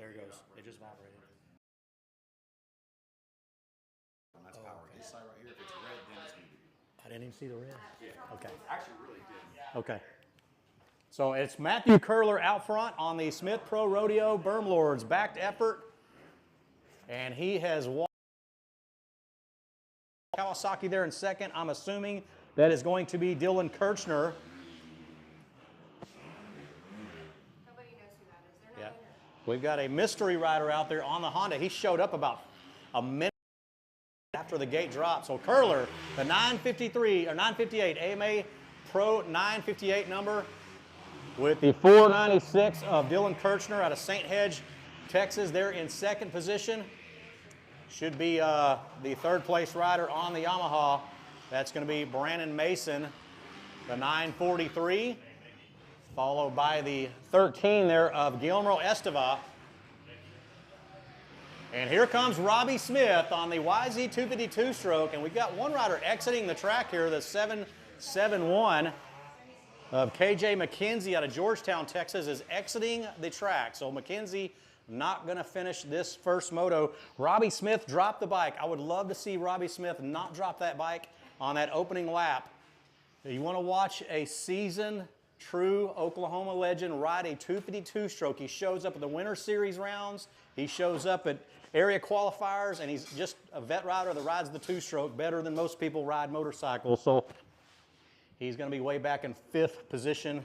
there it goes. It just vibrated. And that's power. This side right here, if it's red, then it's muted. I didn't even see the red. Yeah. Okay. Actually, really did. Okay. So it's Matthew Curler out front on the Smith Pro Rodeo Berm Lords backed effort. And he has walked Kawasaki there in second. I'm assuming that is going to be Dylan Kirchner. Nobody knows who that is. They're not in it. We've got a mystery rider out there on the Honda. He showed up about a minute after the gate dropped. So Curler, the 953 or 958 AMA Pro 958 number with the 496 of Dylan Kirchner out of St. Hedge, Texas. They're in second position. Should be the third place rider on the Yamaha. That's going to be Brandon Mason, the 943, followed by the 13 there of Guillermo Esteva. And here comes Robbie Smith on the YZ250 two-stroke, and we've got one rider exiting the track here, the 771 of KJ McKenzie out of Georgetown, Texas, is exiting the track. So McKenzie not going to finish this first moto. Robbie Smith dropped the bike. I would love to see Robbie Smith not drop that bike on that opening lap. You want to watch a seasoned, true Oklahoma legend ride a 250 two-stroke. He shows up at the Winter Series rounds. He shows up at area qualifiers, and he's just a vet rider that rides the two-stroke better than most people ride motorcycles. So he's going to be way back in fifth position.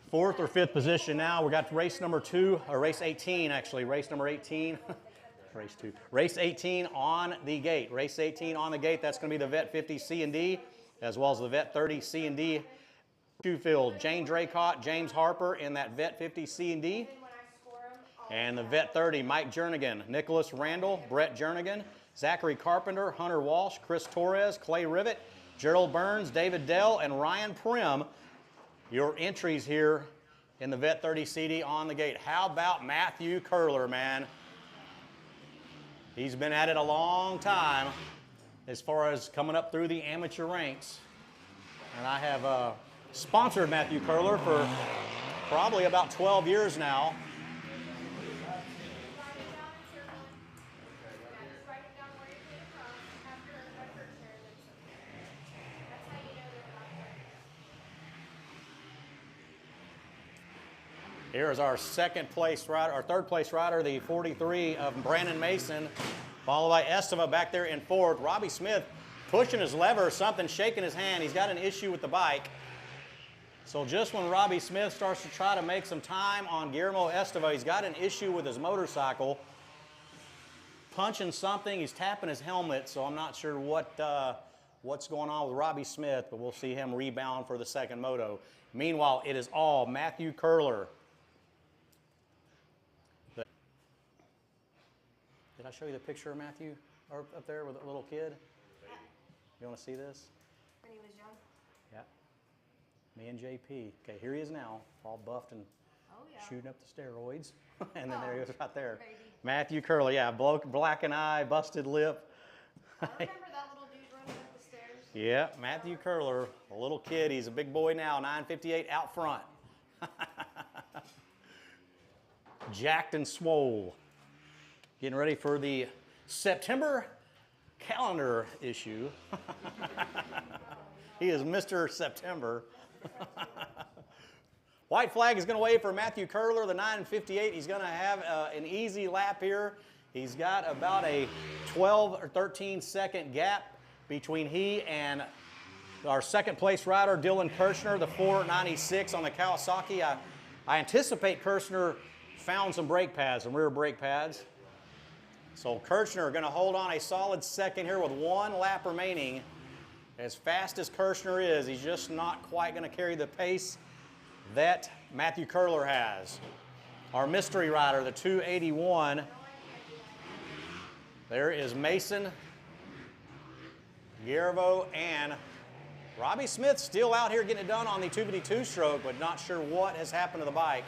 Fourth or fifth position now. We got race number 2, or race 18 actually, race number 18. Race 2. Race 18 on the gate. Race 18 on the gate. That's going to be the Vet 50 C&D, as well as the Vet 30 C&D. Field, Jane Draycott, James Harper in that Vet 50 C&D. And the Vet 30, Mike Jernigan, Nicholas Randall, Brett Jernigan, Zachary Carpenter, Hunter Walsh, Chris Torres, Clay Rivet, Gerald Burns, David Dell, and Ryan Prim. Your entries here in the Vet 30 CD on the gate. How about Matthew Curler, man? He's been at it a long time as far as coming up through the amateur ranks. And I have sponsored Matthew Curler for probably about 12 years now. Here is our second place rider, our third place rider, the 43 of Brandon Mason, followed by Esteva back there in fourth. Robbie Smith pushing his lever, something shaking his hand. He's got an issue with the bike. So just when Robbie Smith starts to try to make some time on Guillermo Esteva, he's got an issue with his motorcycle. Punching something, he's tapping his helmet, so I'm not sure what's going on with Robbie Smith, but we'll see him rebound for the second moto. Meanwhile, it is all Matthew Curler. Did I show you the picture of Matthew up there with a little kid? You want to see this? When he was young? Yeah. Me and JP. Okay, here he is now, all buffed and shooting up the steroids. And then there he is right there. Baby. Matthew Curler, yeah, black and eye, busted lip. I remember that little dude running up the stairs. Yeah, Matthew Curler, a little kid. He's a big boy now, 958 out front. Jacked and swole. Getting ready for the September calendar issue. He is Mr. September. White flag is going to wave for Matthew Curler, the 958. He's going to have an easy lap here. He's got about a 12 or 13 second gap between he and our second place rider, Dylan Kirchner, the 496 on the Kawasaki. I anticipate Kirchner found some brake pads, some rear brake pads. So Kirchner going to hold on a solid second here with one lap remaining. As fast as Kirchner is, he's just not quite going to carry the pace that Matthew Curler has. Our mystery rider, the 281. There is Mason, Guillermo, and Robbie Smith still out here getting it done on the 252 stroke, but not sure what has happened to the bike.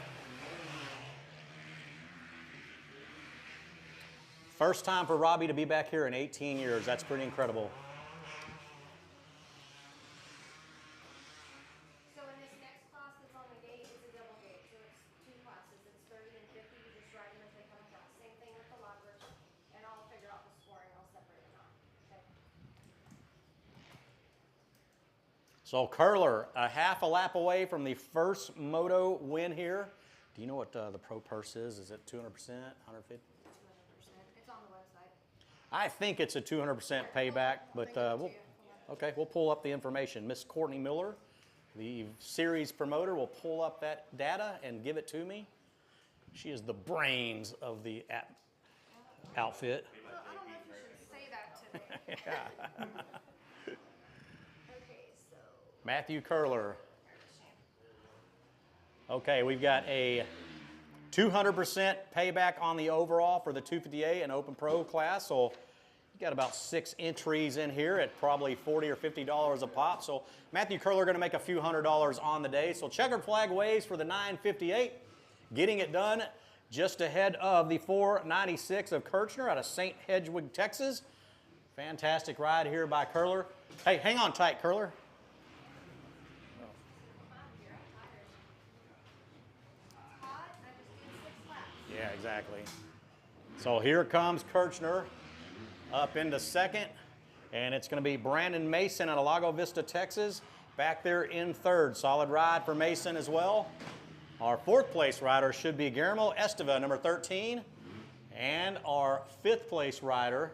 First time for Robbie to be back here in 18 years. That's pretty incredible. So in this next class that's on the gate, it's a double gate. So it's two classes. It's 30 and 50. You just ride So Curler, a half a lap away from the first moto win here. Do you know what the pro purse is? Is it 200%, 150? 200%. It's on the website. I think it's a 200% payback, but we'll pull up the information. Miss Courtney Miller, the series promoter, will pull up that data and give it to me. She is the brains of the outfit. Well, I don't know if you should say that to me. Yeah. Okay, so. Matthew Curler. Okay, we've got a 200% payback on the overall for the 250A and Open Pro class. So you got about 6 entries in here at probably $40 or $50 a pop. So Matthew Curler going to make a few $100s on the day. So checkered flag waves for the 958. Getting it done just ahead of the 496 of Kirchner out of St. Hedwig, Texas. Fantastic ride here by Curler. Hey, hang on tight, Curler. Yeah, exactly. So here comes Kirchner up into second, and it's going to be Brandon Mason out of Lago Vista, Texas, back there in third. Solid ride for Mason as well. Our 4th place rider should be Guillermo Esteva, number 13, and our 5th place rider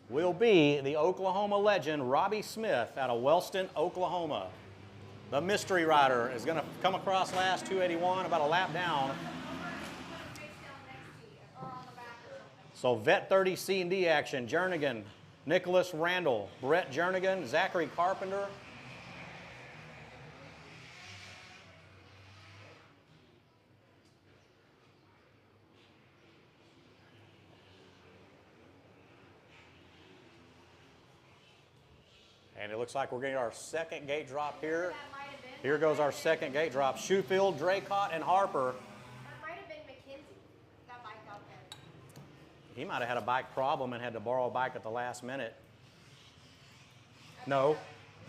will be the Oklahoma legend Robbie Smith out of Wellston, Oklahoma. The mystery rider is going to come across last 281, about a lap down. So Vet 30 C&D action, Jernigan, Nicholas Randall, Brett Jernigan, Zachary Carpenter. And it looks like we're getting our second gate drop here. Here goes our second gate drop. Shoefield, Draycott, and Harper. That might have been McKenzie, that bike out there. He might have had a bike problem and had to borrow a bike at the last minute. No,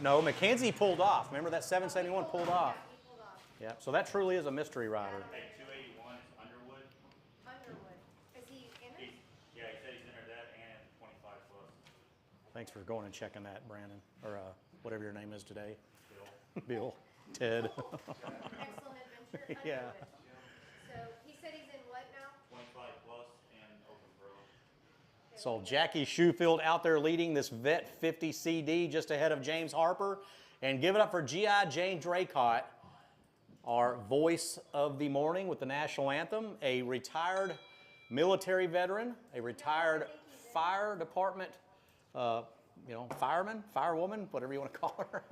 McKenzie pulled off. Remember that 771 pulled off. Yeah, he pulled off. Yeah, so that truly is a mystery rider. Hey, 281 is Underwood. Underwood. Is he in it? Yeah, he said he's entered that and 25 plus. Thanks for going and checking that, Brandon, or whatever your name is today. Bill. Ted. Excellent adventure. Yeah. Underwood. So he said he's in what now? 25 plus and Open Pro. So Jackie Shoefield out there leading this Vet 50 CD just ahead of James Harper. And give it up for G.I. Jane Draycott, our voice of the morning with the national anthem, a retired military veteran, a retired fire department, fireman, firewoman, whatever you want to call her.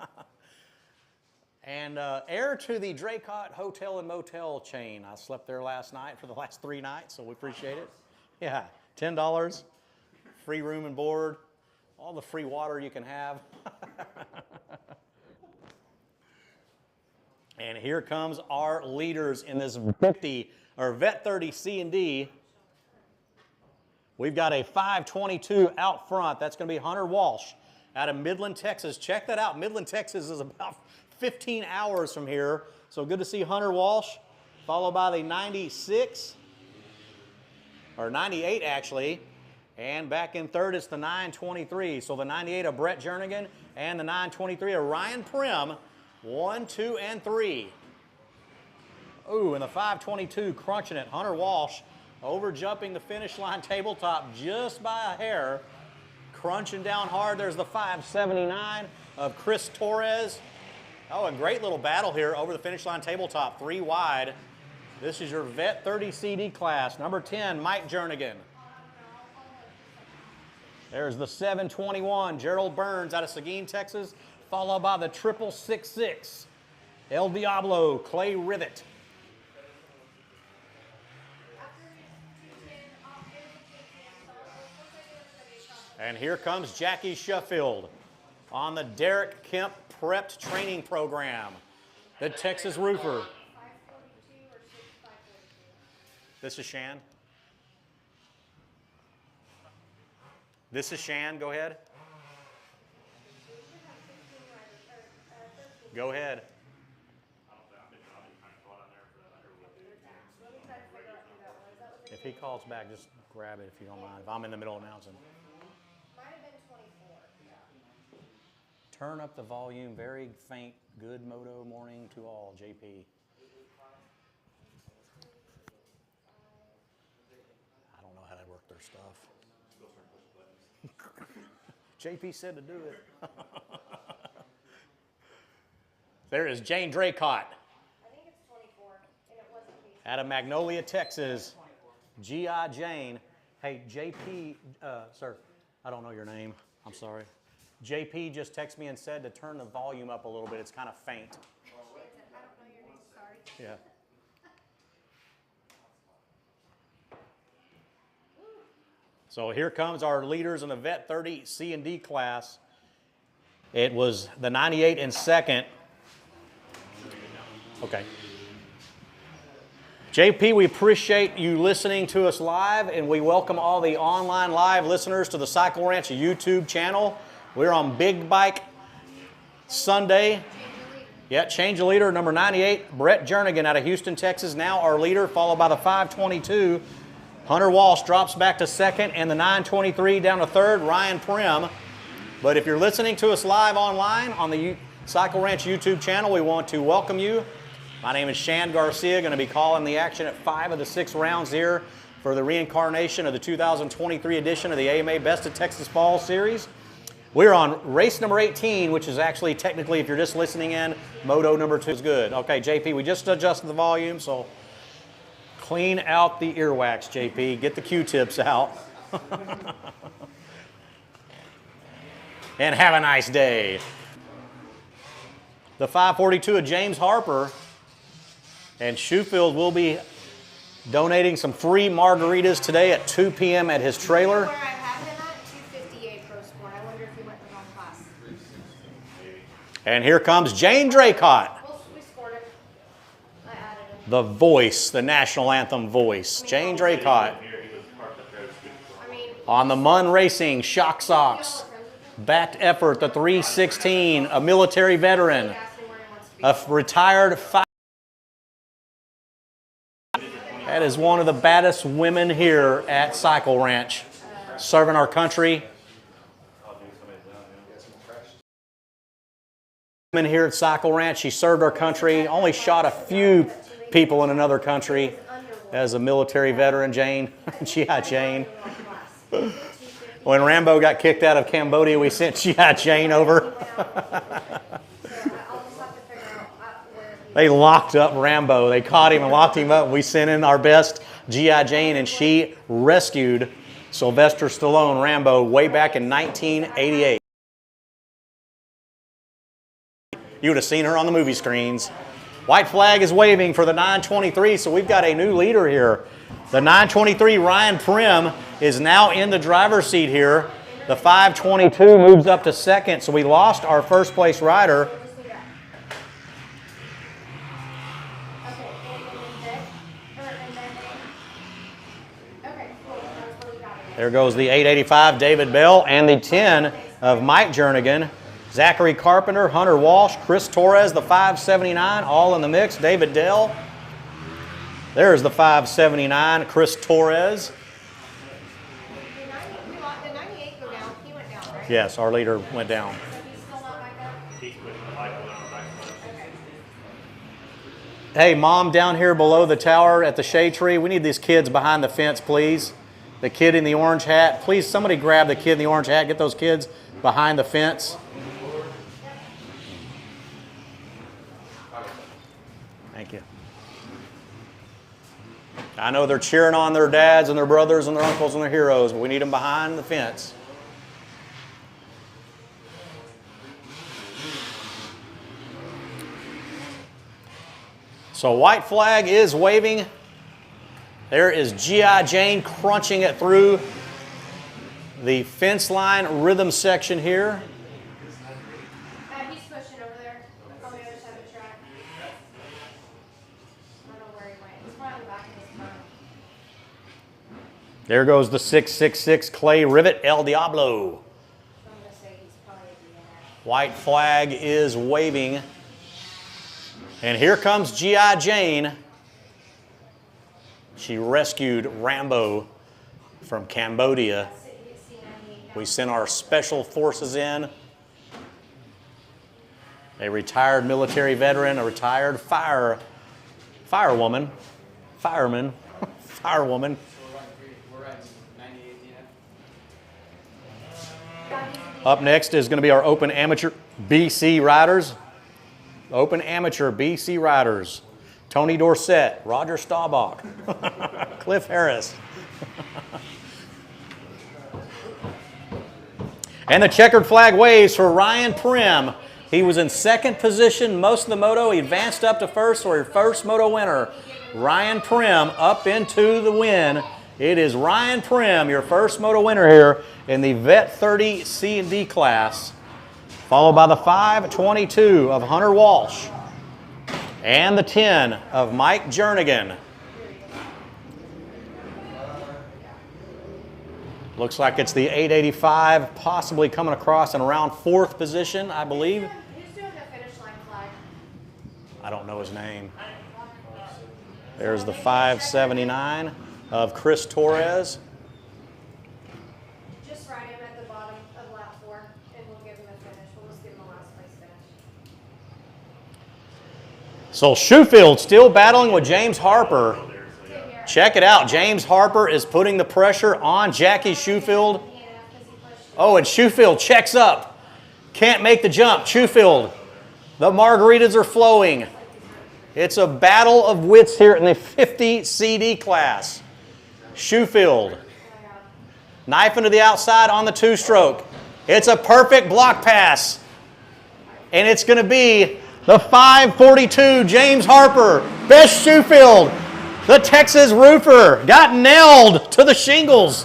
And heir to the Draycott Hotel and Motel chain. I slept there last night for the last 3 nights, so we appreciate it. Yeah, $10, free room and board, all the free water you can have. And here comes our leaders in this 50 or Vet 30 C&D. We've got a 522 out front. That's going to be Hunter Walsh out of Midland, Texas. Check that out. Midland, Texas is about 15 hours from here. So good to see Hunter Walsh, followed by the 96, or 98 actually. And back in third is the 923. So the 98 of Brett Jernigan and the 923 of Ryan Prim. 1, 2, and 3. Ooh, and the 522 crunching it. Hunter Walsh over jumping the finish line tabletop just by a hair. Crunching down hard. There's the 579 of Chris Torres. Oh, a great little battle here over the finish line tabletop. 3 wide. This is your Vet 30 CD class. Number 10, Mike Jernigan. There's the 721, Gerald Burns out of Seguin, Texas, followed by the 666, El Diablo, Clay Rivet. And here comes Jackie Sheffield on the Derek Kemp Prepped Training Program, the Texas Roofer. 542 or 6542? This is Shan. This is Shan, go ahead. Go ahead. If he calls back, just grab it if you don't mind. If I'm in the middle of announcing. Might have been 24. Turn up the volume, very faint. Good moto morning to all, JP. I don't know how to work their stuff. JP said to do it. There is Jane Draycott. I think it's 24, and it wasn't Casey. Out of Magnolia, Texas. G.I. Jane. Hey, JP, sir, I don't know your name. I'm sorry. JP just texted me and said to turn the volume up a little bit. It's kind of faint. I don't know your name, sorry. Yeah. So here comes our leaders in the Vet 30 C&D class. It was the 98 in second. Okay. JP, we appreciate you listening to us live, and we welcome all the online live listeners to the Cycle Ranch YouTube channel. We're on Big Bike Sunday. Yeah, change the leader, number 98, Brett Jernigan out of Houston, Texas, now our leader, followed by the 522. Hunter Walsh drops back to second, and the 923 down to third, Ryan Prim. But if you're listening to us live online on the Cycle Ranch YouTube channel, we want to welcome you. My name is Shan Garcia, going to be calling the action at 5 of the 6 rounds here for the reincarnation of the 2023 edition of the AMA Best of Texas Fall Series. We're on race number 18, which is actually technically, if you're just listening in, Moto number 2 is good. Okay, JP, we just adjusted the volume, so clean out the earwax, JP. Get the Q-tips out. And have a nice day. The 542 of James Harper. And Shoefield will be donating some free margaritas today at 2 p.m. at his trailer. Where I have him at 258 Pro Sport. I wonder if he went in the wrong class. And here comes Jane Draycott. Well, we scored it. I added him. The voice, the national anthem voice. Jane Draycott. I mean, On the Munn Racing Shock Socks. Backed effort, the 316, a military veteran. asked him where he wants to be. A retired That is one of the baddest women here at Cycle Ranch, serving our country. Women here at Cycle Ranch, she served our country, only shot a few people in another country as a military veteran, Jane. G.I. Jane. When Rambo got kicked out of Cambodia, we sent G.I. Jane over. They locked up Rambo. They caught him and locked him up. We sent in our best G.I. Jane, and she rescued Sylvester Stallone, Rambo, way back in 1988. You would have seen her on the movie screens. White flag is waving for the 923, so we've got a new leader here. The 923, Ryan Prim, is now in the driver's seat here. The 522 moves up to second, so we lost our first place rider. There goes the 885, David Bell, and the 10 of Mike Jernigan. Zachary Carpenter, Hunter Walsh, Chris Torres, the 579, all in the mix. David Dell. There's the 579, Chris Torres. The 98 go down. He went down, right? Yes, our leader went down. So he's still not back up? Hey, Mom, down here below the tower at the shade tree, we need these kids behind the fence, please. The kid in the orange hat. Please, somebody grab the kid in the orange hat. Get those kids behind the fence. Thank you. I know they're cheering on their dads and their brothers and their uncles and their heroes, but we need them behind the fence. So white flag is waving. There is G.I. Jane crunching it through the fence line rhythm section here. He's pushing over there on the other side of the track. I don't know where he went. He's probably on the back of his car. There goes the 666 Clay Rivet El Diablo. So I'm going to say he's probably at the end. White flag is waving. And here comes G.I. Jane. She rescued Rambo from Cambodia. We sent our special forces in. a retired military veteran, a retired firewoman, firewoman. We're riding 98 DF. Up next is going to be our Open Amateur BC Riders. Open Amateur BC Riders. Tony Dorsett, Roger Staubach, Cliff Harris. And the checkered flag waves for Ryan Prim. He was in second position most of the moto. He advanced up to first for his first moto winner. Ryan Prim up into the win. It is Ryan Prim, your first moto winner here in the Vet 30 C&D class, followed by the 522 of Hunter Walsh and the 10 of Mike Jernigan. Looks like it's the 885 possibly coming across in around fourth position, I believe. Who's doing the finish line flag? I don't know his name. There's the 579 of Chris Torres. Just ride him at the bottom of lap 4, and we'll give him a finish. We'll just give him a last place finish. So Shoefield still battling with James Harper. Check it out. James Harper is putting the pressure on Jackie Shoefield. Oh, and Shoefield checks up. Can't make the jump. Shoefield. The margaritas are flowing. It's a battle of wits here in the 50 CD class. Shoefield. Knife into the outside on the two-stroke. It's a perfect block pass. And it's going to be the 542 James Harper. Best Shoefield. The Texas roofer got nailed to the shingles.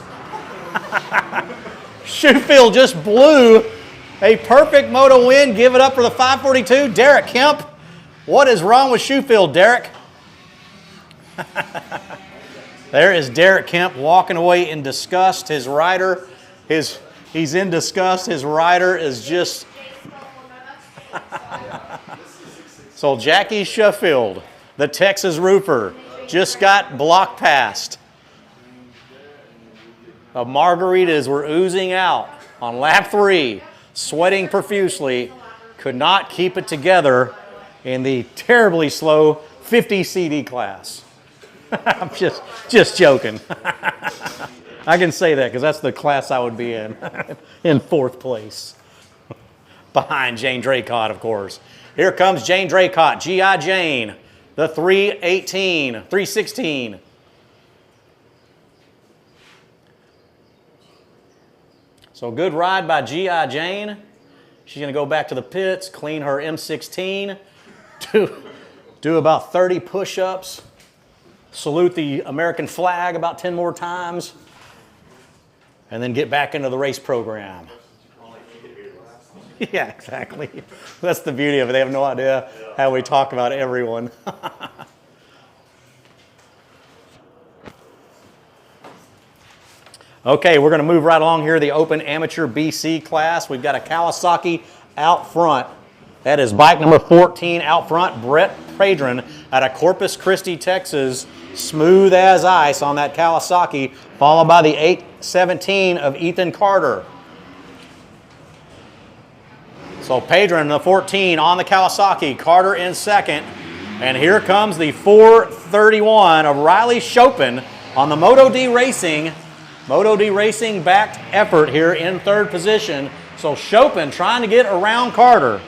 Shoefield just blew a perfect moto win. Give it up for the 542. Derek Kemp. What is wrong with Shoefield, Derek? There is Derek Kemp walking away in disgust. His rider, he's in disgust. His rider is just... So Jackie Sheffield, the Texas roofer, just got block passed. The margaritas were oozing out on lap 3, sweating profusely, could not keep it together in the terribly slow 50 CD class. I'm just joking. I can say that because that's the class I would be in fourth place. Behind Jane Draycott, of course. Here comes Jane Draycott, G.I. Jane. The 316. So good ride by G.I. Jane. She's going to go back to the pits, clean her M16, do about 30 push-ups, salute the American flag about 10 more times, and then get back into the race program. Yeah, exactly. That's the beauty of it. They have no idea how we talk about everyone. Okay, we're going to move right along here, the Open Amateur BC class. We've got a Kawasaki out front. That is bike number 14 out front, Brett Pradron out of Corpus Christi, Texas. Smooth as ice on that Kawasaki, followed by the 817 of Ethan Carter. So Padron, the 14 on the Kawasaki, Carter in second. And here comes the 431 of Riley Chopin on the Moto D Racing. Moto D Racing backed effort here in third position. So Chopin trying to get around Carter.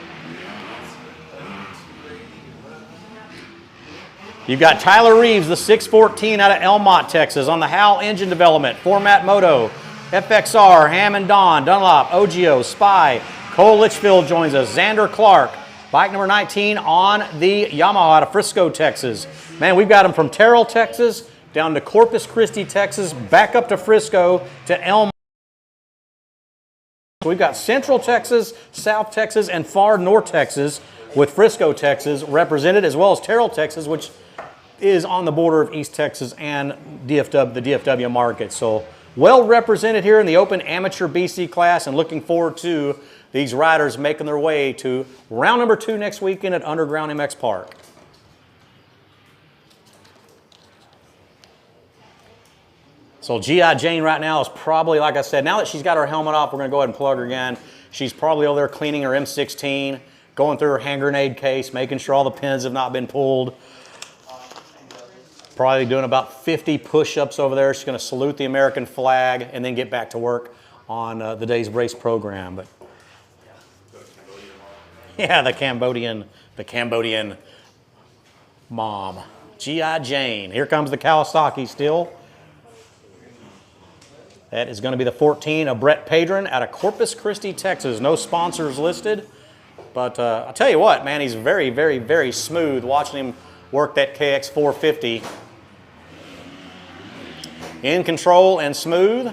You've got Tyler Reeves, the 614 out of Elmont, Texas, on the Howell engine development, Format Moto, FXR, Hammond Don, Dunlop, OGO, Spy. Cole Litchfield joins us. Xander Clark, bike number 19 on the Yamaha out of Frisco, Texas. Man, we've got them from Terrell, Texas, down to Corpus Christi, Texas, back up to Frisco, to Elm. So we've got Central Texas, South Texas, and far North Texas, with Frisco, Texas represented, as well as Terrell, Texas, which is on the border of East Texas and DFW, the DFW market. So well represented here in the Open Amateur BC class, and looking forward to these riders making their way to round number 2 next weekend at Underground MX Park. So G.I. Jane right now is probably, like I said, now that she's got her helmet off, we're going to go ahead and plug her again. She's probably over there cleaning her M16, going through her hand grenade case, making sure all the pins have not been pulled. Probably doing about 50 push-ups over there. She's going to salute the American flag and then get back to work on the day's race program. But yeah, the Cambodian mom, G.I. Jane. Here comes the Kawasaki still. That is going to be the 14 of Brett Padron out of Corpus Christi, Texas. No sponsors listed, but I'll tell you what, man, he's very, very, very smooth. Watching him work that KX 450. In control and smooth.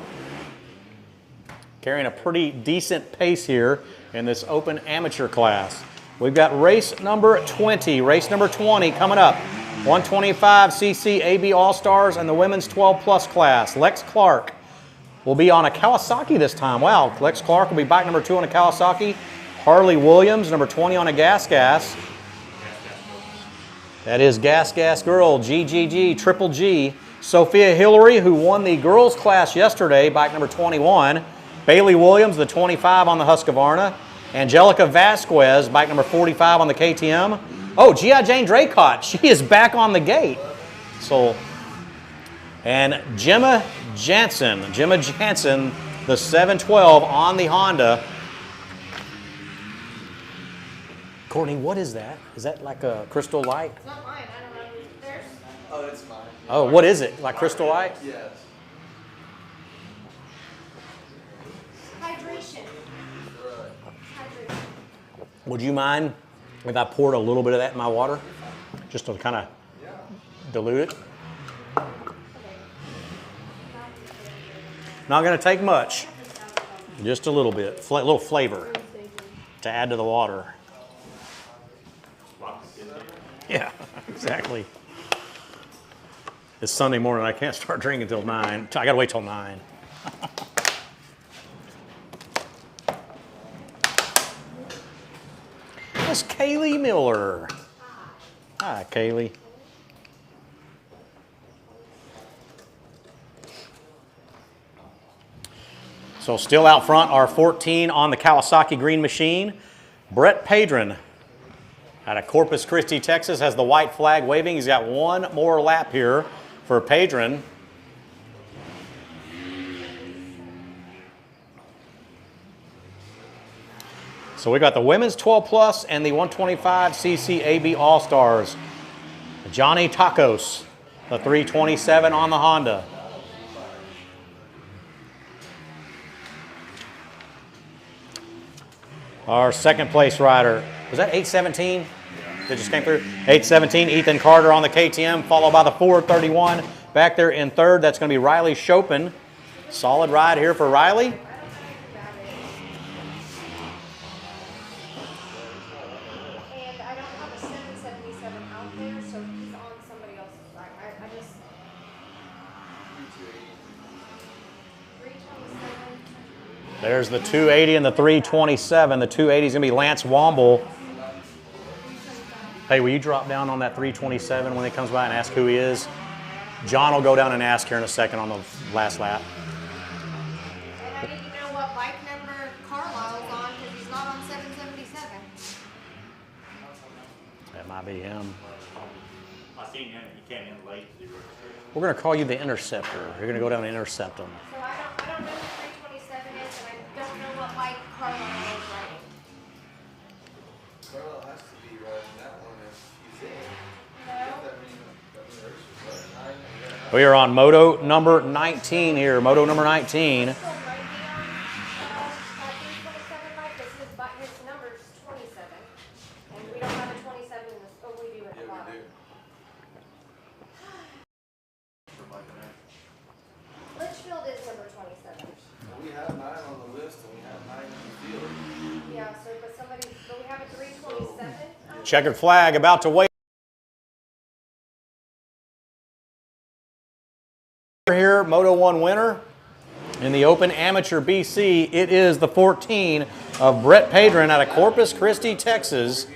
Carrying a pretty decent pace here in this open amateur class. We've got race number 20. Race number 20 coming up. 125cc AB All-Stars and the women's 12 plus class. Lex Clark will be on a Kawasaki this time. Wow, Lex Clark will be bike number 2 on a Kawasaki. Harley Williams, number 20 on a Gas Gas. That is Gas Gas Girl, GGG, Triple G. Sophia Hillary, who won the girls class yesterday, bike number 21. Bailey Williams, the 25 on the Husqvarna. Angelica Vasquez, bike number 45 on the KTM. Oh, G.I. Jane Draycott, she is back on the gate. So, and Gemma Jansen, the 712 on the Honda. Courtney, what is that? Is that like a Crystal Light? It's not mine. I don't know. Theirs? Oh, it's mine. Oh, what is it? Like Crystal Light? Yes. Hydration. Hydration. Would you mind if I poured a little bit of that in my water? Just to kind of dilute it? Not going to take much. Just a little bit. A little flavor to add to the water. Yeah, exactly. It's Sunday morning. I can't start drinking until 9. I got to wait till 9. That's Kaylee Miller. Hi, Kaylee. So still out front, our 14 on the Kawasaki Green Machine. Brett Padron out of Corpus Christi, Texas, has the white flag waving. He's got one more lap here for Padron. So we got the women's 12 plus and the 125cc AB All-Stars. Johnny Tacos, the 327 on the Honda. Our second place rider, was that 817 that just came through? 817, Ethan Carter on the KTM, followed by the 431. Back there in third, that's going to be Riley Chopin. Solid ride here for Riley. And I don't have a 777 out there, so he's on somebody else's ride. I just... 327. There's the 280 and the 327. The 280 is going to be Lance Womble. Hey, will you drop down on that 327 when he comes by and ask who he is? John will go down and ask here in a second on the last lap. And I need to know what bike number Carlisle's on because he's not on 777. That might be him. I seen him. He came in late to do registration. We're going to call you the Interceptor. You're going to go down and intercept him. So I don't know who 327 is, and I don't know what bike Carlisle is riding. Carlisle has to be riding that one if he's in. No. That many races, right? 9, yeah. We are on Moto number 19 here. Moto number 19. So might be on 327 bike, because his number's 27. And we don't have a 27 in this, oh, we do at the Yeah, bottom. we do. Litchfield is number 27. We have 9 on the list and we have 9 in the field. Yeah, so, but we have a 327. Checkered flag about to wait. Here, Moto 1 winner in the Open Amateur BC. It is the 14 of Brett Padron out of Corpus Christi, Texas.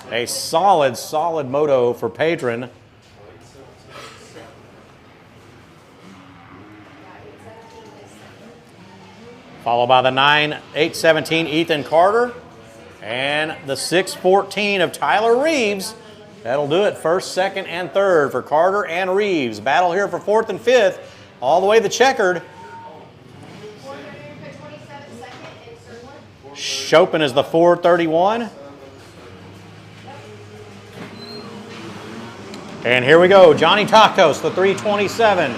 A solid, solid moto for Padron. Followed by the 9.817 Ethan Carter. And the 614 of Tyler Reeves. That'll do it. First, second, and third for Carter and Reeves. Battle here for fourth and fifth. All the way the checkered. Chopin is the 431. And here we go. Johnny Tacos, the 327.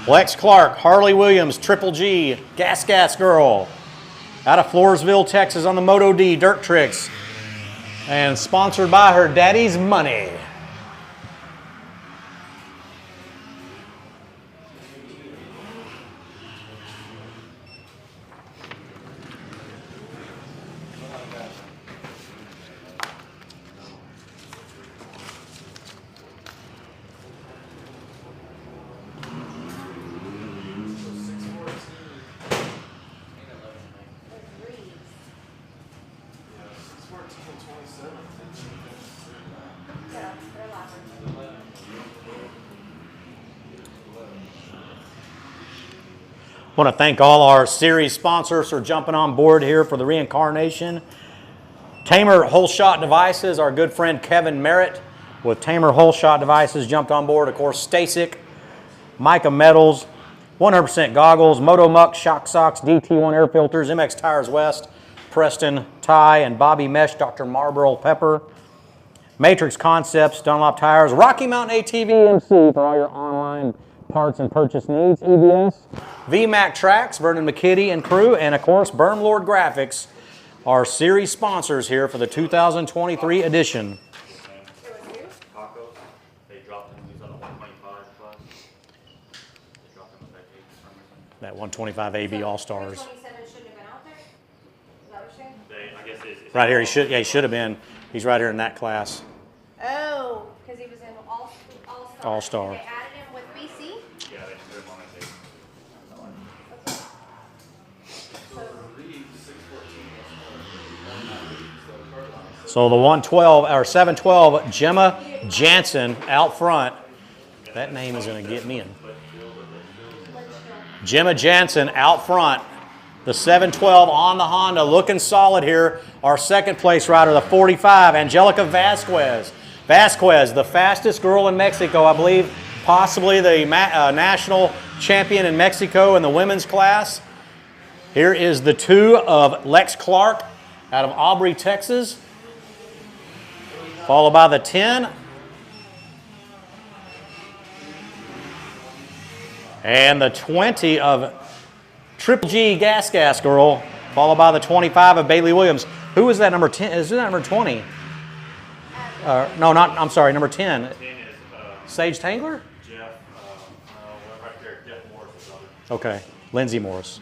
Lex Clark, Harley Williams, Triple G, Gas Girl. Out of Floresville, Texas on the Moto D Dirt Tricks. And sponsored by her daddy's money. I want to thank all our series sponsors for jumping on board here for the reincarnation. Tamer Whole Shot Devices, our good friend Kevin Merritt with Tamer Whole Shot Devices jumped on board. Of course, Stasic, Mica Metals, 100% Goggles, Moto Muck, Shock Socks, DT1 Air Filters, MX Tires West, Preston Ty and Bobby Mesh, Dr. Marlboro Pepper, Matrix Concepts, Dunlop Tires, Rocky Mountain ATV MC for all your online parts and purchase needs, EBS, VMAC Tracks, Vernon McKitty and crew, and of course Bermlord Graphics, our series sponsors here for the 2023 edition. Tacos, they dropped them, these on the 125 plus. They dropped them with that tape for some reason. That 125 AB All-Stars. 27 shouldn't have been out there? Is that what you're saying? I guess it's Right here, he should have been. He's right here in that class. Oh, because he was in All-Star. All-Star. They added him with BC? yeah, they put them on that tape. So the 112 or 712, Gemma Jansen out front. That name is going to get me in. Gemma Jansen out front. The 712 on the Honda, looking solid here. Our second place rider, the 45, Angelica Vasquez. Vasquez, the fastest girl in Mexico, I believe, possibly the national champion in Mexico in the women's class. Here is the 2 of Lex Clark out of Aubrey, Texas. Followed by the 10. And the 20 of Triple G Gas Girl, followed by the 25 of Bailey Williams. Who is that number 10? Is that number 20? No, not, I'm sorry, number 10. 10 is Sage Tangler? Jeff, no, right there, Jeff Morris' brother. Okay, Lindsay Morris.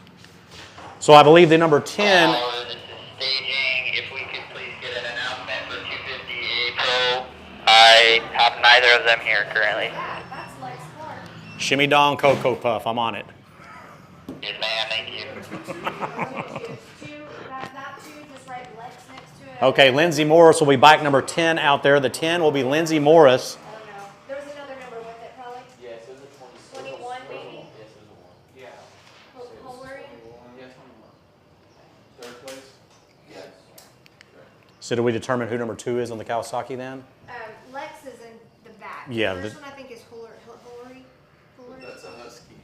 So I believe the number 10. This is staging. If we could please get an announcement for 250 Pro. I have neither of them here currently. That's Lex Clark. Shimmy Dong Cocoa Puff. I'm on it. Yes, ma'am. Thank you. That two, just write Lex next to it. Okay, Lindsay Morris will be bike number 10 out there. The 10 will be Lindsay Morris. I don't know. There was another number with it, probably. Yes, it was a 21, maybe? Yes, it was a 1. Yeah. Hillary? Yeah, 21. Third place? Yes. So do we determine who number 2 is on the Kawasaki then? Lex is in the back. Yeah, The first the- one I think is Hillary. That's a husky.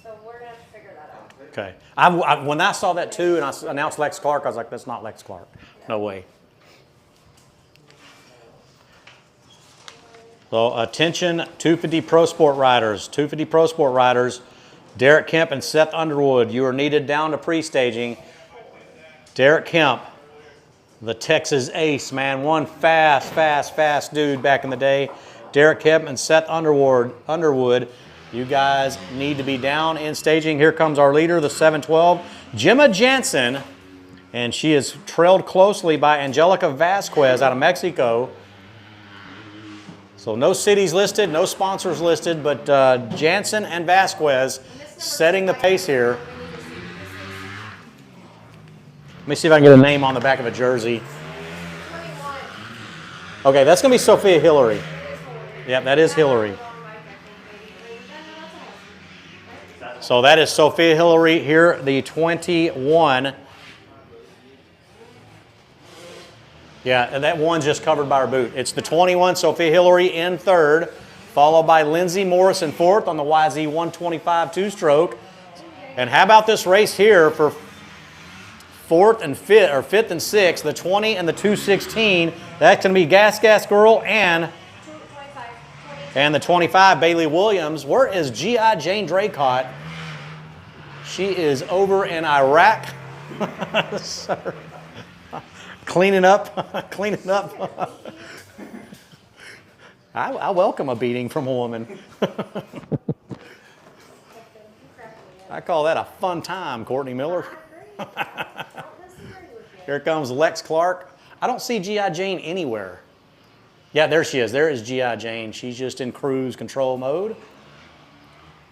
So we're going to have to figure that out. Okay. When I saw that 2 and I announced Lex Clark, I was like, that's not Lex Clark. No way. So attention, 250 Pro Sport riders. 250 Pro Sport riders. Derek Kemp and Seth Underwood, you are needed down to pre-staging. Derek Kemp, the Texas ace, man. One fast dude back in the day. Derek Kemp and Seth Underwood, you guys need to be down in staging. Here comes our leader, the 712, Gemma Jansen, and she is trailed closely by Angelica Vasquez out of Mexico. So no cities listed, no sponsors listed, but Jansen and Vasquez setting the pace here. Let me see if I can get a name on the back of a jersey. 21. Okay, that's going to be Sophia Hillary. Yep, that is Hillary. So that is Sophia Hillary here, the 21. Yeah, and that one's just covered by her boot. It's the 21, Sophia Hillary in third, followed by Lindsay Morris in fourth on the YZ 125 two-stroke. And how about this race here for fourth and fifth, or fifth and sixth, the 20 and the 216. That's going to be Gas Girl and the 25, Bailey Williams. Where is G.I. Jane Draycott? She is over in Iraq. Cleaning up, cleaning up. I welcome a beating from a woman. I call that a fun time, Courtney Miller. Here comes Lex Clark. I don't see G.I. Jane anywhere. Yeah, there she is. There is G.I. Jane. She's just in cruise control mode.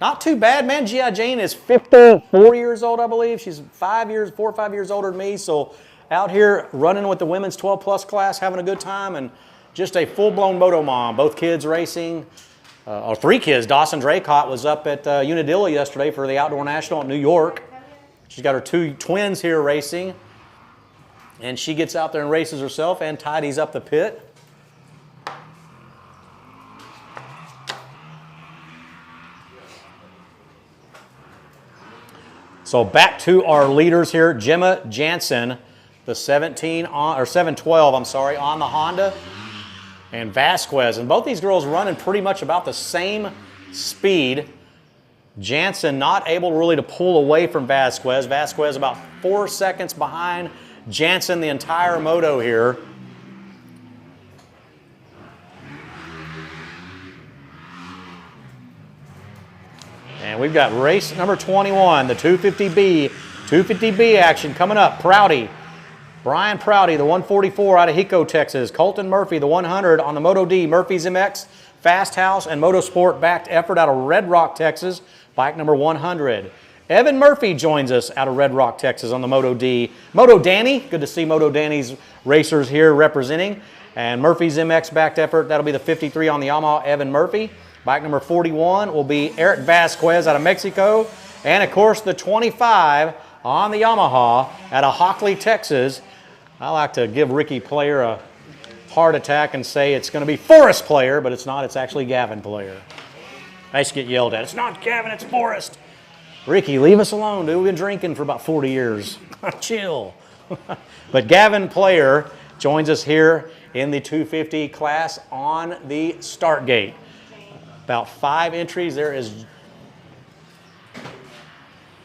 Not too bad, man. G.I. Jane is 54 years old, I believe. She's 4 or 5 years older than me. So out here running with the women's 12-plus class, having a good time, and just a full-blown moto mom. Both kids racing, or 3 kids. Dawson Draycott was up at Unadilla yesterday for the Outdoor National in New York. She's got her 2 twins here racing. And she gets out there and races herself and tidies up the pit. So back to our leaders here. Gemma Jansen, the 712, I'm sorry, on the Honda. And Vasquez. And both these girls running pretty much about the same speed. Jansen not able really to pull away from Vasquez. Vasquez about 4 seconds behind Jansen the entire moto here. And we've got race number 21, the 250B action coming up. Prouty, Brian Prouty, the 144 out of Hico, Texas. Colton Murphy, the 100 on the Moto D. Murphy's MX, Fast House, and Motorsport backed effort out of Red Rock, Texas. Bike number 100. Evan Murphy joins us out of Red Rock, Texas on the Moto D. Moto Danny, good to see Moto Danny's racers here representing. And Murphy's MX backed effort, that'll be the 53 on the Yamaha, Evan Murphy. Bike number 41 will be Eric Vasquez out of Mexico. And of course the 25 on the Yamaha out of Hockley, Texas. I like to give Ricky Player a heart attack and say it's going to be Forrest Player, but it's not, it's actually Gavin Player. I used to get yelled at. It's not Gavin, it's Forrest. Ricky, leave us alone, dude. We've been drinking for about 40 years. Chill. But Gavin Player joins us here in the 250 class on the start gate. About 5 entries. There is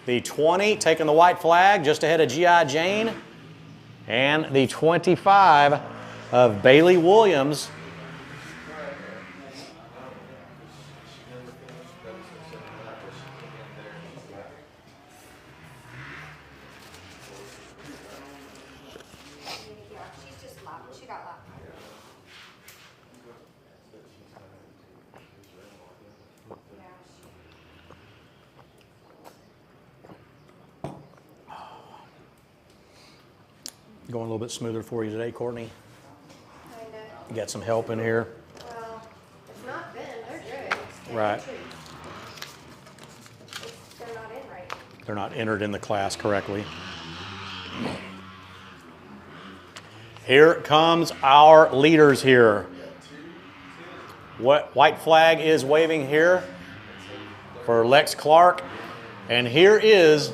the 20 taking the white flag just ahead of G.I. Jane. And the 25 of Bailey Williams. She got lapped. Going a little bit smoother for you today, Courtney. Kinda. You got some help in here. Well, it's not been. They're good. It's Right. entries. They're not in right. They're not entered in the class correctly. Here comes our leaders here. What white flag is waving here for Lex Clark. And here is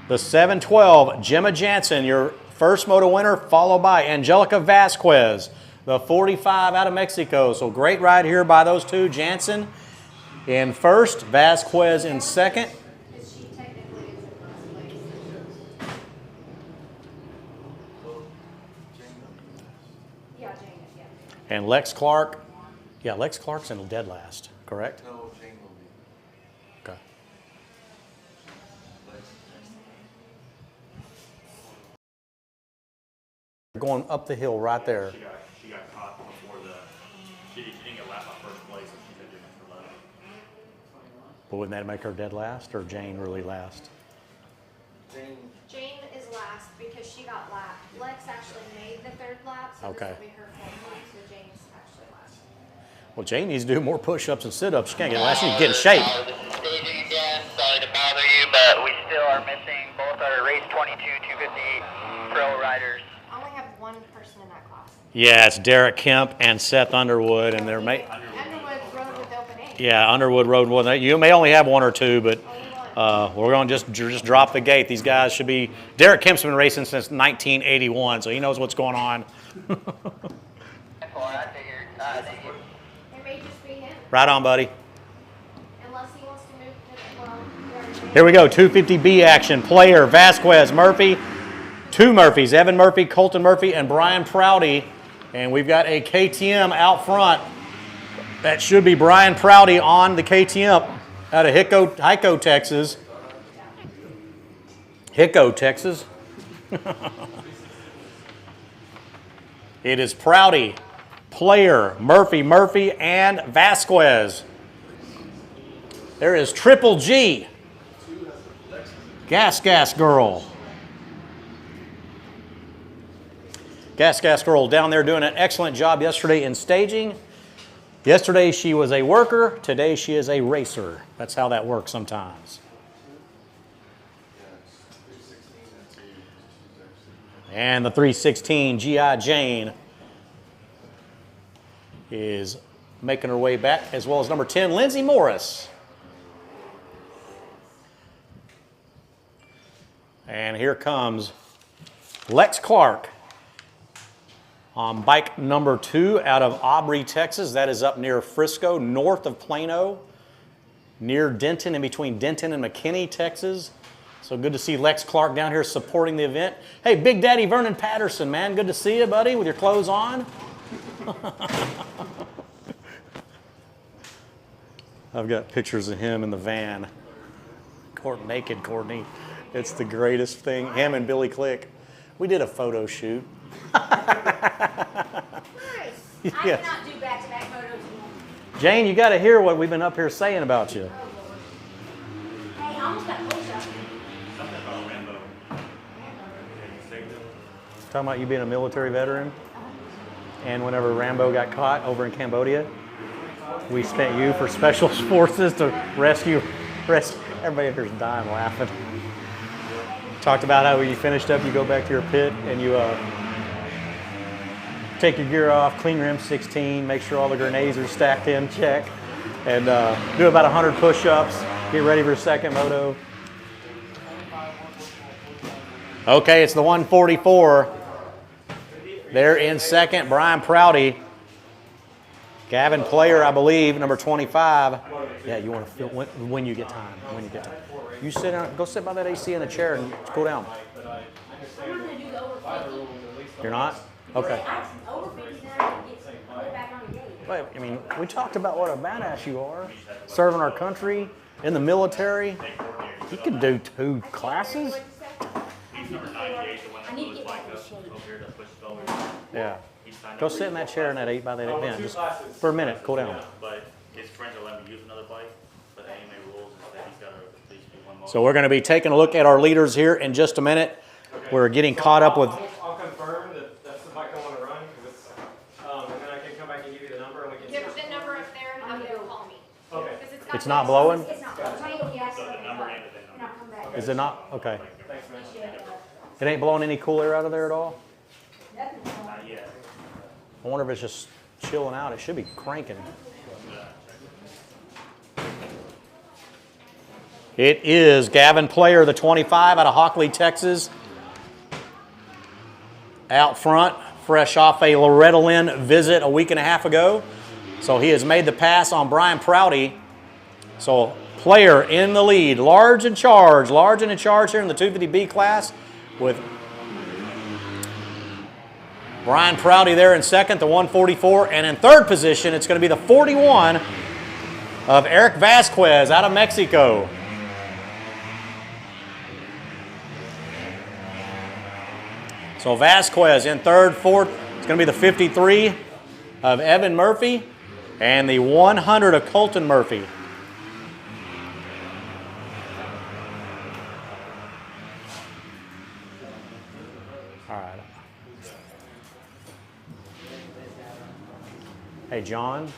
the 712, Gemma Jansen, your first moto winner, followed by Angelica Vasquez, the 45 out of Mexico. So great ride here by those two. Jansen in first, Vasquez in second. Because she technically is in first place. Yeah, Jane is, yeah. And Lex Clark, yeah, Lex Clark's in dead last, correct? No, Jane will be. Okay. Going up the hill right there. She got caught before she didn't get lapped by first place, and she had doing it for left. But wouldn't that make her dead last or Jane really last? Jane, Jane is last because she got lapped. Lex actually made the third lap, so Okay. this will be her fourth lap, so Jane's actually last. Well, Jane needs to do more push-ups and sit-ups. She can't get last. She needs to get in shape. This is staging again. Sorry to bother you, but we still are missing both our race 22 250 pro riders. I only have one person in that class. Yeah, it's Derek Kemp and Seth Underwood, and they're Underwood rode with Open 8. yeah, Underwood rode one. You may only have one or two, but we're going to just drop the gate. These guys should be. Derek Kemp's been racing since 1981, so he knows what's going on. I figured, It may just be him, Right on, buddy. unless he wants to move to, well, we already did. Here we go, 250B action. Player, Vasquez, Murphy, two Murphys, Evan Murphy, Colton Murphy, and Brian Prouty. And we've got a KTM out front. That should be Brian Prouty on the KTM out of Hico, Texas. Hico, Texas. It is Prouty, Player, Murphy, and Vasquez. There is Triple G. Gas Girl. Gas Girl down there doing an excellent job yesterday in staging. Yesterday she was a worker. Today she is a racer. That's how that works sometimes. And the 316 G.I. Jane is making her way back, as well as number 10, Lindsay Morris. And here comes Lex Clark on bike number 2 out of Aubrey, Texas. That is up near Frisco, north of Plano, near Denton, in between Denton and McKinney, Texas. So good to see Lex Clark down here supporting the event. Hey, Big Daddy Vernon Patterson, man. Good to see you, buddy, with your clothes on. I've got pictures of him in the van. Naked Courtney. It's the greatest thing. Him and Billy Click. We did a photo shoot. Nice. I Yes. cannot do back-to-back photos anymore. Jane, you got to hear what we've been up here saying about you. Hey, I almost got push-up. Something about Rambo. Talking about you being a military veteran. And whenever Rambo got caught over in Cambodia, we spent you for special forces to rescue. Everybody up here's dying laughing. Talked about how when you finished up, you go back to your pit and you take your gear off, clean your M16, make sure all the grenades are stacked in, check, and do about 100 push-ups, get ready for second moto. Okay, it's the 144. They're in second, Brian Prouty. Gavin Player, I believe, number 25. Yeah, you want to feel when you get time. When you get time. You sit down, go sit by that AC in the chair and cool down. I'm not going to do the over 50. You're not? Okay. I have some over 50 there and get back on the gate. Wait, I mean, we talked about what a badass you are, serving our country, in the military. You can do 2 classes. He's number 98, the one I that need to blew his get bike my up shape. over here that pushed over. Yeah. He's signed Go up sit in that chair in that 8 by that event, just for a minute, cool down. But his friends are letting him use another bike, but AMA rules is that he's got to at least do one moto. So we're going to be taking a look at our leaders here in just a minute. We're getting caught up with. I'll confirm that that's the bike I want to run, because it's, and then I can come back and give you the number and we can. Give the number up there and I'm going to call me. Okay. 'Cause got It's not this. blowing? It's not blowing. Yes, So the number and the VIN and number. I'll come back. Is it not? Okay. Thanks, man. It ain't blowing any cool air out of there at all? Not yet. I wonder if it's just chilling out. It should be cranking. It is Gavin Player, the 25 out of Hockley, Texas. Out front, fresh off a Loretta Lynn visit a week and a half ago. So he has made the pass on Brian Prouty. So Player in the lead, large and in charge here in the 250B class with Brian Prouty there in second, the 144. And in third position, it's going to be the 41 of Eric Vasquez out of Mexico. So Vasquez in third, fourth. It's going to be the 53 of Evan Murphy and the 100 of Colton Murphy. All right. Hey, John,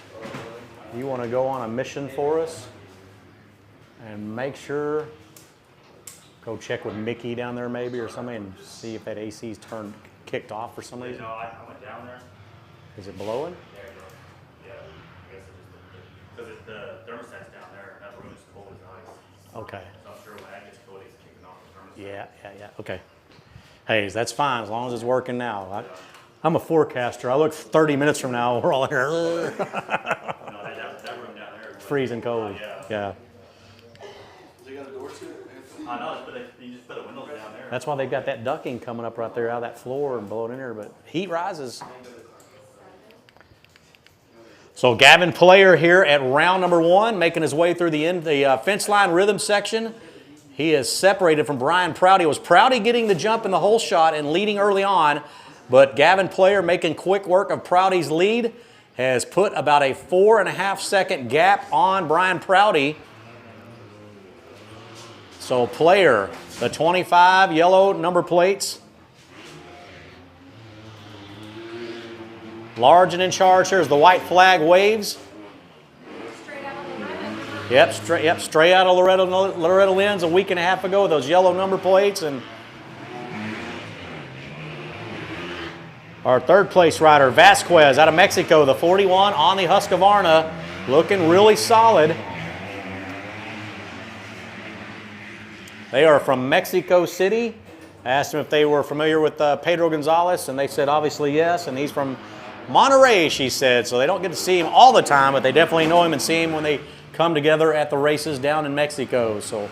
you want to go on a mission for us and make sure, go check with Mickey down there maybe or somebody and see if that AC's kicked off for some reason? No, I went down there. Is it blowing? Yeah, I guess it just, because the thermostat's down there, and that room is cold as ice. Okay. So I'm sure when that gets cold, it's kicking off the thermostat. Yeah. Okay. Hey, that's fine as long as it's working now. I'm a forecaster. I look 30 minutes from now, we're all here. No, that room down there is Freezing cold. Yeah. They got a door to it? I know, you just put the windows down there. That's why they've got that ducking coming up right there out of that floor and blowing in there, but heat rises. So Gavin Player here at round number 1, making his way through the fence line rhythm section. He is separated from Brian Prouty. It was Prouty getting the jump in the hole shot and leading early on, but Gavin Player, making quick work of Prouty's lead, has put about a 4.5 second gap on Brian Prouty. So Player, the 25 yellow number plates. Large and in charge here as the white flag waves. Straight out of Loretta. Straight out of Loretta Lynn's a week and a half ago with those yellow number plates. And our third place rider, Vasquez, out of Mexico, the 41 on the Husqvarna, looking really solid. They are from Mexico City. I asked them if they were familiar with Pedro Gonzalez, and they said obviously yes, and he's from Monterrey, she said, so they don't get to see him all the time, but they definitely know him and see him when they come together at the races down in Mexico. So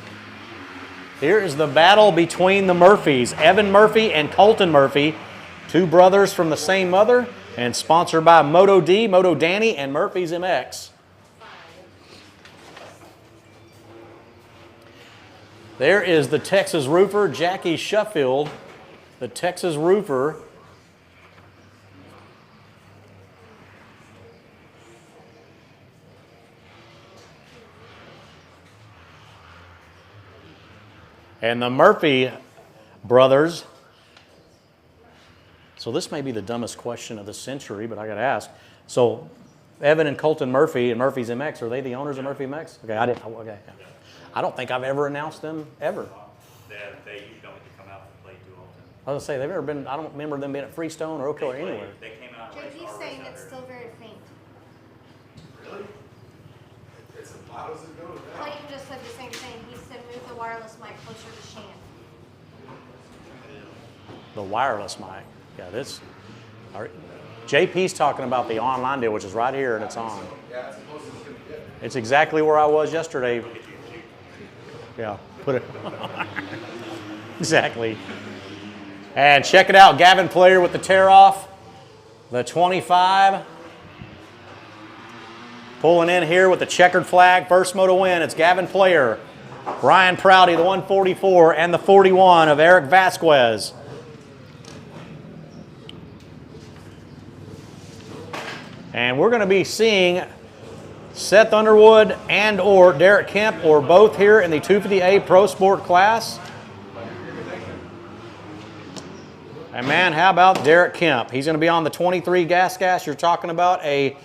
here is the battle between the Murphys, Evan Murphy and Colton Murphy, two brothers from the same mother, and sponsored by Moto D, Moto Danny, and Murphy's MX. There is the Texas roofer, Jackie Sheffield, the Texas roofer. And the Murphy brothers. So this may be the dumbest question of the century, but I got to ask. So Evan and Colton Murphy and Murphy's MX, are they the owners of Murphy MX? Okay, I didn't. Okay. I don't think I've ever announced them ever. They usually don't get to come out and play too often. I was gonna say they've never been. I don't remember them being at Freestone or Oak Hill or anywhere. They came out and raced JP's our saying race out it's there. still very faint. Really? It's as loud as it goes. Clayton just said the same thing. He said move the wireless mic closer to Shan. The wireless mic. Yeah, this. JP's talking about the online deal, which is right here, and it's on. Yeah, it's as close as it's going to get. It's exactly where I was yesterday. Yeah, put it. Exactly. And check it out, Gavin Player with the tear off, the 25. Pulling in here with the checkered flag, first moto win. It's Gavin Player, Brian Prouty, the 144, and the 41 of Eric Vasquez. And we're going to be seeing Seth Underwood and or Derek Kemp, or both here in the 250A Pro Sport class. And man, how about Derek Kemp? He's going to be on the 23 gas. You're talking about a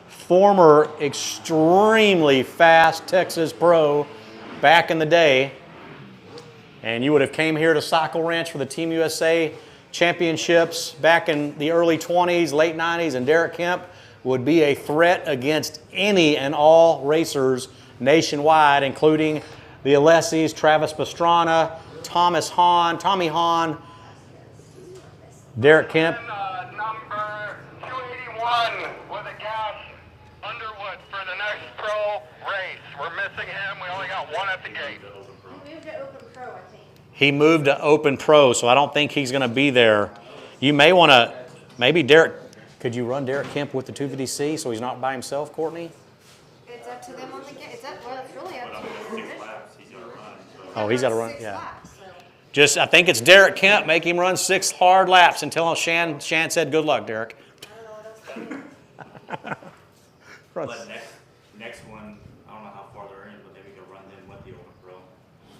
former extremely fast Texas pro back in the day. And you would have came here to Cycle Ranch for the Team USA championships back in the early 20s, late 90s, and Derek Kemp would be a threat against any and all racers nationwide, including the Alessis, Travis Pastrana, Tommy Hahn, Derek Kemp. Number 281 with a gas, Underwood for the next pro race. We're missing him. We only got one at the gate. He moved to Open Pro, I think. He moved to Open Pro, so I don't think he's going to be there. You may want to, maybe Derek, could you run Derek Kemp with the 250C so he's not by himself, Courtney? It's up to them on the game. Well, it's really up to them. 6 laps, he's gonna run. So. Oh, he's got to run, 6 yeah. laps, so. Just, I think it's Derek Kemp. Make him run 6 hard laps until Shan said, good luck, Derek. I don't know what else to do. But next one, I don't know how far they're in, but maybe we could run them with the Open Pro.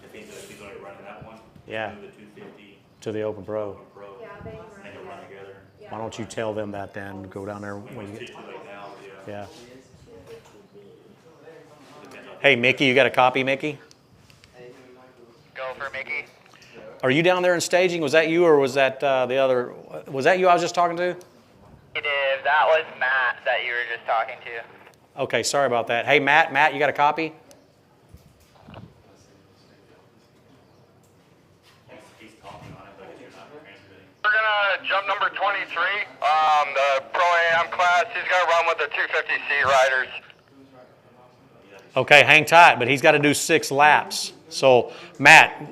If he's already running that one, Yeah. move the 250 To the Open Pro. Open Pro, Yeah, they can and they can run together. Why don't you tell them that then? Go down there when you It's get. too late now, yeah. Yeah. Hey, Mickey, you got a copy, Mickey? Go for Mickey. Are you down there in staging? Was that you or was that the other? Was that you I was just talking to? That was Matt that you were just talking to. Okay, sorry about that. Hey, Matt, you got a copy? He's talking on it, but you're not transmitting. We're gonna jump number 23, the Pro AM class. He's gonna run with the 250C riders. Okay, hang tight, but he's got to do 6 laps. So, Matt,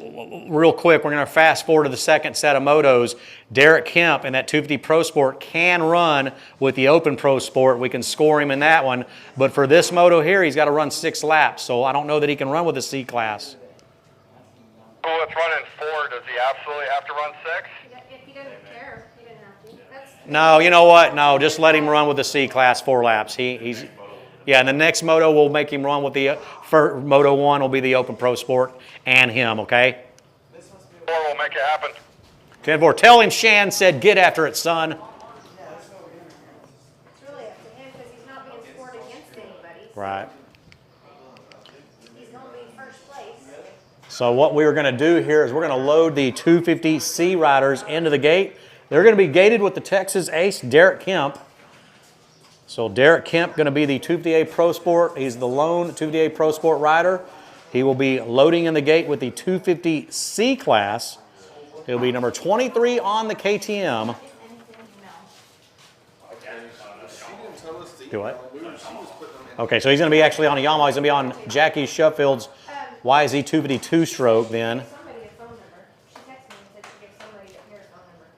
real quick, we're going to fast forward to the second set of motos. Derek Kemp in that 250 Pro Sport can run with the Open Pro Sport. We can score him in that one. But for this moto here, he's got to run 6 laps. So I don't know that he can run with the C class. Well, it's running 4. Does he absolutely have to run 6? If he doesn't care, he doesn't have to. That's No, you know what? No, just let him run with the C class 4 laps. Yeah, and the next moto we'll make him run with the Moto 1 will be the Open Pro Sport and him, okay? 4 will make it happen. 10-4. Tell him Shan said get after it, son. It's really up to him because he's not being scored against anybody. Right. He's going to be first place. So what we're going to do here is we're going to load the 250C riders into the gate. They're going to be gated with the Texas Ace, Derek Kemp. So Derek Kemp going to be the 250A Pro Sport. He's the lone 250A Pro Sport rider. He will be loading in the gate with the 250C class. He'll be number 23 on the KTM. Do what? Okay, so he's going to be actually on a Yamaha. He's going to be on Jackie Shuffield's YZ 252 stroke then. Somebody a phone number. She texted me and said she gave somebody her phone number.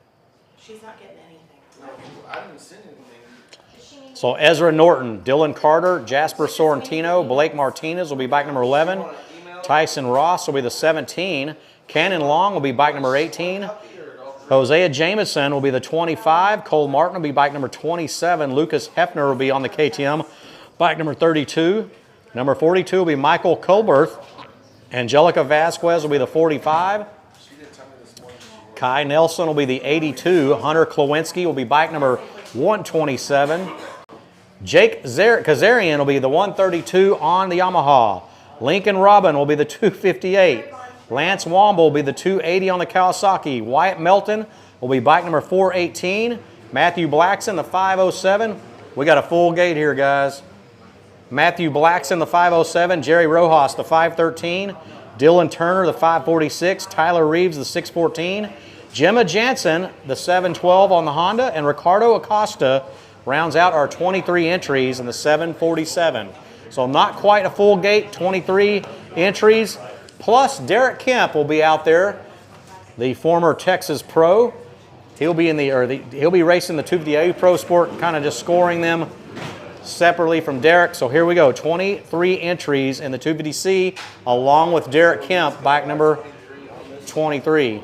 She's not getting anything. No, I didn't send anything. Does she need So Ezra Norton, Dylan Carter, Jasper Sorrentino, Blake Martinez will be bike number 11. Tyson Ross will be the 17. Cannon Long will be bike number 18. Hosea Jameson will be the 25. Cole Martin will be bike number 27. Lucas Hefner will be on the KTM, bike number 32. Number 42 will be Michael Colberth. Angelica Vasquez will be the 45. Kai Nelson will be the 82. Hunter Klawinski will be bike number 127. Jake Kazarian will be the 132 on the Yamaha. Lincoln Robin will be the 258. Lance Womble will be the 280 on the Kawasaki. Wyatt Melton will be bike number 418. Matthew Blackson, the 507. We got a full gate here, guys. Matthew Blackson, the 507. Jerry Rojas, the 513. Dylan Turner, the 546. Tyler Reeves, the 614. Gemma Jansen, the 712 on the Honda. And Ricardo Acosta rounds out our 23 entries in the 747. So not quite a full gate, 23 entries. Plus Derek Kemp will be out there, the former Texas Pro. He'll be he'll be racing the 250A Pro Sport, kind of just scoring them separately from Derek. So here we go, 23 entries in the 250C, along with Derek Kemp, bike number 23.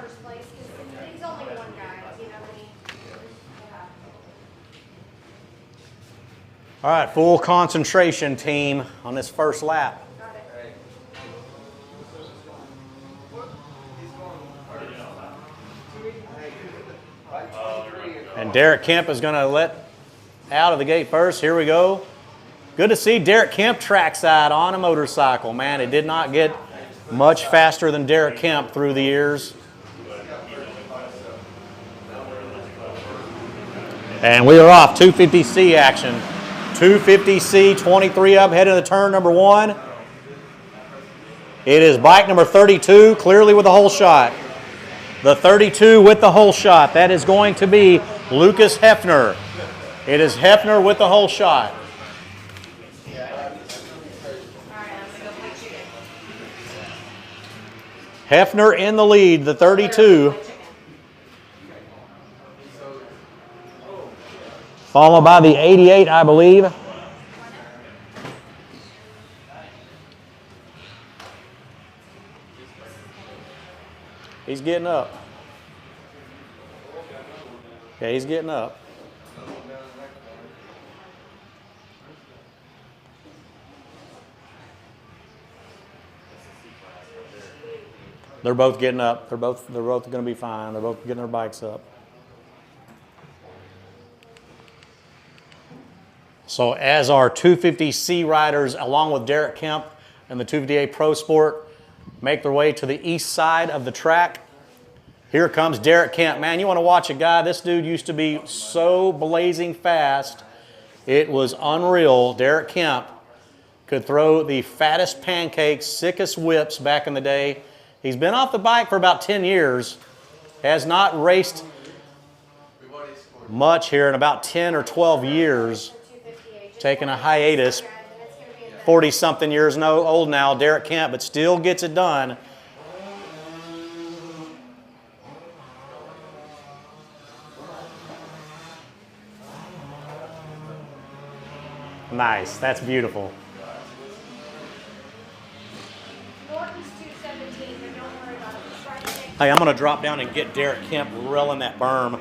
first place because he's only one guy, you know what I mean? Yeah. All right, full concentration, team, on this first lap. Got it. And Derek Kemp is going to let out of the gate first. Here we go. Good to see Derek Kemp trackside on a motorcycle. Man, it did not get much faster than Derek Kemp through the years. And we are off 250C action. 250C, 23 up, heading to turn number 1. It is bike number 32, clearly with the whole shot. The 32 with the whole shot. That is going to be Lucas Hefner. It is Hefner with the whole shot. Hefner in the lead, the 32. Followed by the 88, I believe. He's getting up. Yeah, he's getting up. They're both getting up. They're both going to be fine. They're both getting their bikes up. So as our 250C riders, along with Derek Kemp and the 250A Pro Sport, make their way to the east side of the track, Here comes Derek Kemp. Man, you want to watch a guy, this dude used to be so blazing fast. It was unreal. Derek Kemp could throw the fattest pancakes, sickest whips back in the day. He's been off the bike for about 10 years. Has not raced much here in about 10 or 12 years. Taking a hiatus. 40-something years old now, Derek Kemp, but still gets it done. Nice, that's beautiful. Norton's 217, but don't worry about it. It's right next. Hey, I'm going to drop down and get Derek Kemp rolling that berm.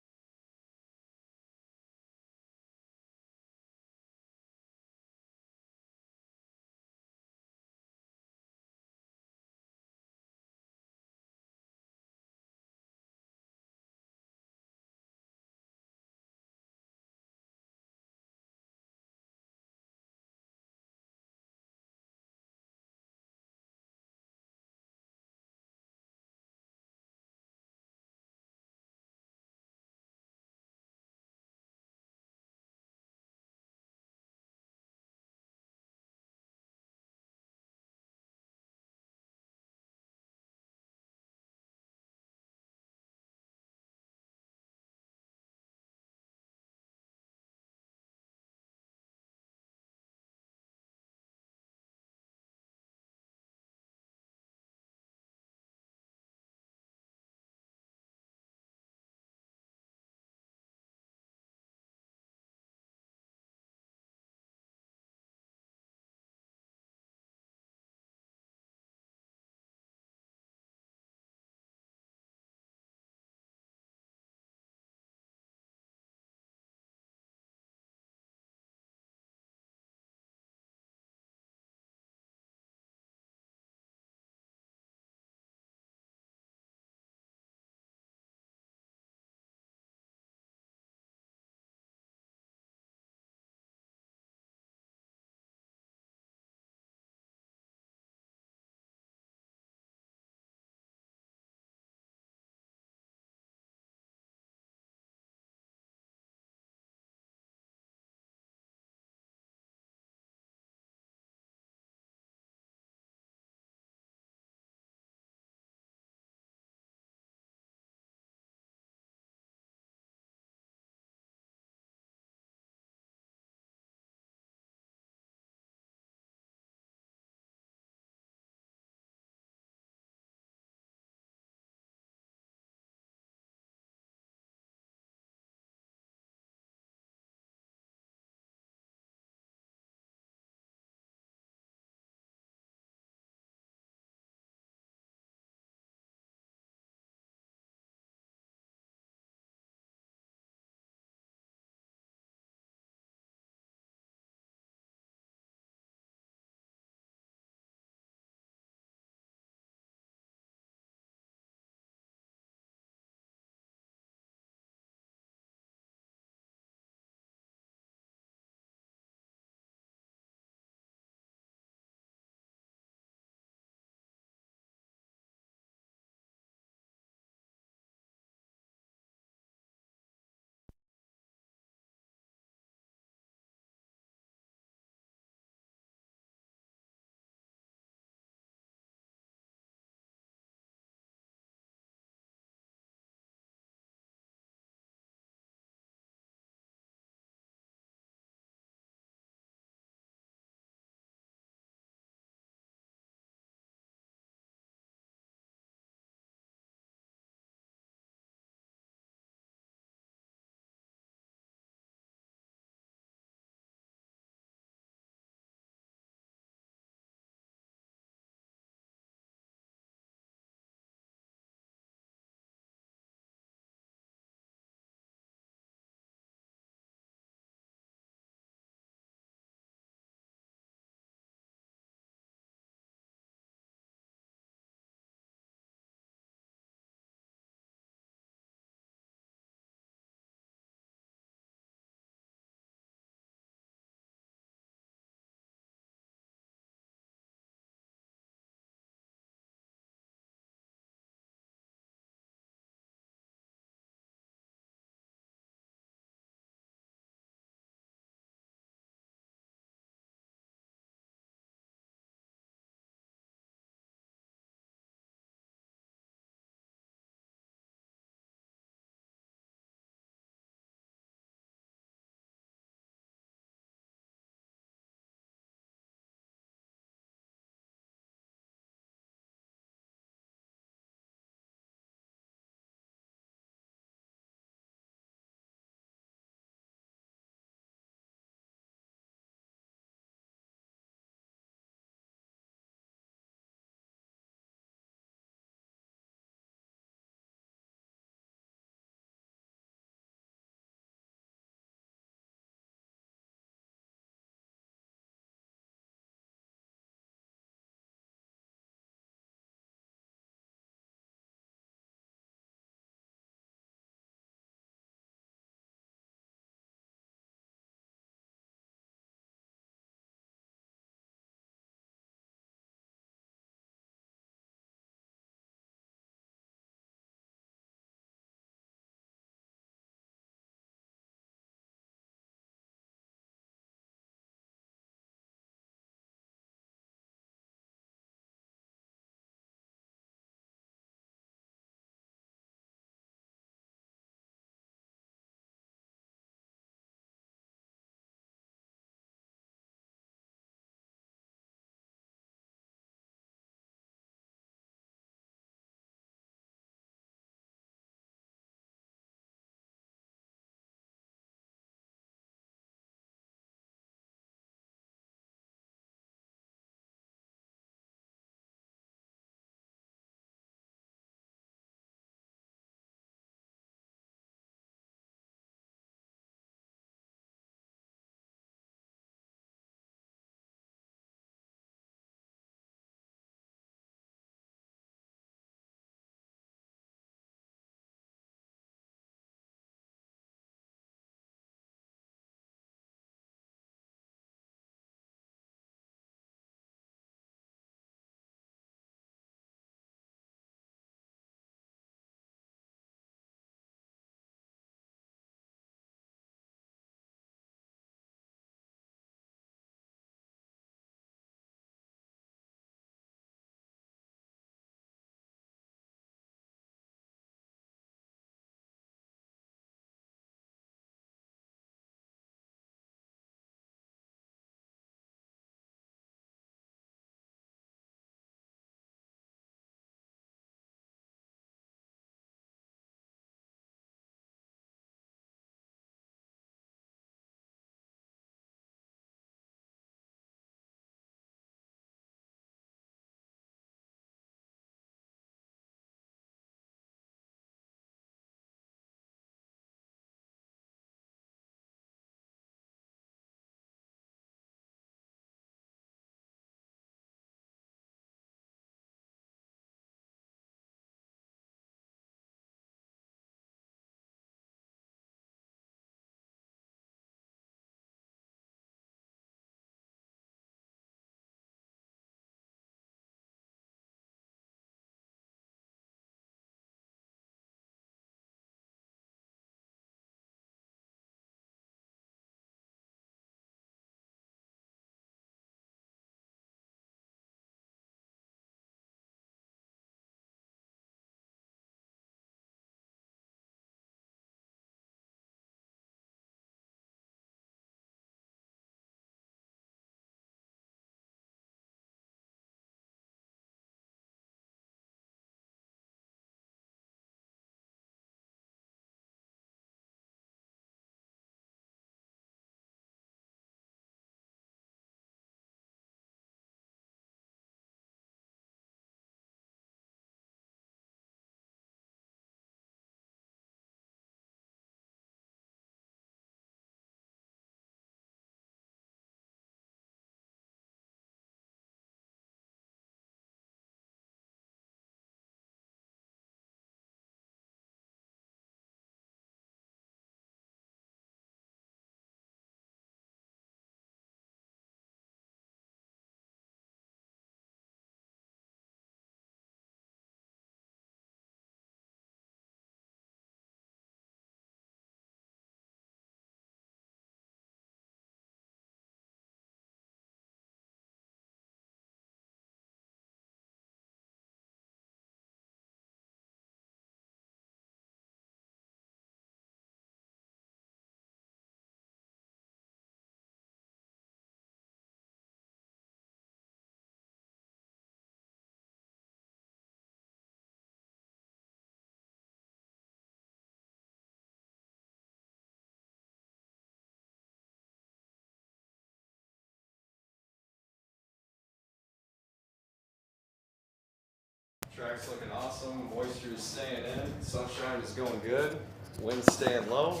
Track's looking awesome. Moisture is staying in. Sunshine is going good. Wind's staying low.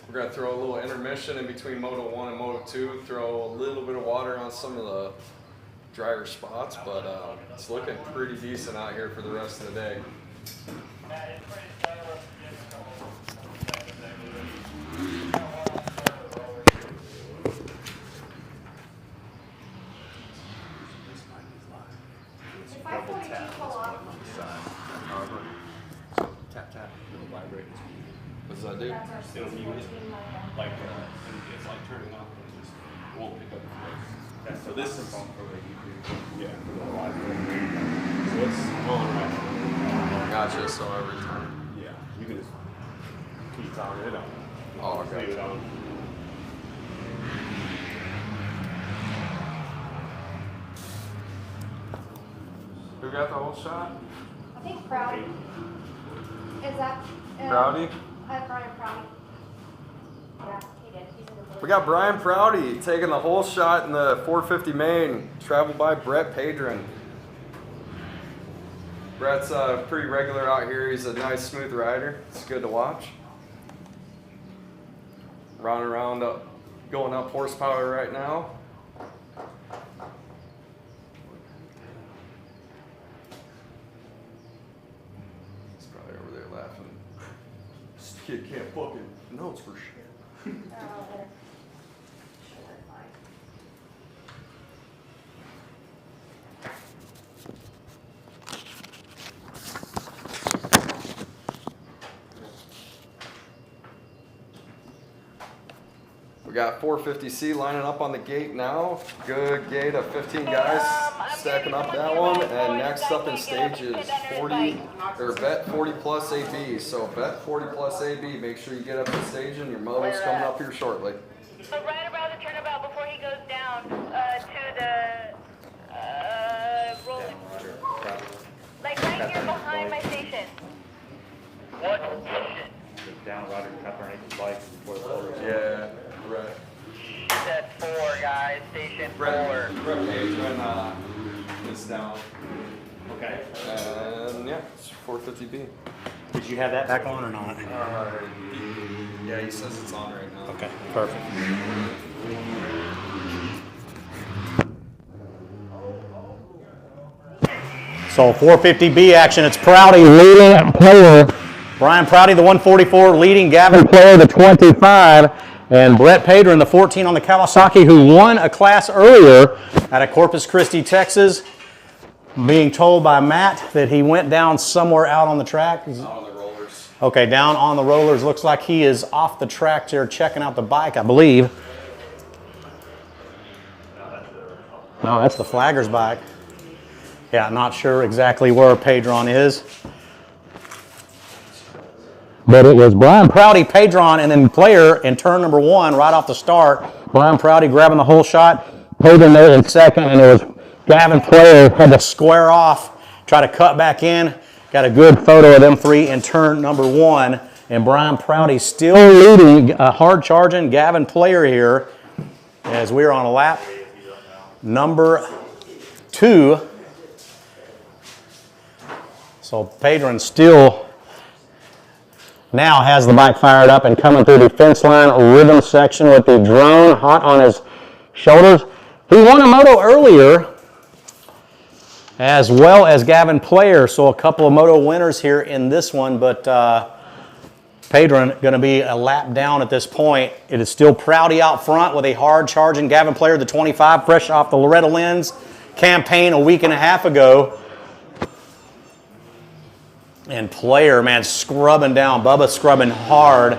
We're going to throw a little intermission in between Moto 1 and Moto 2. Throw a little bit of water on some of the drier spots, but it's looking pretty decent out here for the rest of the day. What does that do? It'll mute it. Like, it's like turning off and it just won't pick up the voice. So this is on for the YouTube. Yeah, for the live. So it's on right now. Gotcha, so every time. Yeah, you can just keep turning it on. Oh, okay. Leave it on. Who got the whole shot? I think Prouty. Is that? Prouty? Brian Prouty. Yeah, he did. He's in the blue. We got Brian Prouty taking the whole shot in the 450 main, traveled by Brett Padron. Brett's pretty regular out here. He's a nice, smooth rider. It's good to watch. Running around, going up horsepower right now. He's probably over there laughing. This kid can't fucking notes for shit. Oh, there. Sure, fine. We got 450C lining up on the gate now. Good gate of 15 guys stacking up that one. And next up in stage is 40 or vet 40 plus AB. So vet 40 plus AB. Make sure you get up to stage and your moto's coming up here shortly. So right around the turnabout before he goes down to the rolling. Like right here behind my station. What? The down rider cut underneath the bike before the floor. Yeah, right. Set 4, guys. Station 4. Brett Padron is down. Okay. And yeah, it's 450B. Did you have that back on or not? Yeah, he says it's on right now. Okay, perfect. So 450B action. It's Prouty leading player. Brian Prouty, the 144, leading Gavin Player, the 25, and Brett Padron, the 14 on the Kawasaki, who won a class earlier out of Corpus Christi, Texas. Being told by Matt that he went down somewhere out on the track. Out on the rollers. Okay, down on the rollers. Looks like he is off the track there checking out the bike, I believe. No, that's the flagger's bike. Yeah, not sure exactly where Padron is. But it was Brian Prouty, Padron, and then Player in turn number 1 right off the start. Brian Prouty grabbing the whole shot. Padron there in second, and it was Gavin Player had to square off, try to cut back in. Got a good photo of them three in turn number 1. And Brian Prouty still leading, hard charging Gavin Player here as we're on a lap number 2. So Padron still now has the bike fired up and coming through the fence line rhythm section with the drone hot on his shoulders. He won a moto earlier as well as Gavin Player, so a couple of moto winners here in this one, but Padron going to be a lap down at this point. It is still Prouty out front with a hard charging Gavin Player, the 25, fresh off the Loretta Lynn's campaign a week and a half ago. And Player, man, scrubbing down. Bubba scrubbing hard,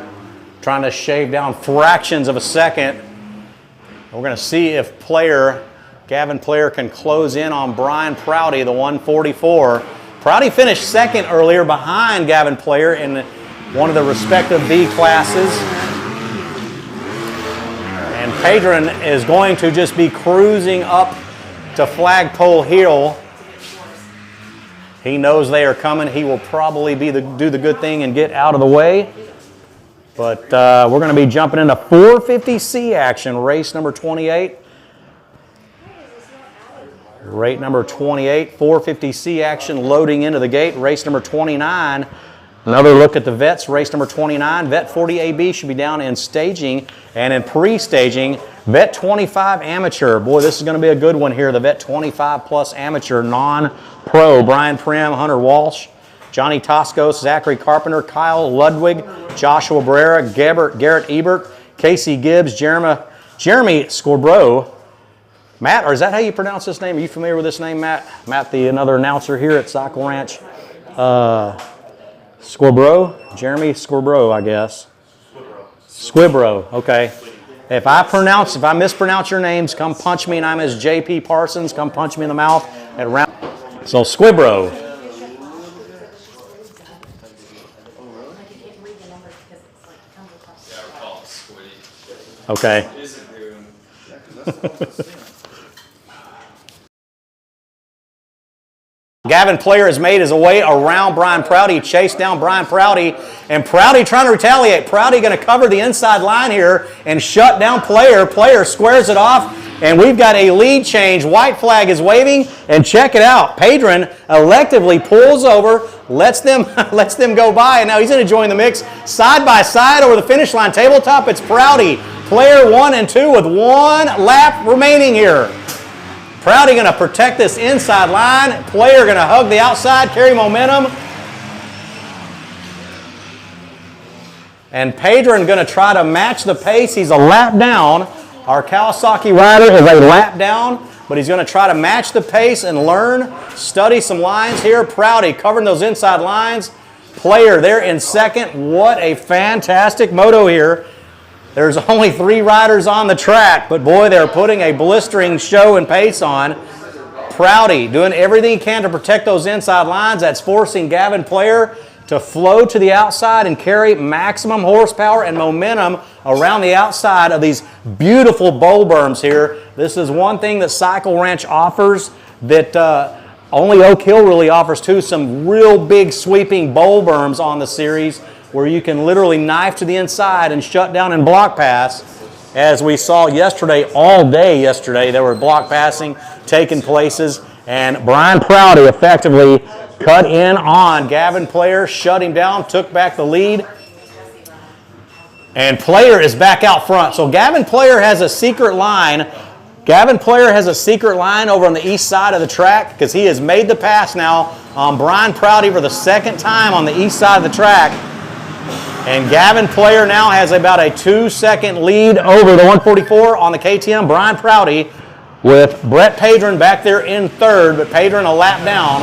trying to shave down fractions of a second. We're going to see if Gavin Player can close in on Brian Prouty, the 144. Prouty finished second earlier behind Gavin Player in one of the respective B classes. And Padron is going to just be cruising up to Flagpole Hill. He knows they are coming. He will probably do the good thing and get out of the way. But we're going to be jumping into 450C action, race number 28. Rate number 28, 450C action loading into the gate. Race number 29. Another look at the vets. Race number 29. Vet 40AB should be down in staging and in pre-staging. Vet 25 amateur. Boy, this is going to be a good one here. The Vet 25 plus amateur non-pro. Brian Prim, Hunter Walsh, Johnny Toscos, Zachary Carpenter, Kyle Ludwig, Joshua Barrera, Garrett Ebert, Casey Gibbs, Jeremy Scorbro. Matt, or is that how you pronounce this name? Are you familiar with this name, Matt? Matt, another announcer here at Cycle Ranch. Scorbro? Jeremy Scorbro, I guess. Squibro, okay. If I mispronounce your names, come punch me, and I'm as JP Parsons. Come punch me in the mouth at round. So Squibro. Okay. Gavin Player has made his way around Brian Prouty, chased down Brian Prouty, and Prouty trying to retaliate. Prouty going to cover the inside line here and shut down Player. Player squares it off, and we've got a lead change. White flag is waving, and check it out. Padron electively pulls over, lets them go by, and now he's going to join the mix. Side by side over the finish line. Tabletop, it's Prouty. Player 1 and 2 with 1 lap remaining here. Prouty going to protect this inside line. Player going to hug the outside, carry momentum. And Padron going to try to match the pace. He's a lap down. Our Kawasaki rider is a lap down, but he's going to try to match the pace and learn, study some lines here. Prouty covering those inside lines. Player there in second. What a fantastic moto here. There's only 3 riders on the track, but boy, they're putting a blistering show and pace on. Prouty doing everything he can to protect those inside lines. That's forcing Gavin Player to flow to the outside and carry maximum horsepower and momentum around the outside of these beautiful bowl berms here. This is one thing that Cycle Ranch offers that only Oak Hill really offers too, some real big sweeping bowl berms on the series, where you can literally knife to the inside and shut down and block pass. As we saw yesterday, all day yesterday, there were block passing taking places, and Brian Prouty effectively cut in on Gavin Player, shut him down, took back the lead, and Player is back out front. So Gavin Player has a secret line. Gavin Player has a secret line over on the east side of the track because he has made the pass now on Brian Prouty for the second time on the east side of the track. And Gavin Player now has about a 2-second lead over the 144 on the KTM. Brian Prouty with Brett Padron back there in third, but Padron a lap down.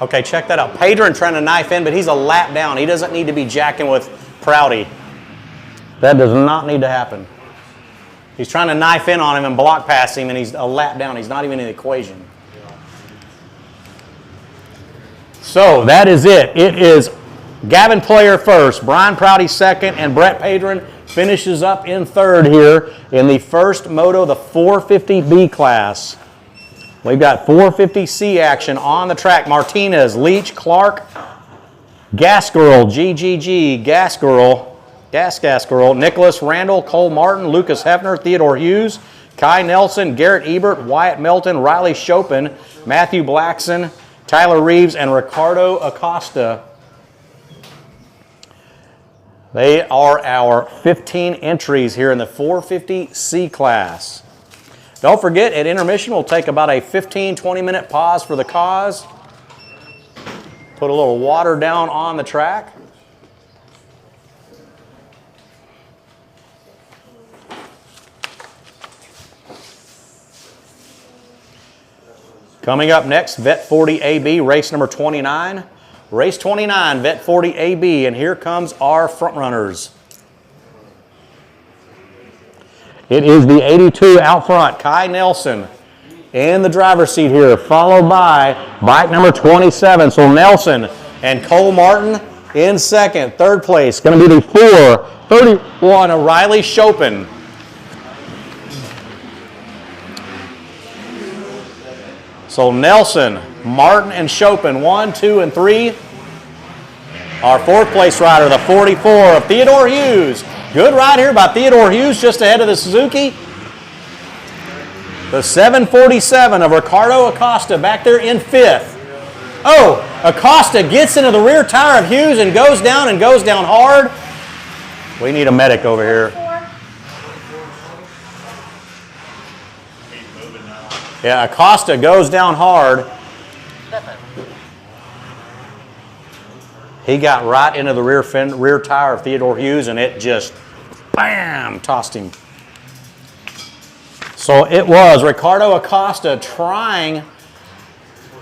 Okay, check that out. Padron trying to knife in, but he's a lap down. He doesn't need to be jacking with Prouty. That does not need to happen. He's trying to knife in on him and block pass him, and he's a lap down. He's not even in the equation. So that is it. It is Gavin Player first, Brian Prouty second, and Brett Padron finishes up in third here in the first moto, the 450B class. We've got 450C action on the track. Martinez, Leach, Clark, Gas Girl, GGG, Gas Girl, Gas Girl, Nicholas Randall, Cole Martin, Lucas Hefner, Theodore Hughes, Kai Nelson, Garrett Ebert, Wyatt Melton, Riley Chopin, Matthew Blackson, Tyler Reeves, and Ricardo Acosta. They are our 15 entries here in the 450C class. Don't forget, at intermission, we'll take about a 15-20 minute pause for the cause. Put a little water down on the track. Coming up next, Vet 40AB, race number 29. Race 29, Vet 40AB, and here comes our front runners. It is the 82 out front, Kai Nelson in the driver's seat here, followed by bike number 27. So Nelson and Cole Martin in second. Third place, going to be the 431 of Riley Chopin. So Nelson, Martin, and Chopin, 1, 2, and 3. Our 4th place rider, the 44 of Theodore Hughes. Good ride here by Theodore Hughes, just ahead of the Suzuki. The 747 of Ricardo Acosta back there in 5th. Oh, Acosta gets into the rear tire of Hughes and goes down hard. We need a medic over here. Yeah, Acosta goes down hard. He got right into the rear tire of Theodore Hughes, and it just, bam, tossed him. So it was Ricardo Acosta trying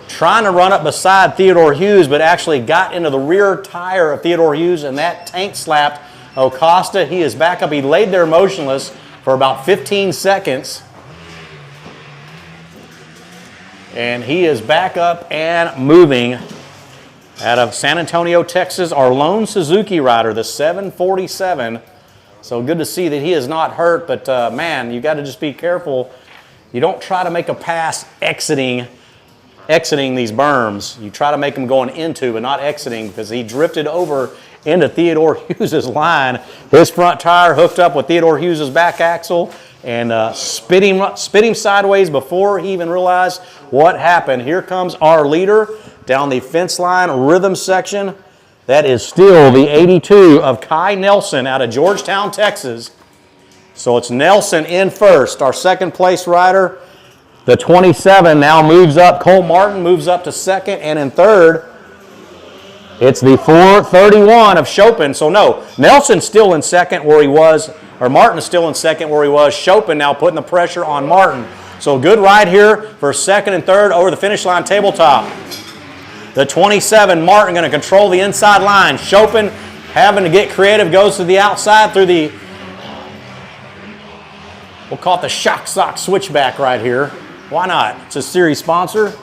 to run up beside Theodore Hughes, but actually got into the rear tire of Theodore Hughes, and that tank slapped Acosta. He is back up. He laid there motionless for about 15 seconds. And he is back up and moving out of San Antonio, Texas. Our lone Suzuki rider, the 747. So good to see that he is not hurt, but man, you got to just be careful. You don't try to make a pass exiting these berms. You try to make them going into, but not exiting, because he drifted over into Theodore Hughes' line. His front tire hooked up with Theodore Hughes' back axle and spit him sideways before he even realized what happened. Here comes our leader down the fence line rhythm section. That is still the 82 of Kai Nelson out of Georgetown, Texas. So it's Nelson in first. Our 2nd place rider, the 27, now moves up. Cole Martin moves up to 2nd, and in 3rd, it's the 431 of Chopin. So no, Nelson's still in 2nd where he was, or Martin's still in 2nd where he was. Chopin now putting the pressure on Martin. So good ride here for 2nd and 3rd over the finish line tabletop. The 27, Martin going to control the inside line. Chopin having to get creative, goes to the outside through the, we'll call it the shock sock switchback right here. Why not? It's a series sponsor.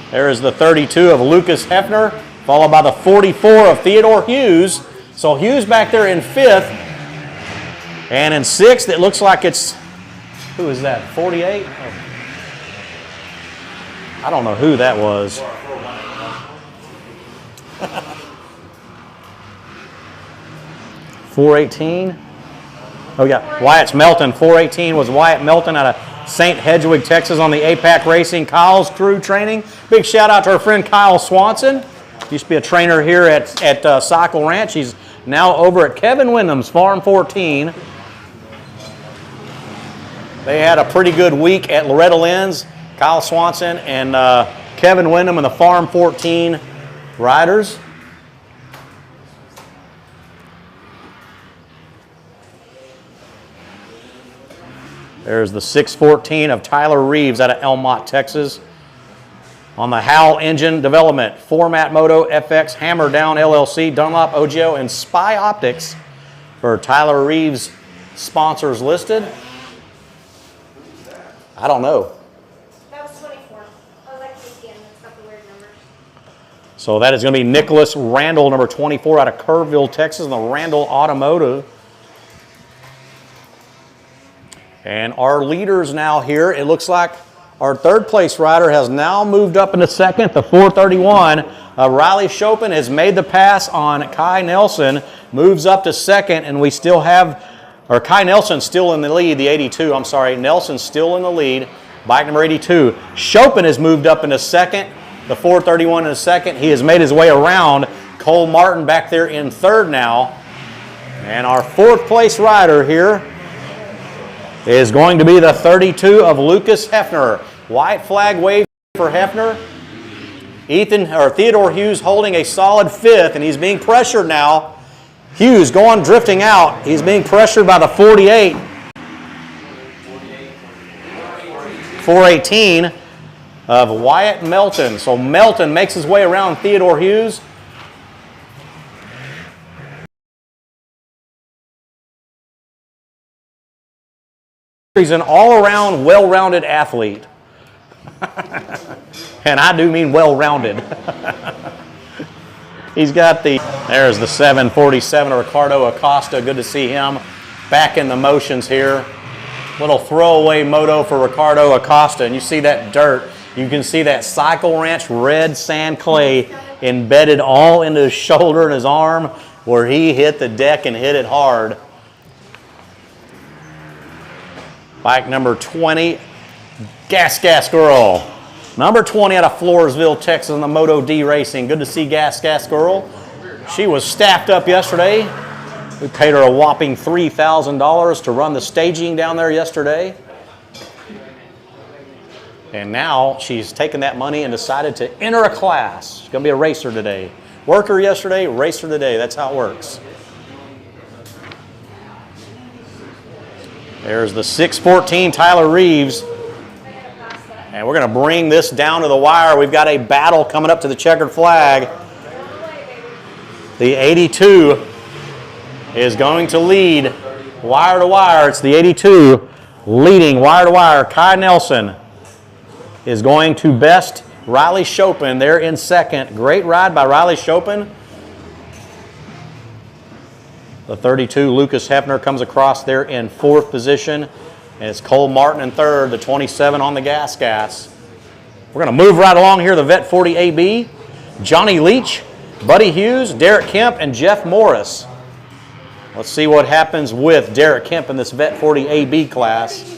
There is the 32 of Lucas Hefner, followed by the 44 of Theodore Hughes. So Hughes back there in 5th. And in 6th, it looks like it's, who is that, 48? Oh. I don't know who that was. $418. Oh yeah, Wyatt's Melton. 418 was Wyatt Melton out of St. Hedwig, Texas on the APAC Racing Kyle's crew training. Big shout out to our friend Kyle Swanson. Used to be a trainer here at Cycle Ranch. He's now over at Kevin Wyndham's Farm 14. They had a pretty good week at Loretta Lynn's. Kyle Swanson and Kevin Wyndham and the Farm 14 riders. There's the 614 of Tyler Reeves out of Elmont, Texas. On the Howell engine development, Format Moto, FX, Hammer Down LLC, Dunlop, OGO, and Spy Optics for Tyler Reeves sponsors listed. I don't know. That was 24. I like this again. It's got the weird numbers. So that is going to be Nicholas Randall, number 24 out of Kerrville, Texas, in the Randall Automotive. And our leaders now here, it looks like our 3rd place rider has now moved up into 2nd. The 431, Riley Chopin has made the pass on Kai Nelson, moves up to 2nd, and we still have, or Kai Nelson's still in the lead, the 82, I'm sorry. Nelson's still in the lead, bike number 82. Chopin has moved up into 2nd, the 431 in 2nd. He has made his way around. Cole Martin back there in 3rd now. And our 4th place rider here is going to be the 32 of Lucas Hefner. White flag wave for Hefner. Theodore Hughes holding a solid 5th, and he's being pressured now. Hughes going drifting out. He's being pressured by the 48. 418 of Wyatt Melton. So Melton makes his way around Theodore Hughes. He's an all-around, well-rounded athlete. And I do mean well-rounded. He's got there's the 747 of Ricardo Acosta. Good to see him back in the motions here. Little throwaway moto for Ricardo Acosta. And you see that dirt. You can see that Cycle Ranch red sand clay embedded all into his shoulder and his arm where he hit the deck and hit it hard. Bike number 20, Gas Girl. Number 20 out of Floresville, Texas on the Moto D Racing. Good to see Gas Girl. She was staffed up yesterday. We paid her a whopping $3,000 to run the staging down there yesterday. And now she's taken that money and decided to enter a class. She's going to be a racer today. Worker yesterday, racer today. That's how it works. There's the 614 Tyler Reeves. And we're going to bring this down to the wire. We've got a battle coming up to the checkered flag. The 82 is going to lead wire to wire. It's the 82 leading wire to wire. Kai Nelson is going to best Riley Chopin. They're in second. Great ride by Riley Chopin. The 32, Lucas Hefner, comes across there in fourth position. And it's Cole Martin in third, the 27 on the gas. We're going to move right along here, the Vet 40 AB. Johnny Leach, Buddy Hughes, Derek Kemp, and Jeff Morris. Let's see what happens with Derek Kemp in this Vet 40 AB class.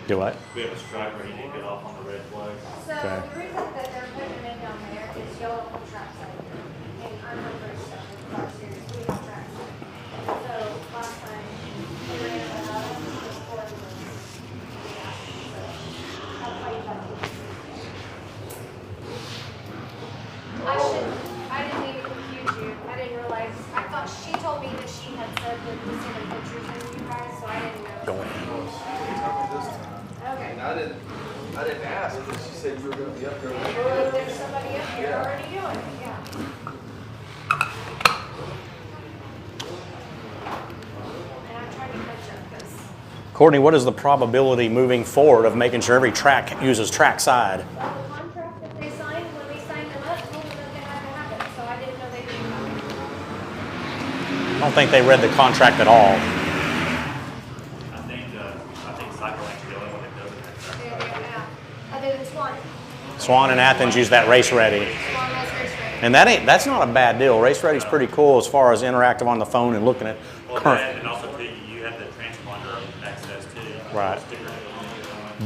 Do what? We have a striker, he didn't get off on the red flag. So the reason that they're putting him in down there is yellow on track side. And I'm a first step in car series. We have track side. So last time we ran it out of the sport was that's why you got to I didn't mean to confuse you. I didn't realize. I thought she told me that she had said that we sent the pictures in you guys, so I didn't know. Go ahead. Okay. And I didn't ask, but she said you were going to be up there. Well, there's somebody up here already doing it, yeah. And I'm trying to catch up because. Courtney, what is the probability moving forward of making sure every track uses track side? Well, the contract that they signed, when we signed them up, told them that they had to have it, so I didn't know they didn't have it. I don't think they read the contract at all. I think Cycle Link's the only one that does it. Other than Swan. Swan and Athens use that Race Ready. Swan has race ready. And that's not a bad deal. Race Ready's pretty cool as far as interactive on the phone and looking at Well, current. and also too, you have the transponder access too. Right. Sticker.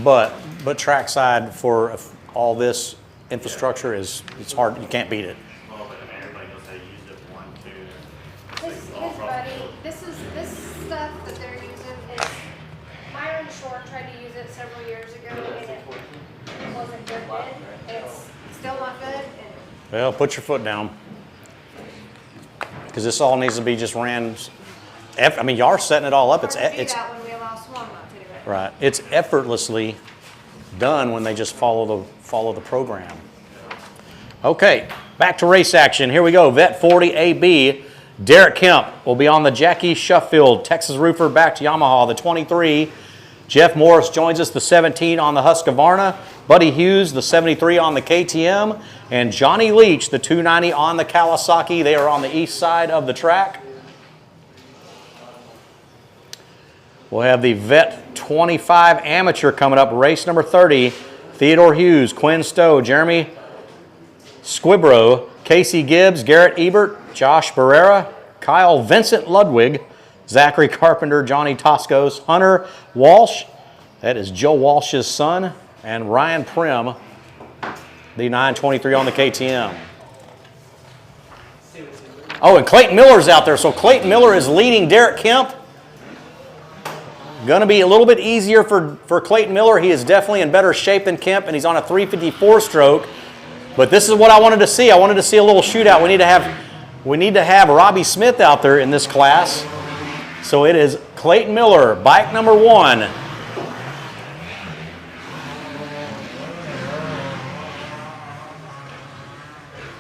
But trackside for all this infrastructure it's hard. You can't beat it. Well, but I mean, everybody knows how to use it. 1, 2. This stuff that they're using is, Myron Shore tried to use it several years ago and it wasn't good then. It's still not good. And Well, put your foot down. Because this all needs to be just ran. I mean, y'all are setting it all up. it's hard to do that when we allow Swan not to do it. Right. It's effortlessly done when they just follow the program. Okay, back to race action. Here we go. Vet 40 AB. Derek Kemp will be on the Jackie Sheffield Texas Roofer back to Yamaha, the 23. Jeff Morris joins us, the 17 on the Husqvarna. Buddy Hughes, the 73 on the KTM. And Johnny Leach, the 290 on the Kawasaki. They are on the east side of the track. We'll have the Vet 25 Amateur coming up, race number 30. Theodore Hughes, Quinn Stowe, Jeremy Squibro, Casey Gibbs, Garrett Ebert, Josh Barrera, Kyle Vincent Ludwig, Zachary Carpenter, Johnny Toscos, Hunter Walsh, that is Joe Walsh's son, and Ryan Prim, the 923 on the KTM. Oh, and Clayton Miller's out there. So Clayton Miller is leading Derek Kemp. Going to be a little bit easier for Clayton Miller. He is definitely in better shape than Kemp, and he's on a 354 stroke. But this is what I wanted to see. I wanted to see a little shootout. We need to have Robbie Smith out there in this class. So it is Clayton Miller, bike number 1.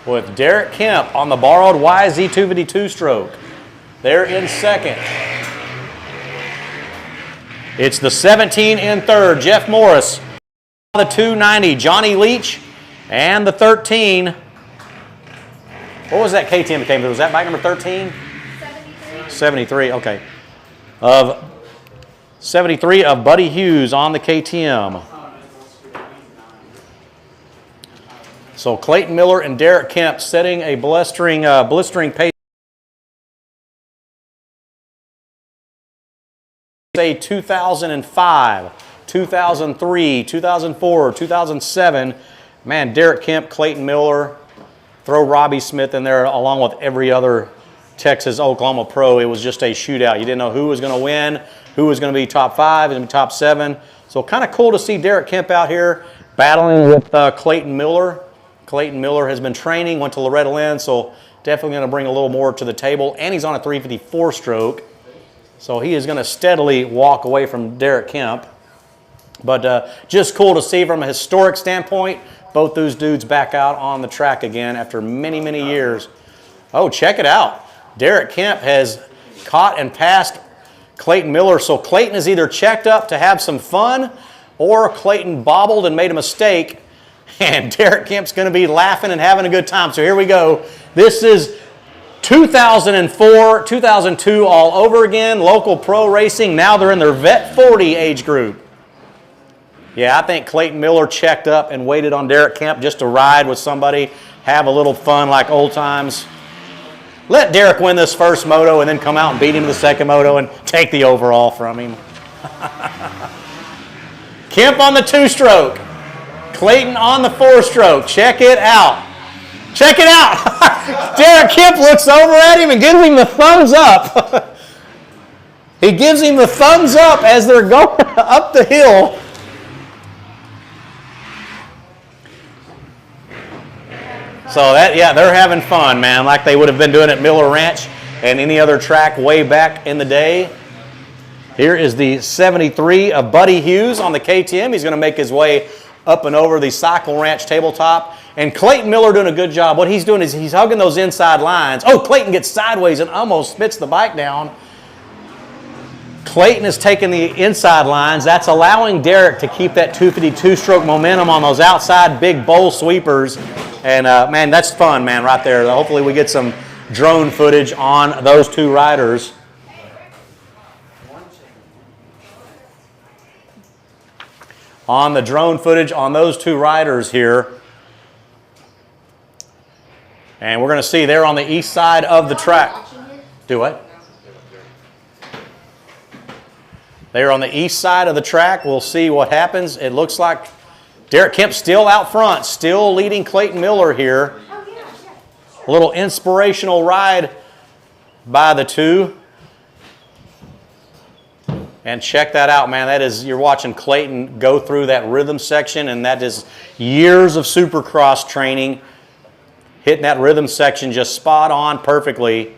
With Derek Kemp on the borrowed YZ252 stroke. They're in second. It's the 17 in third, Jeff Morris. The 290, Johnny Leach. And the 13. What was that KTM that came through? Was that bike number 13? 73. 73, okay. Of 73 of Buddy Hughes on the KTM. So Clayton Miller and Derek Kemp setting a blistering pace. Say 2005, 2003, 2004, 2007. Man, Derek Kemp, Clayton Miller, throw Robbie Smith in there along with every other Texas Oklahoma pro. It was just a shootout. You didn't know who was going to win, who was going to be top 5 and top 7. So kind of cool to see Derek Kemp out here battling with Clayton Miller. Clayton Miller has been training, went to Loretta Lynn, so definitely going to bring a little more to the table. And he's on a 354 stroke. So he is going to steadily walk away from Derek Kemp. But just cool to see from a historic standpoint, both those dudes back out on the track again after many, many years. Oh, check it out. Derek Kemp has caught and passed Clayton Miller. So Clayton is either checked up to have some fun or Clayton bobbled and made a mistake. And Derek Kemp's going to be laughing and having a good time. So here we go. This is 2004, 2002 all over again. Local pro racing. Now they're in their Vet 40 age group. Yeah, I think Clayton Miller checked up and waited on Derek Kemp just to ride with somebody, have a little fun like old times. Let Derek win this first moto and then come out and beat him in the second moto and take the overall from him. Kemp on the 2-stroke. Clayton on the 4-stroke. Check it out. Check it out. Derek Kemp looks over at him and gives him the thumbs up. He gives him the thumbs up as they're going up the hill. So that, yeah, they're having fun, man, like they would have been doing at Miller Ranch and any other track way back in the day. Here is the 73 of Buddy Hughes on the KTM. He's going to make his way up and over the Cycle Ranch tabletop. And Clayton Miller doing a good job. What he's doing is he's hugging those inside lines. Oh, Clayton gets sideways and almost spits the bike down. Clayton is taking the inside lines. That's allowing Derek to keep that 252-stroke momentum on those outside big bowl sweepers. And, man, that's fun, man, right there. Hopefully we get some drone footage on those two riders. On the drone footage on those two riders here. And we're going to see they're on the east side of the track. Do what? They're on the east side of the track. We'll see what happens. It looks like Derek Kemp still out front, still leading Clayton Miller here. A little inspirational ride by the two. And check that out, man. That is, you're watching Clayton go through that rhythm section, and that is years of Supercross training. Hitting that rhythm section just spot on perfectly.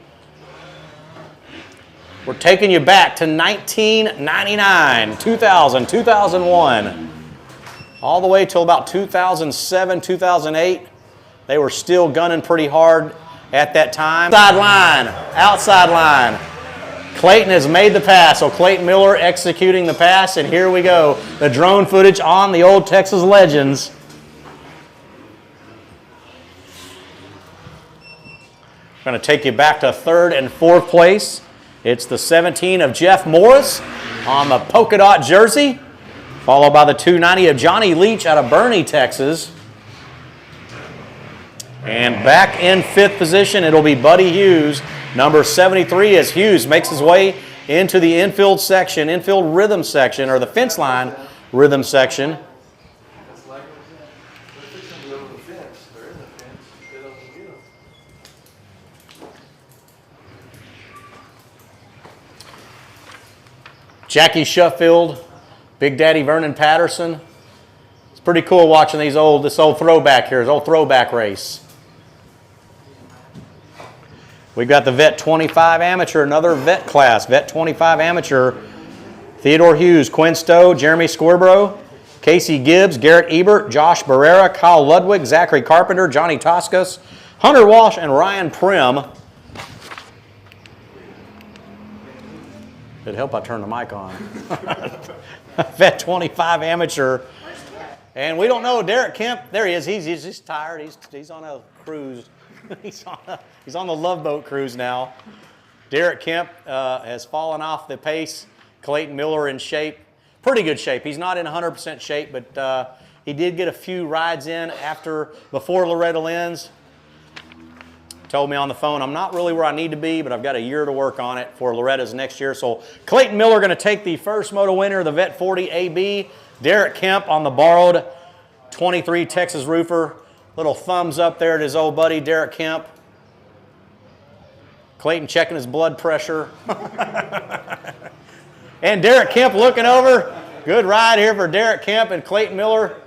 We're taking you back to 1999, 2000, 2001. All the way till about 2007, 2008. They were still gunning pretty hard at that time. Outside line. Clayton has made the pass, so Clayton Miller executing the pass, and here we go. The drone footage on the old Texas Legends. We're going to take you back to 3rd and 4th place. It's the 17 of Jeff Morris on the polka dot jersey, followed by the 290 of Johnny Leach out of Bernie, Texas. And back in 5th position, it'll be Buddy Hughes. Number 73 as Hughes makes his way into the infield section, infield rhythm section, or the fence line rhythm section. Jackie Sheffield, Big Daddy Vernon Patterson. It's pretty cool watching this old throwback here, this old throwback race. We've got the Vet 25 Amateur, another vet class, Vet 25 Amateur. Theodore Hughes, Quinn Stowe, Jeremy Squirbro, Casey Gibbs, Garrett Ebert, Josh Barrera, Kyle Ludwig, Zachary Carpenter, Johnny Toscas, Hunter Walsh, and Ryan Prim. It'd help I turn the mic on. Vet 25 Amateur. And we don't know Derek Kemp. There he is. He's just tired. He's on a cruise. He's on the Love Boat cruise now. Derek Kemp has fallen off the pace. Clayton Miller in shape, pretty good shape. He's not in 100% shape, but he did get a few rides in before Loretta Lynn's. Told me on the phone, I'm not really where I need to be, but I've got a year to work on it for Loretta's next year. So Clayton Miller going to take the first Moto winner of the Vet 40 AB. Derek Kemp on the borrowed 23 Texas Roofer. Little thumbs up there to his old buddy, Derek Kemp. Clayton checking his blood pressure. And Derek Kemp looking over. Good ride here for Derek Kemp and Clayton Miller.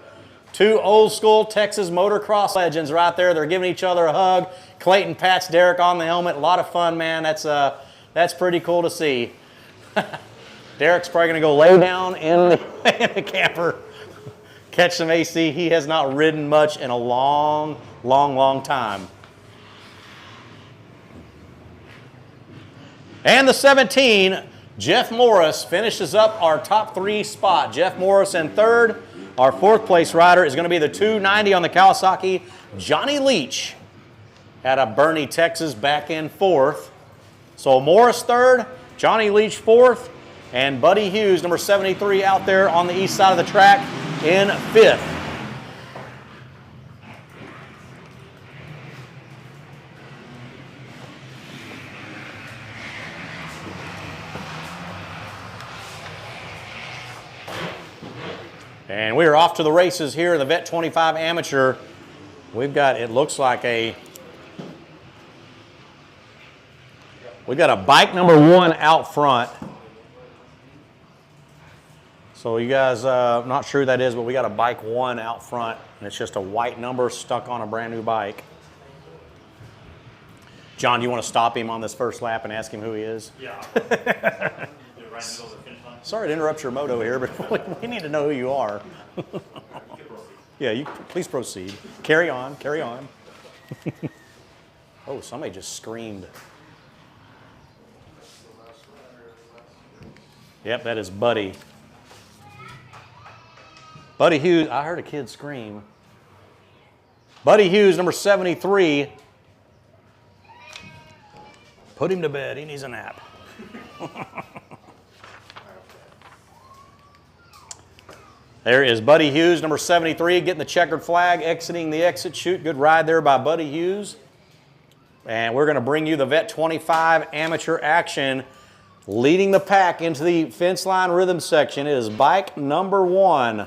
Two old school Texas motocross legends right there. They're giving each other a hug. Clayton pats Derek on the helmet. A lot of fun, man. That's pretty cool to see. Derek's probably going to go lay down in the camper, catch some AC. He has not ridden much in a long, long, long time. And the 17, Jeff Morris finishes up our top 3 spot. Jeff Morris in third. Our 4th place rider is going to be the 290 on the Kawasaki, Johnny Leach out of Bernie, Texas, back in 4th. So Morris 3rd, Johnny Leach 4th, and Buddy Hughes, number 73, out there on the east side of the track in 5th. And we are off to the races here in the Vet 25 Amateur. We've got, it looks like we got a bike number 1 out front. So you guys, I'm not sure who that is, but we got a bike 1 out front, and it's just a white number stuck on a brand new bike. John, do you want to stop him on this first lap and ask him who he is? Yeah. Right in the middle of the finish line. Sorry to interrupt your moto here, but we need to know who you are. Yeah, please proceed. Carry on, carry on. Oh, somebody just screamed. Yep, that is Buddy. Buddy Hughes, I heard a kid scream. Buddy Hughes, number 73. Put him to bed, he needs a nap. There is Buddy Hughes, number 73, getting the checkered flag, exiting the exit chute. Good ride there by Buddy Hughes. And we're going to bring you the Vet 25 amateur action. Leading the pack into the fence line rhythm section is bike number 1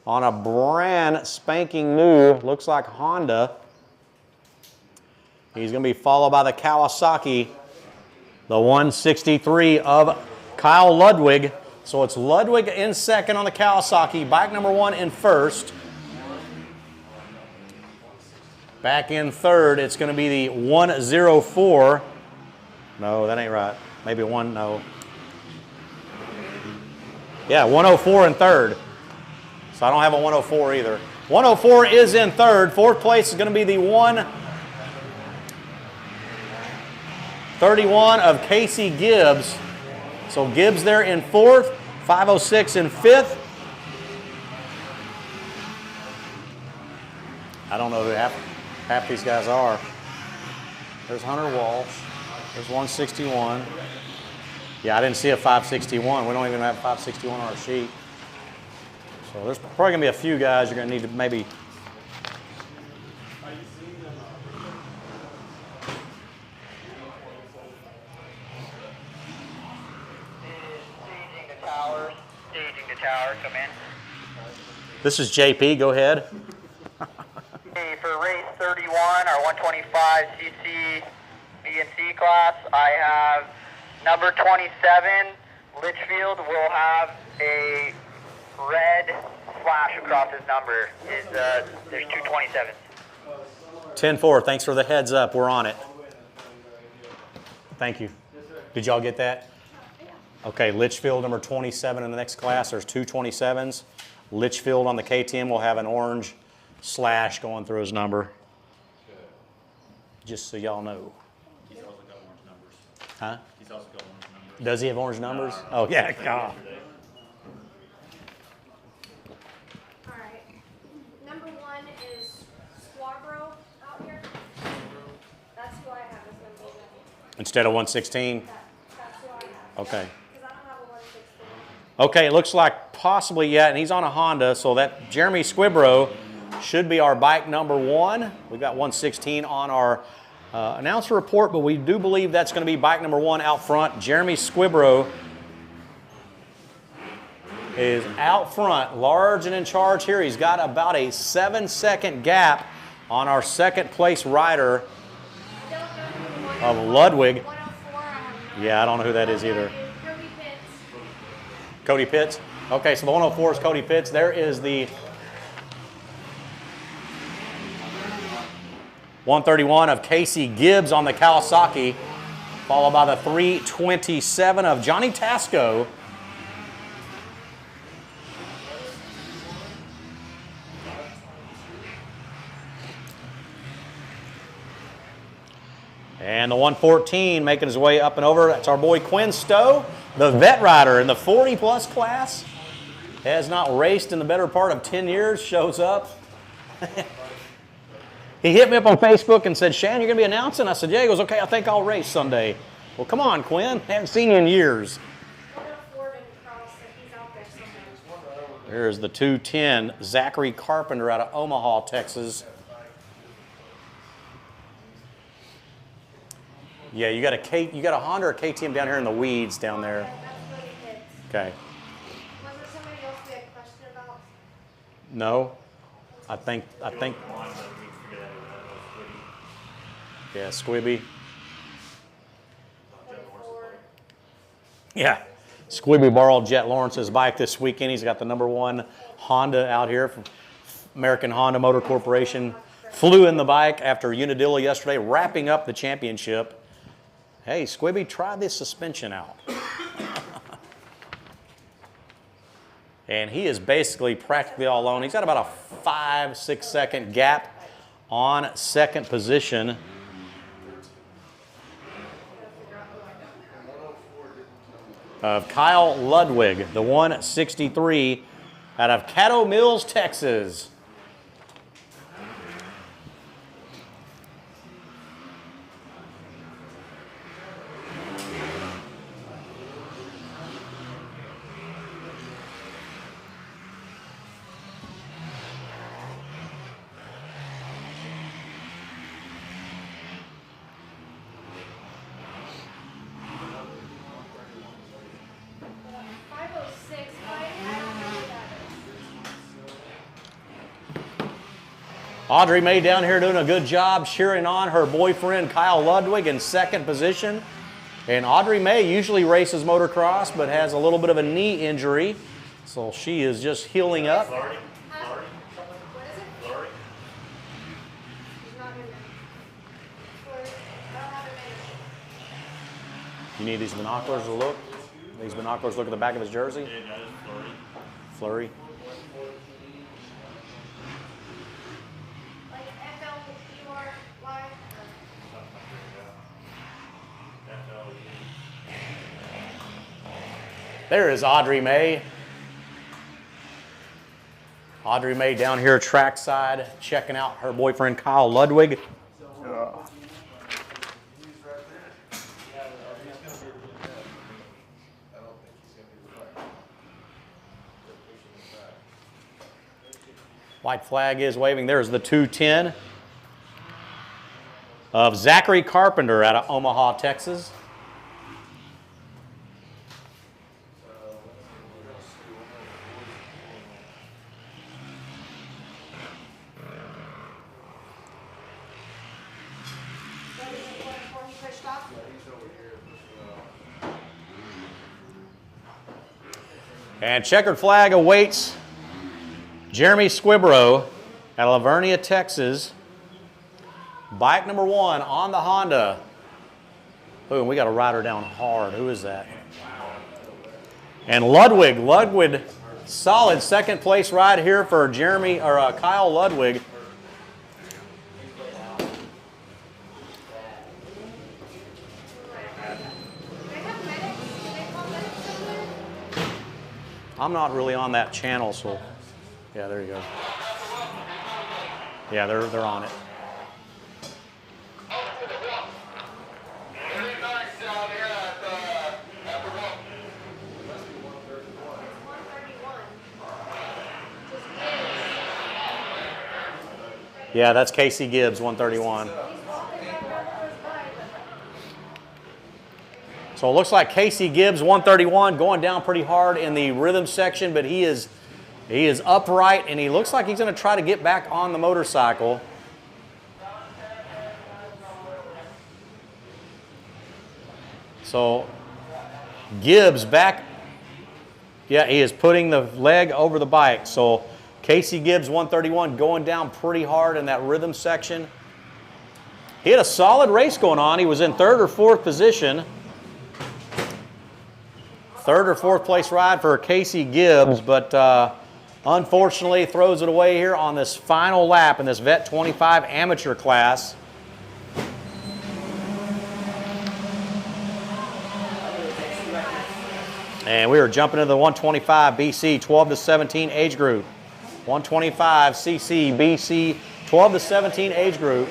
on a brand spanking new, looks like Honda. He's going to be followed by the Kawasaki, the 163 of Kyle Ludwig. So it's Ludwig in second on the Kawasaki, bike number 1 in first. Back in third, it's going to be the 104. No, that ain't right. Maybe no. Yeah, 104 in third. So I don't have a 104 either. 104 is in third. 4th place is going to be the 131 of Casey Gibbs. So Gibbs there in 4th, 506 in 5th. I don't know who half these guys are. There's Hunter Walsh. There's 161. Yeah, I didn't see a 561. We don't even have 561 on our sheet. So there's probably going to be a few guys you're going to need to maybe. Staging the tower, come in. This is JP, go ahead. Hey, for race 31, our 125 cc BNC class, I have number 27, Litchfield will have a red flash across his number. There's 2 27s. 10-4, thanks for the heads up, we're on it. Thank you. Did y'all get that? Okay, Litchfield number 27 in the next class, there's 2 27s. Litchfield on the KTM will have an orange slash going through his number. Just so y'all know. He's also got orange numbers. Huh? He's also got orange numbers. Does he have orange numbers? Oh, yeah. God. All right. Number 1 is Squabro out here. That's who I have as number 1. Instead of 116? That's who I have. Okay. Because I don't have a 116. Okay, it looks like possibly, yeah, and he's on a Honda, so that Jeremy Squibbro should be our bike number 1. We've got 116 on our announcer report, but we do believe that's going to be bike number 1 out front. Jeremy Squibbro is out front, large and in charge here. He's got about a 7-second gap on our second place rider of Ludwig. Yeah, I don't know who that is either. Cody Pitts. Okay, so the 104 is Cody Pitts. There is the 131 of Casey Gibbs on the Kawasaki, followed by the 327 of Johnny Tasco. And the 114 making his way up and over. That's our boy Quinn Stowe, the vet rider in the 40-plus class. Has not raced in the better part of 10 years, shows up. He hit me up on Facebook and said, Shan, you're going to be announcing? I said, yeah. He goes, okay, I think I'll race Sunday. Well, come on, Quinn. Haven't seen you in years. There's the 210, Zachary Carpenter out of Omaha, Texas. Yeah, you got a Honda or KTM down here in the weeds down there. Okay. Was there somebody else we had a question about? No, I think. Yeah, Squibby. Yeah, Squibby borrowed Jet Lawrence's bike this weekend. He's got the number 1 Honda out here from American Honda Motor Corporation. Flew in the bike after Unadilla yesterday, wrapping up the championship. Hey, Squibby, try this suspension out. And he is basically practically all alone. He's got about a 5-6 second gap on second position. Of Kyle Ludwig, the 163 out of Caddo Mills, Texas. Audrey May down here doing a good job cheering on her boyfriend Kyle Ludwig in second position. And Audrey May usually races motocross but has a little bit of a knee injury. So she is just healing up. What is it? He's not in there. I don't have him in. You need these binoculars to look? These binoculars look at the back of his jersey? It does, Flurry. Flurry. Like FLURY. There is Audrey May. Audrey May down here trackside checking out her boyfriend Kyle Ludwig. White flag is waving. There's the 210 of Zachary Carpenter out of Omaha, Texas. And checkered flag awaits Jeremy Squibbro at Lavernia, Texas. Bike number 1 on the Honda. Ooh, we got a rider down hard. Who is that? And Ludwig, solid second place ride here for Kyle Ludwig. I'm not really on that channel, so yeah, there you go. Yeah, they're on it. Yeah, that's Casey Gibbs, 131. So it looks like Casey Gibbs, 131, going down pretty hard in the rhythm section, but he is upright, and he looks like he's going to try to get back on the motorcycle. So Gibbs back. Yeah, he is putting the leg over the bike. So Casey Gibbs, 131, going down pretty hard in that rhythm section. He had a solid race going on. He was in third or fourth position. Third or fourth place ride for Casey Gibbs, but unfortunately throws it away here on this final lap in this Vet 25 amateur class. And we are jumping into the 125 BC 12 to 17 age group. 125 CC BC 12 to 17 age group.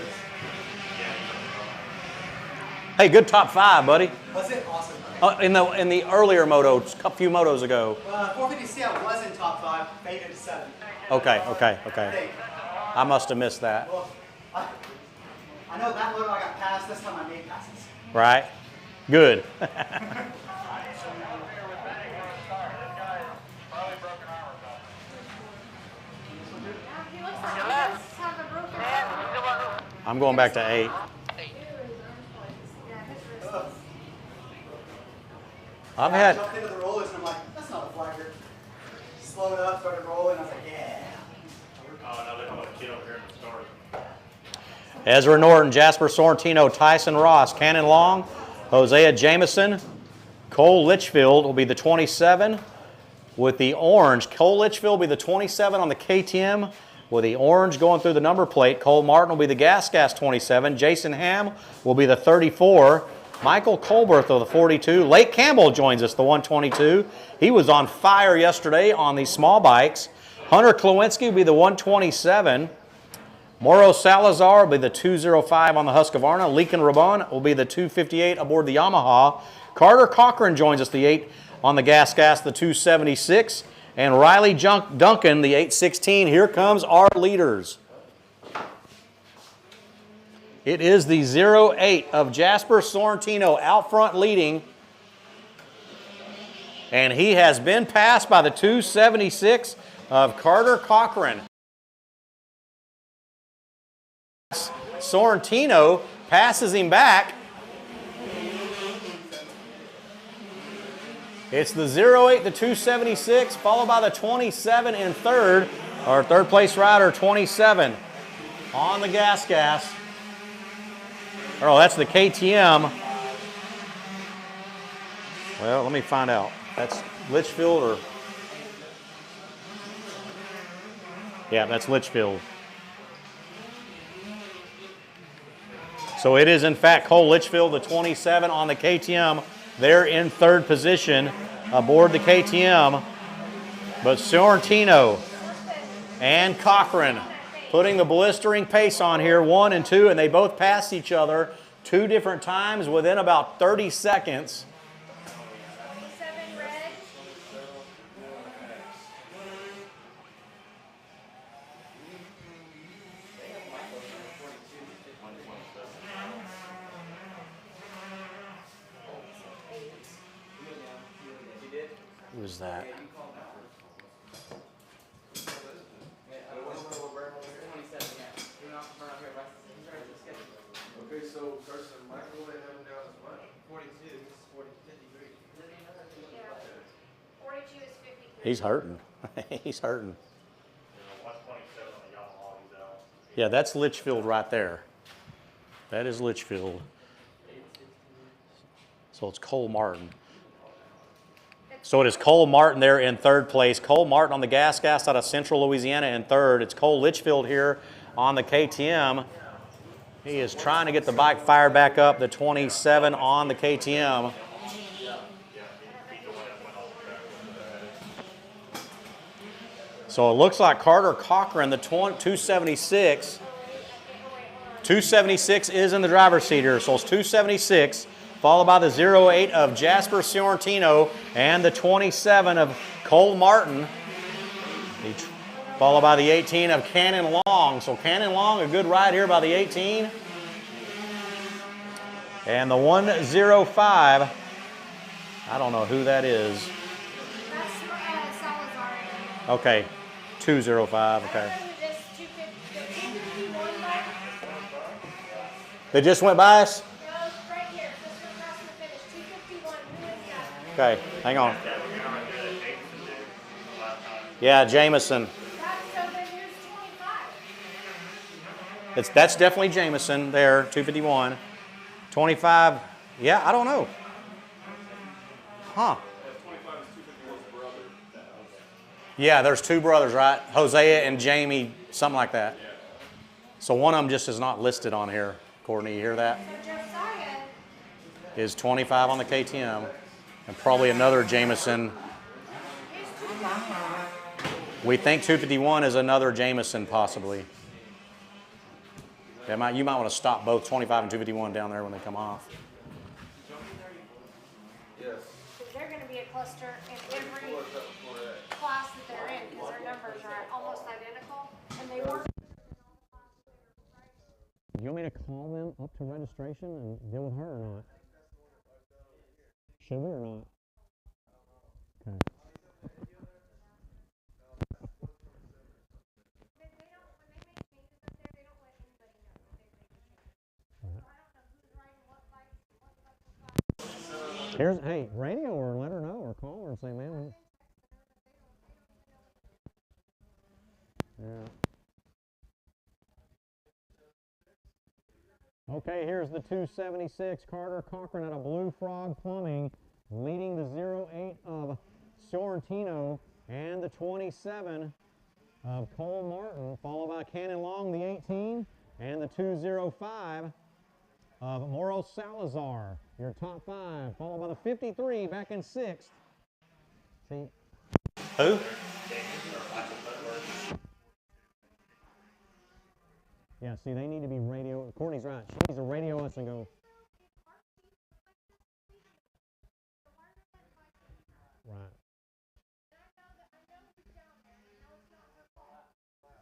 Hey, good top 5, buddy. Was it awesome? In the earlier moto, a few motos ago. 450C, I was in top 5, faded to 7. Okay. I must have missed that. Well, I know that moto I got passed. This time I made passes. Right? Good. I'm going back to 8. I've had. I jumped into the rollers and I'm like, that's not a flagger. Slowed up, started rolling. I was like, yeah. Oh, no, they want a kid over here in the start. Ezra Norton, Jasper Sorrentino, Tyson Ross, Cannon Long, Hosea Jameson, Cole Litchfield will be the 27 with the orange. Cole Litchfield will be the 27 on the KTM with the orange going through the number plate. Cole Martin will be the Gas 27. Jason Ham will be the 34. Michael Colberth of the 42. Lake Campbell joins us, the 122. He was on fire yesterday on these small bikes. Hunter Klawinski will be the 127. Moro Salazar will be the 205 on the Husqvarna. Leakin Rabon will be the 258 aboard the Yamaha. Carter Cochran joins us, the 8 on the Gas, the 276. And Riley Duncan, the 816. Here comes our leaders. It is the 08 of Jasper Sorrentino out front leading. And he has been passed by the 276 of Carter Cochran. Sorrentino passes him back. It's the 08, the 276, followed by the 27 in third. Our third place rider, 27 on the Gas. Oh, that's the KTM. Well, let me find out. That's Litchfield or... Yeah, that's Litchfield. So it is, in fact, Cole Litchfield, the 27 on the KTM. They're in third position aboard the KTM. But Sorrentino and Cochran putting the blistering pace on here, 1 and 2, and they both passed each other 2 different times within about 30 seconds. Who was that? Okay, so Carson Michael, they have him down as much? 42, this is 53. 42 is 50. He's hurting. He's hurting. 127 on the Yamaha, he's out. Yeah, that's Litchfield right there. That is Litchfield. So it's Cole Martin. So it is Cole Martin there in third place. Cole Martin on the Gas out of Central Louisiana in third. It's Cole Litchfield here on the KTM. He is trying to get the bike fired back up, the 27 on the KTM. So it looks like Carter Cochran, the 276. 276 is in the driver's seat here, so it's 276. Followed by the 08 of Jasper Sorrentino and the 27 of Cole Martin. Followed by the 18 of Cannon Long. So Cannon Long, a good ride here by the 18. And the 105, I don't know who that is. That's Salazar. Okay, 205, okay. I don't know who this 251 bike. They just went by us? No, right here. Just across the finish. 251. Who is that? Okay, hang on. Yeah, Jameson. That's so then here's 25. That's definitely Jameson there, 251. 25, yeah, I don't know. Huh. Yeah, there's two brothers, right? Hosea and Jamie, something like that. So one of them just is not listed on here. Courtney, you hear that? So Josiah Is 25 on the KTM. And probably another Jameson. is 251. We think 251 is another Jameson, possibly. You might want to stop both 25 and 251 down there when they come off. Because they're going to be a cluster in every class that they're in because their numbers are almost identical. And they weren't. Do you want me to call them up to registration and deal with her or not? Should we or not? Okay. Here's, hey, radio or let her know or call her and say, man, yeah. Okay, here's the 276 Carter Cochran out of Blue Frog Plumbing, leading the 08 of Sorrentino and the 27 of Cole Martin, followed by Cannon Long, the 18, and the 205 of Moro Salazar. Your top five, followed by the 53 back in sixth. See? Who? Yeah, see, they need to be radio. Courtney's right. She needs to radio us and go. Right.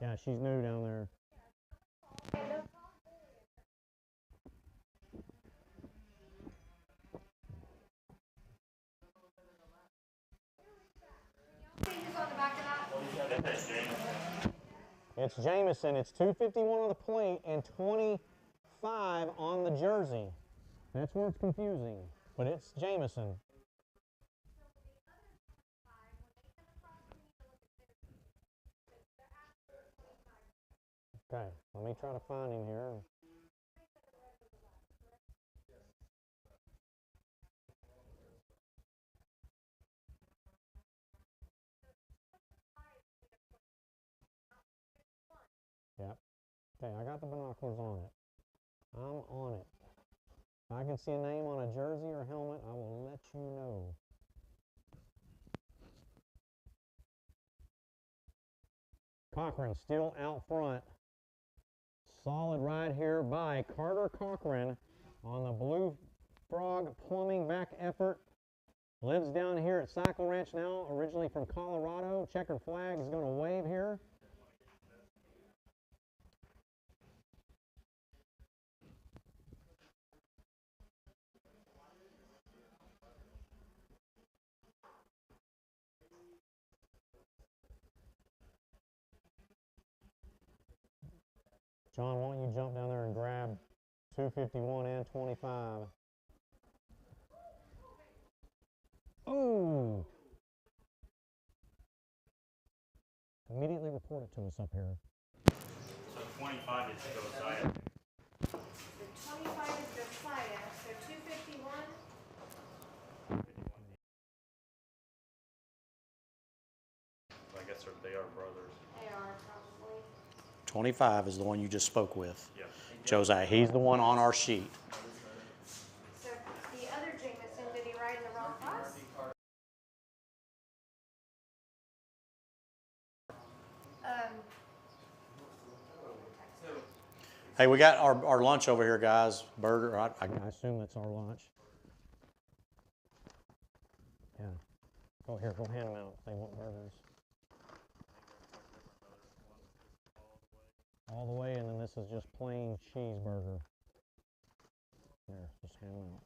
Yeah, she's new down there. It's Jameson. It's 251 on the plate and 25 on the jersey. That's where it's confusing, but it's Jameson. Okay, let me try to find him here. Yep. Okay, I got the binoculars on it. I'm on it. If I can see a name on a jersey or helmet, I will let you know. Cochran still out front. Solid ride here by Carter Cochran on the Blue Frog Plumbing back effort. Lives down here at Cycle Ranch now, originally from Colorado. Checkered flag is going to wave here. John, why don't you jump down there and grab 251 and 25. Oh! Immediately report it to us up here. So 25 is Josiah. The 25 is Josiah, so 251. I guess they are brothers. They are probably. 25 is the one you just spoke with. Yep. Josiah, he's the one on our sheet. So the other Jameson, did he ride in the wrong class? Hey, we got our lunch over here, guys. Burger. I assume that's our lunch. Yeah. Go here. Go hand them out. They want burgers. all the way, and then this is just plain cheeseburger. Here, just hand them out.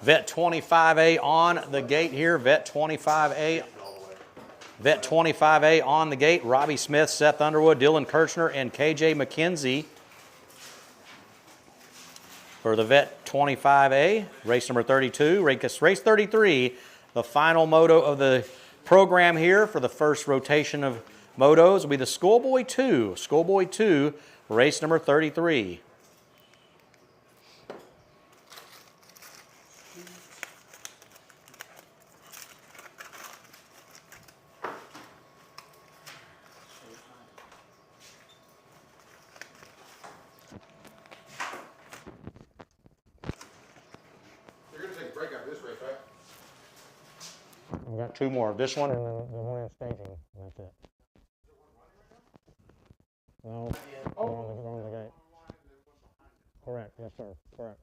Vet 25A on the gate here. Vet 25A. Vet 25A on the gate. Robbie Smith, Seth Underwood, Dylan Kirchner, and KJ McKenzie for the Vet 25A. Race number 32. Race 33, the final moto of the program here for the first rotation of motos will be the Schoolboy 2. Schoolboy 2, race number 33. We've got two more. This one and then the one in staging. That's it. No, they're on the gate. Correct. Yes, sir. Correct.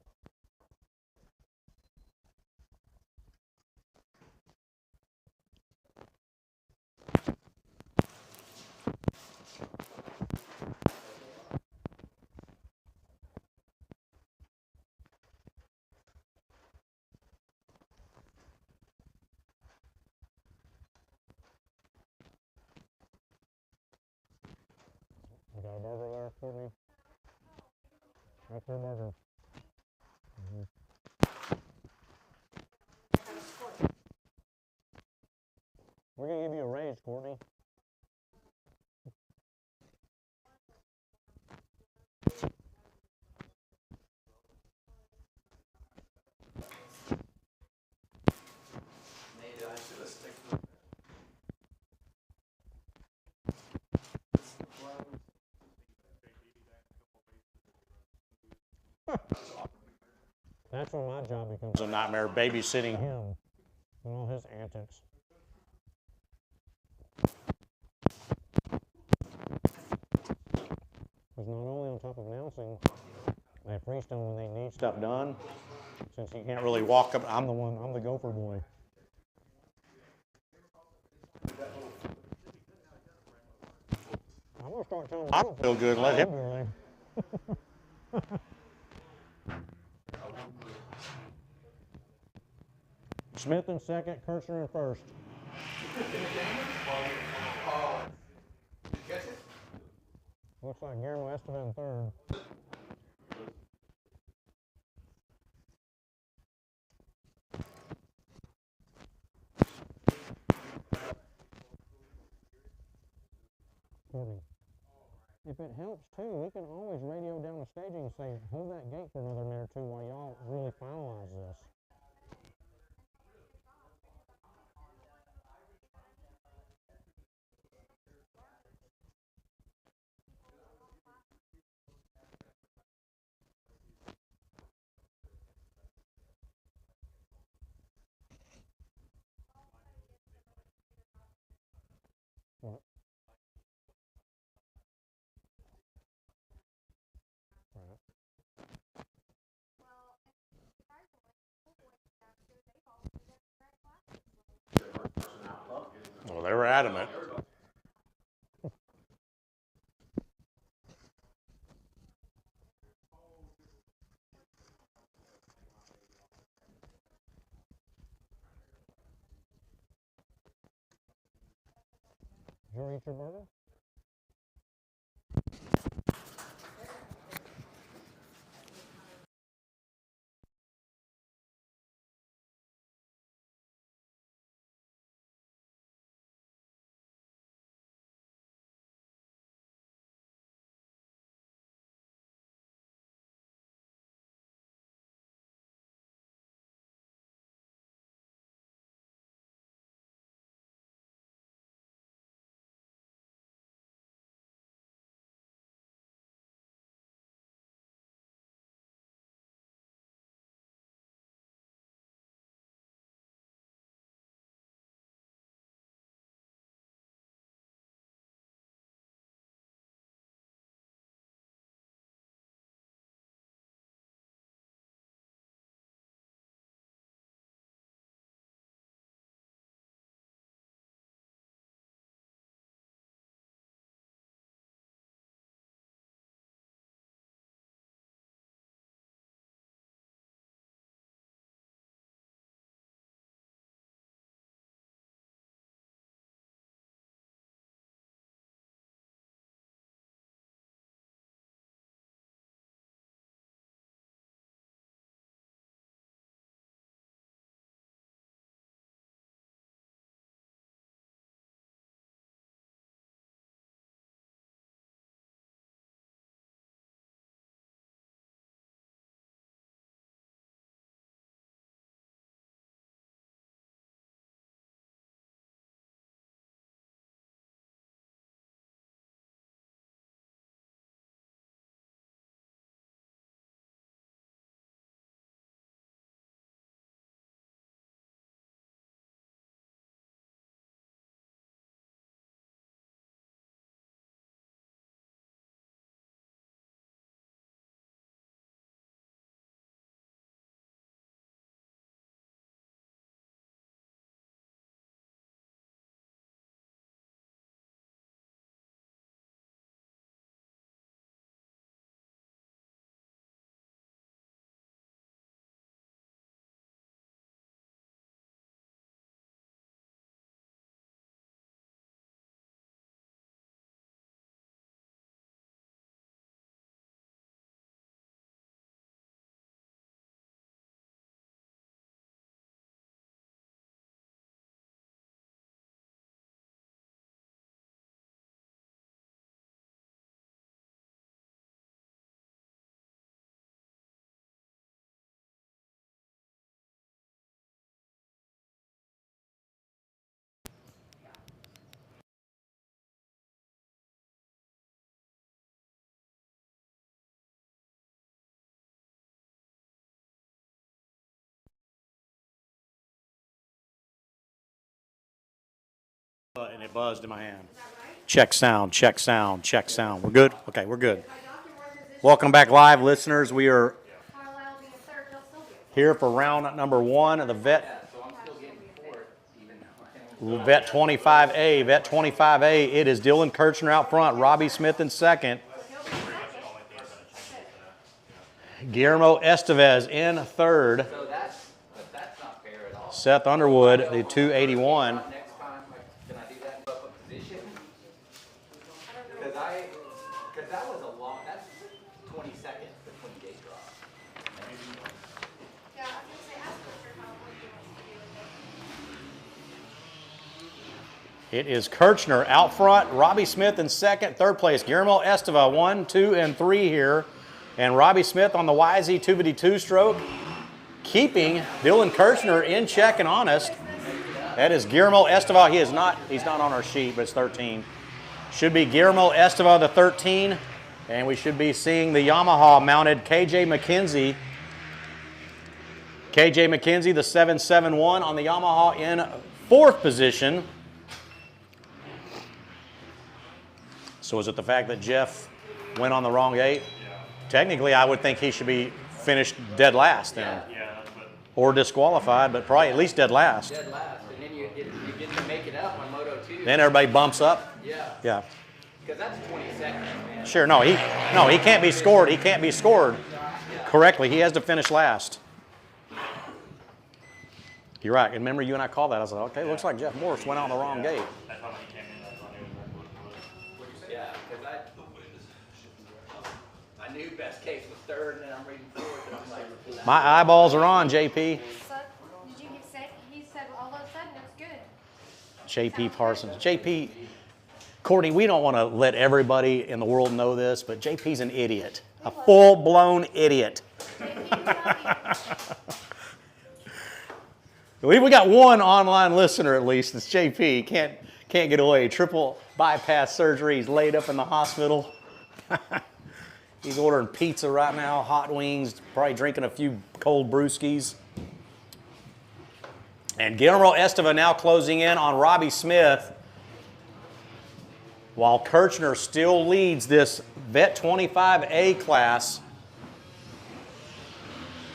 You got a burger there, Courtney? That's your burger. We're going to give you a raise, Courtney. Maybe I should have stick with That's when my job becomes a nightmare, babysitting him and all his antics. Because not only on top of announcing, they freestone when they need stuff done. Since he can't really walk up, I'm the gopher boy. I'm going to start telling him I don't feel good and let him do everything. Smith in second, Kirchner in first. Looks like Guillermo Esteban in third. If it helps too, we can always radio down the staging and say, hold that gate for another minute or two while y'all really finalize this. What? Right. Well, they were adamant. Did you eat your burger? and it buzzed in my hand. Check sound, check sound, check sound. We're good? Okay, we're good. Welcome back live, listeners. We are here for round number 1 of the Vet 25A. Vet 25A, it is Dylan Kirchner out front, Robbie Smith in second. Guillermo Estevez in third. So that's not fair at all. Seth Underwood, the 281. Next time, can I do that in a position? Because that was a long, that's 20 seconds between gate drops. Yeah, I was gonna say, ask Mr. how long he wants to do with it. It is Kirchner out front, Robbie Smith in second, third place. Guillermo Esteva, 1, 2, and 3 here. And Robbie Smith on the YZ 252 stroke, keeping Dylan Kirchner in check and honest. That is Guillermo Esteva. He's not on our sheet, but it's 13. Should be Guillermo Esteva, the 13. And we should be seeing the Yamaha mounted KJ McKenzie. KJ McKenzie, the 771 on the Yamaha in 4th position. So is it the fact that Jeff went on the wrong gate? Technically, I would think he should be finished dead last then. Or disqualified, but probably at least dead last. Dead last, and then you get to make it up on Moto 2. Then everybody bumps up. Yeah. Yeah. Because that's 20 seconds, man. Sure, no, he can't be scored. He can't be scored correctly. He has to finish last. You're right. And remember, you and I called that. I was like, okay, looks like Jeff Morris went out the wrong gate. Yeah, because I knew best case was third, and then I'm reading fourth, and I'm like, My eyeballs are on, JP. So, did you say, he said all of a sudden it's good. JP Parsons. JP, Courtney, we don't want to let everybody in the world know this, but JP's an idiot. A full-blown idiot. We got one online listener at least. It's JP. Can't get away. Triple bypass surgery. He's laid up in the hospital. He's ordering pizza right now, hot wings, probably drinking a few cold brewskis. And Guillermo Esteva now closing in on Robbie Smith, while Kirchner still leads this Vet 25A class.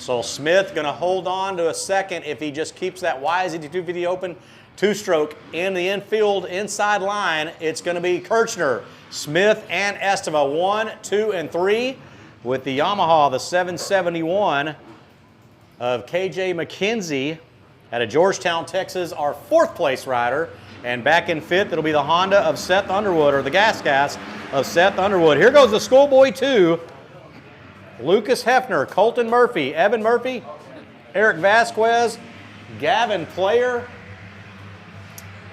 So Smith going to hold on to a second if he just keeps that YZ250 open 2-stroke in the infield inside line. It's going to be Kirchner, Smith, and Esteva 1, 2, and 3 with the Yamaha, the 771 of KJ McKenzie out of Georgetown, Texas, our 4th place rider. And back in 5th, it'll be the Honda of Seth Underwood, or the Gas of Seth Underwood. Here goes the Schoolboy 2. Lucas Hefner, Colton Murphy, Evan Murphy, Eric Vasquez, Gavin Player,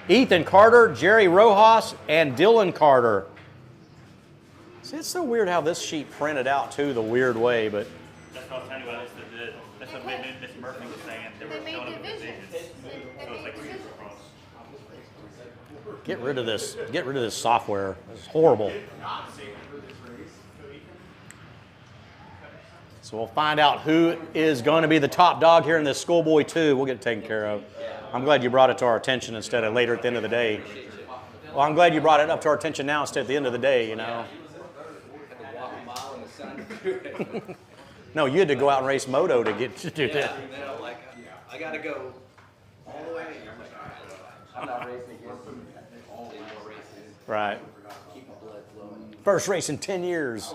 Ethan Carter, Jerry Rojas, and Dylan Carter. See, it's so weird how this sheet printed out too the weird way, but That's what I was telling you about. That's what Miss Murphy was saying. They were showing up divisions. So it's like 6 across. get rid of this software. It's horrible. So we'll find out who is going to be the top dog here in this Schoolboy 2. We'll get it taken care of. I'm glad you brought it to our attention instead of later at the end of the day. Well, I'm glad you brought it up to our attention now instead at the end of the day, you know. No, you had to go out and race Moto to get to do that. you know, like, I got to go all the way. I'm not racing again. All more races. Right. Keep my blood flowing. First race in 10 years.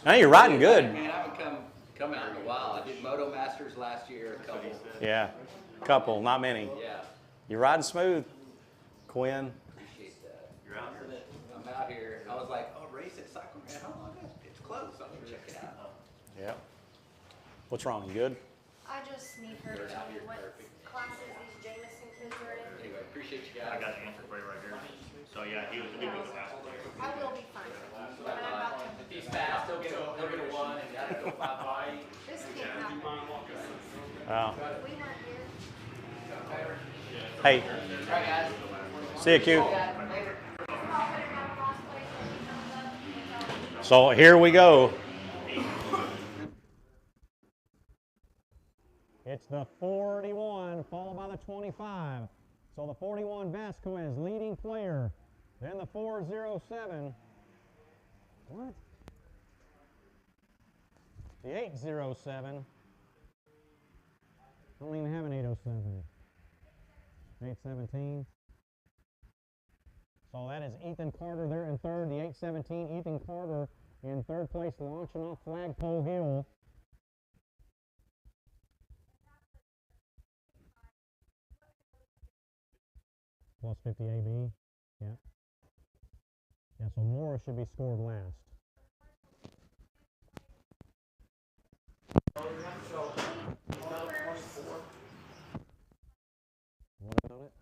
Now you're riding good. Man, I haven't come out in a while. I did Moto Masters last year, a couple. Yeah, couple, not many. Yeah. You're riding smooth, Quinn. Appreciate that. You're out here. I'm out here. I was like, oh, race at Cycle Man. How long is it? It's close. I'm gonna check it out. Yeah. What's wrong? You good? I just need her to tell me what classes these Jameson kids are in. Anyway, appreciate you I guys. got the answer for you right here. So yeah, he was a big fast player. I will be fine. But I'm about to. If he's fast, he'll get a 1 and gotta go 5 by. This can't happen. Wow. We weren't here. Hey, All right, guys. see you, Q. Later. So here we go. It's the 41, followed by the 25. So the 41 Vasquez, leading player. Then the 407. What? The 807. I don't even have an 807. 817. So that is Ethan Carter there in third. The 817, Ethan Carter in third place, launching off Flagpole Hill. Plus 50 AB. Yeah. Yeah, so Morris should be scored last. What about it?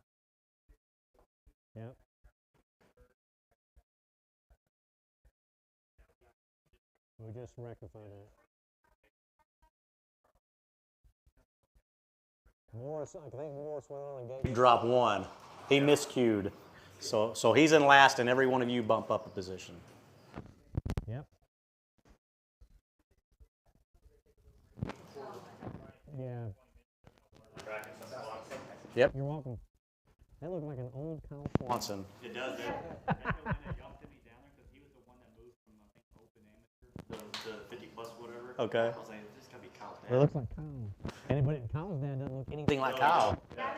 Yep. We just rectified that. Morris, I think Morris went on and gave drop one. He miscued. So he's in last, and every one of you bump up a position. Yep. Yeah. Yep. You're welcome. That looked like an old Kyle Swanson. It does, dude. That guy y'all sent me down there because he was the one that moved from, I think, open amateur, the 50 plus whatever. Okay. I was like, this gotta be Kyle's dad. It looks like Kyle. Anybody, Kyle's dad doesn't look anything like Kyle. Yeah.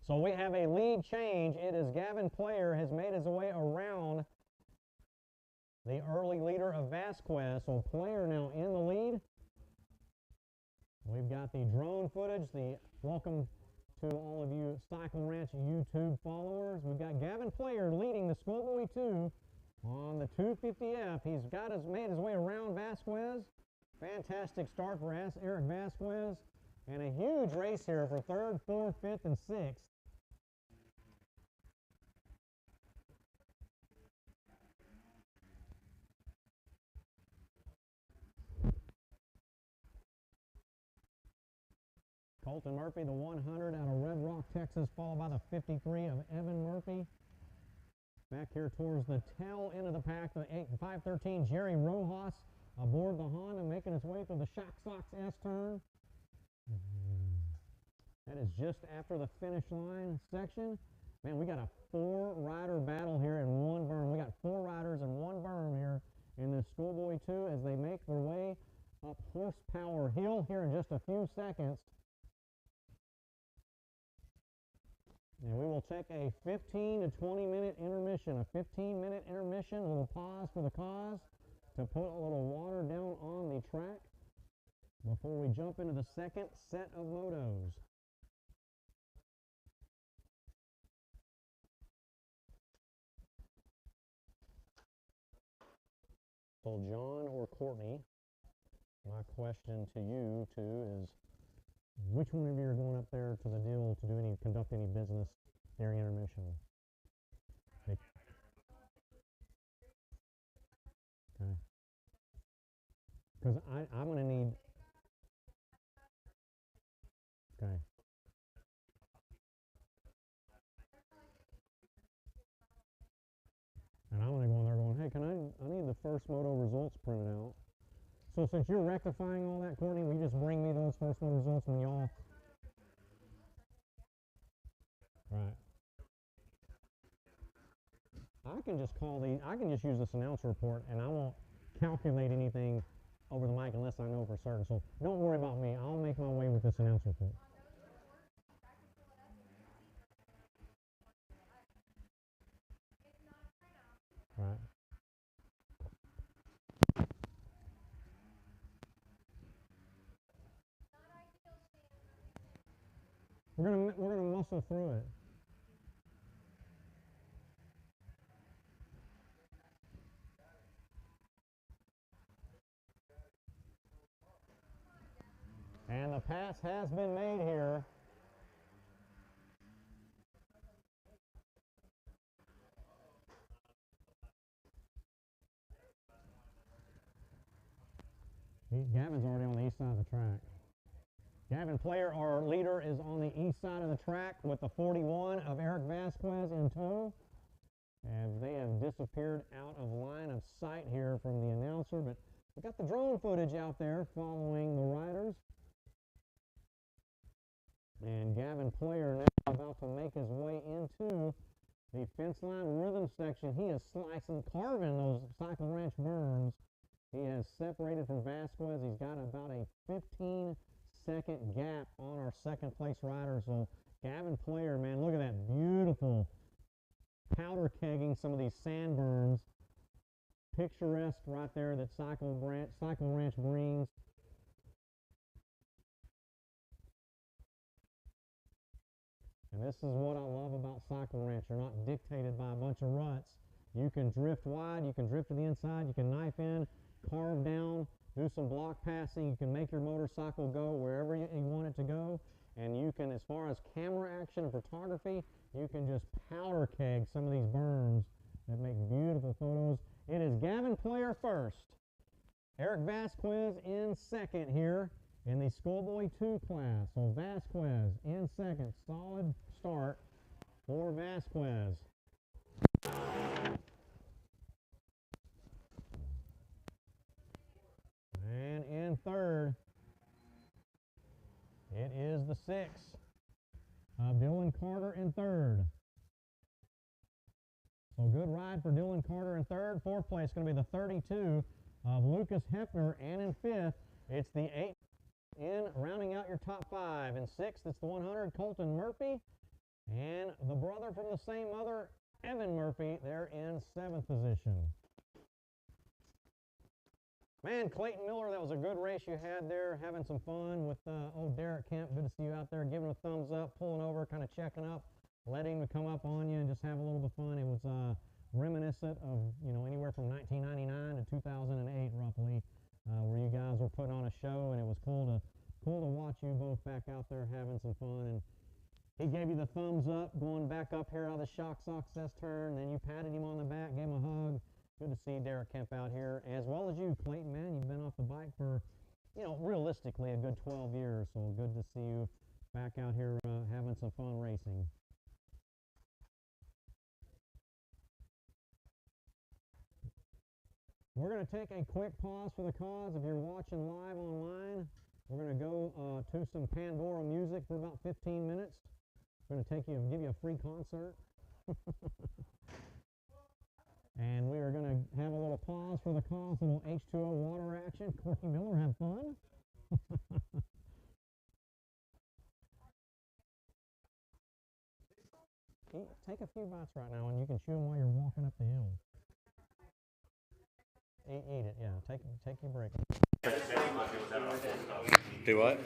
So we have a lead change. It is Gavin Player has made his way around the early leader of Vasquez. So Player now in the lead. We've got the drone footage. Welcome to all of you Cycle Ranch YouTube followers. We've got Gavin Player leading the Schoolboy 2 on the 250F. He's made his way around Vasquez. Fantastic start for Eric Vasquez. And a huge race here for third, fourth, fifth, and sixth. Colton Murphy, the 100 out of Red Rock, Texas, followed by the 53 of Evan Murphy. Back here towards the tail end of the pack, the 513 Jerry Rojas aboard the Honda, making his way through the Shock Sox S-turn. That is just after the finish line section. Man, we got a 4-rider battle here in one berm. We got 4 riders in one berm here in this Schoolboy 2 as they make their way up Horsepower Hill here in just a few seconds. And we will take a 15 to 20 minute intermission, a 15-minute intermission, a little pause for the cause to put a little water down on the track before we jump into the second set of motos. So John or Courtney, my question to you two is, which one of you are going up there to the deal to conduct any business during intermission? Okay. Because I'm going to need. Okay. And I'm going to go in there going, hey, I need the first moto results printed out. So since you're rectifying all that, Courtney, will you just bring me those first moto results when y'all. Right. I can just use this announce report and I won't calculate anything over the mic unless I know for certain. So don't worry about me. I'll make my way with this announce report. Right. We're gonna muscle through it. And the pass has been made here. Gavin's already on the east side of the track. Gavin Player, our leader, is on the east side of the track with the 41 of Eric Vasquez in tow. And they have disappeared out of line of sight here from the announcer, but we got the drone footage out there following the riders. And Gavin Player now about to make his way into the fence line rhythm section. He is slicing, carving those Cycle Ranch berms. He has separated from Vasquez. He's got about a 15-second gap on our second place rider. So Gavin Player, man, look at that beautiful powder kegging some of these sand berms. Picturesque right there that Cycle Ranch brings. And this is what I love about Cycle Ranch. You're not dictated by a bunch of ruts. You can drift wide, you can drift to the inside, you can knife in, carve down, do some block passing. You can make your motorcycle go wherever you want it to go. And you can, as far as camera action and photography, you can just powder keg some of these berms that make beautiful photos. It is Gavin Player first. Eric Vasquez in second here in the Schoolboy 2 class. So Vasquez in second. Solid start for Vasquez. And in third, it is the 6 of Dylan Carter in third. So good ride for Dylan Carter in third. Fourth place is going to be the 32 of Lucas Hefner. And in fifth, it's the 8 in rounding out your top 5. In sixth, it's the 100 Colton Murphy. And the brother from the same mother, Evan Murphy, they're in 7th position. Man, Clayton Miller, that was a good race you had there, having some fun with old Derek Kemp. Good to see you out there, giving a thumbs up, pulling over, kind of checking up, letting him come up on you and just have a little bit of fun. It was reminiscent of, you know, anywhere from 1999 to 2008 roughly, where you guys were putting on a show, and it was cool to watch you both back out there having some fun. And he gave you the thumbs up going back up here out of the shock success turn, and then you patted him on the back, gave him a hug. Good to see Derek Kemp out here, as well as you, Clayton, man. You've been off the bike for, you know, realistically a good 12 years, so good to see you back out here having some fun racing. We're going to take a quick pause for the cause. If you're watching live online, we're going to go to some Pandora music for about 15 minutes. We're going to give you a free concert. And we are going to have a little pause for the cause, a little H2O water action. Corky Miller, have fun. Take a few bites right now, and you can chew them while you're walking up the hill. Eat it, yeah. Take your break. Do what?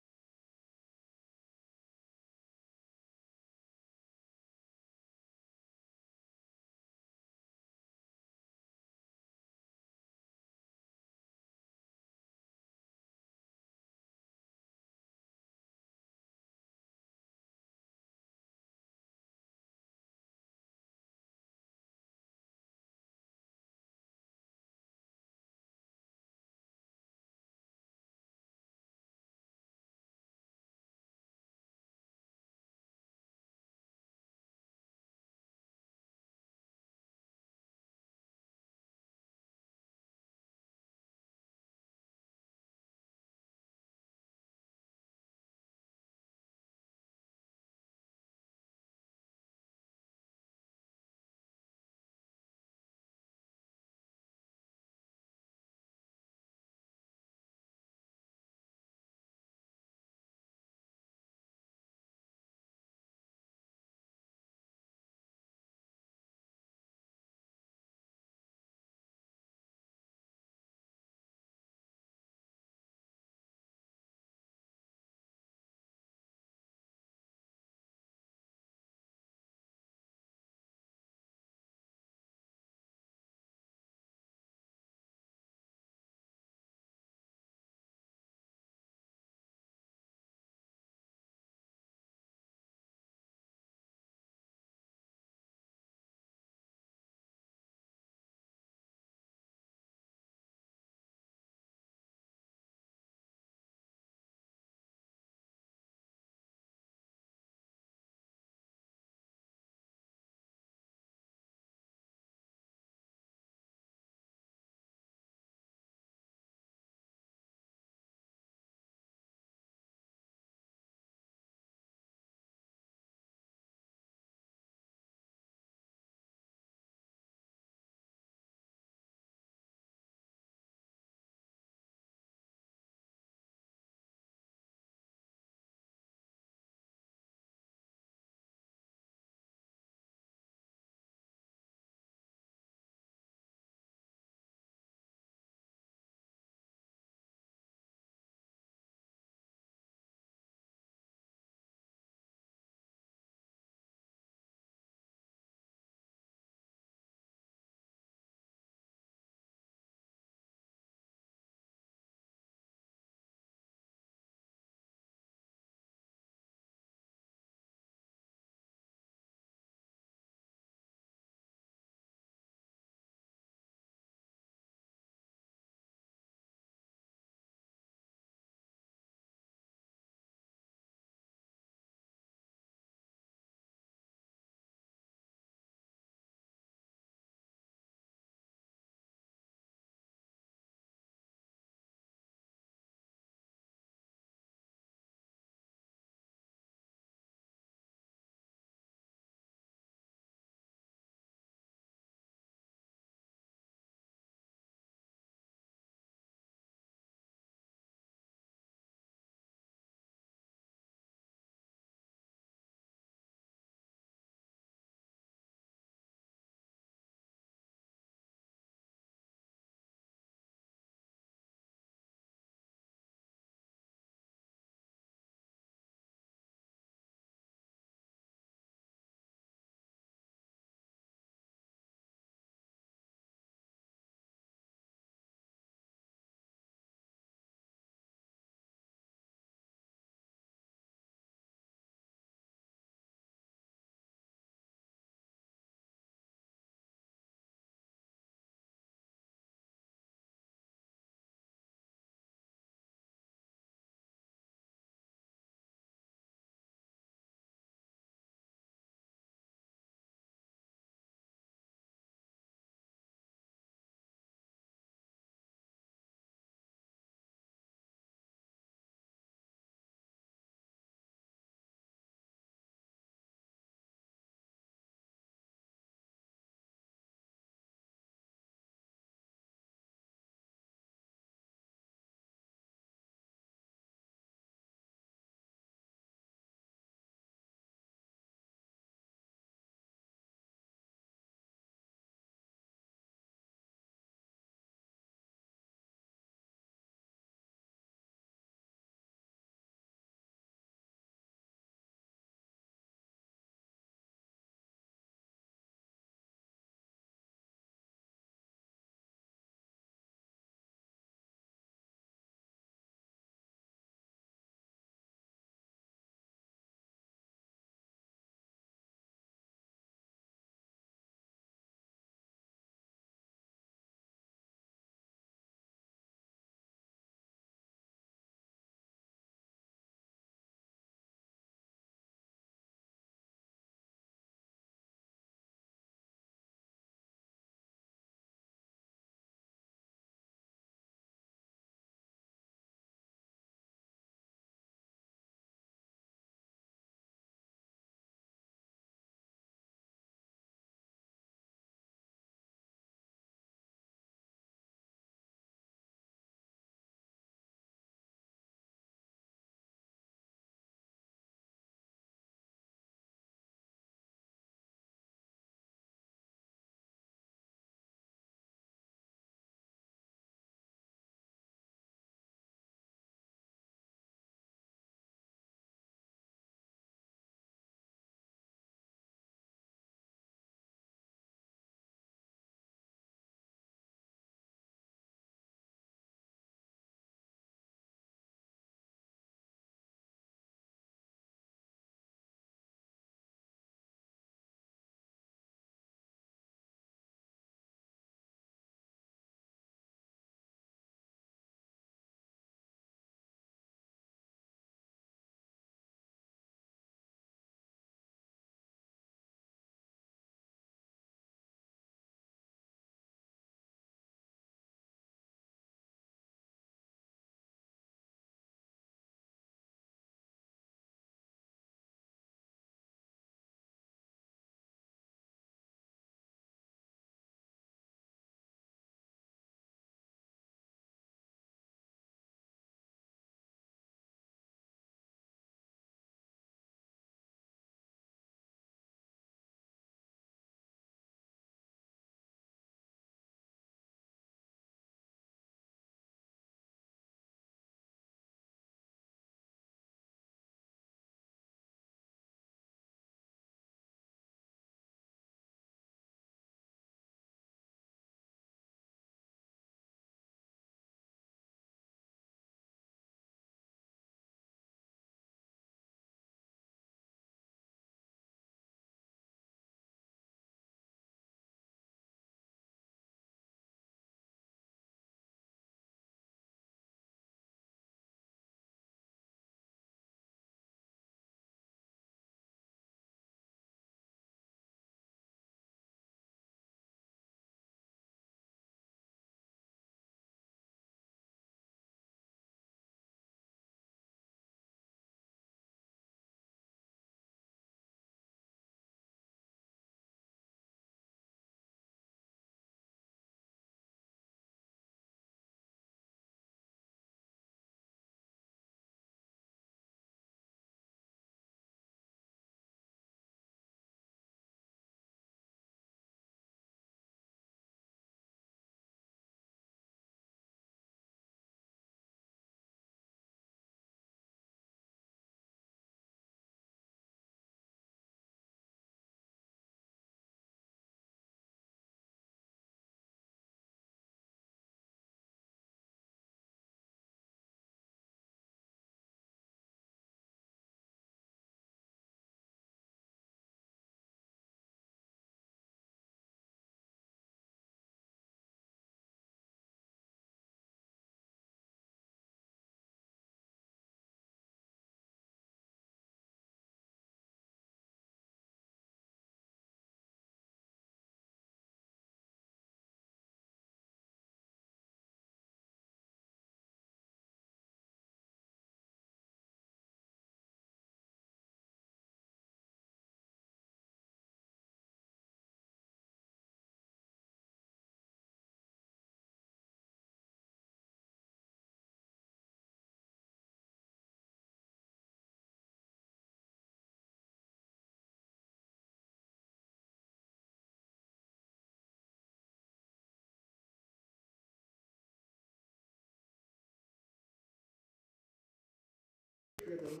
trigger the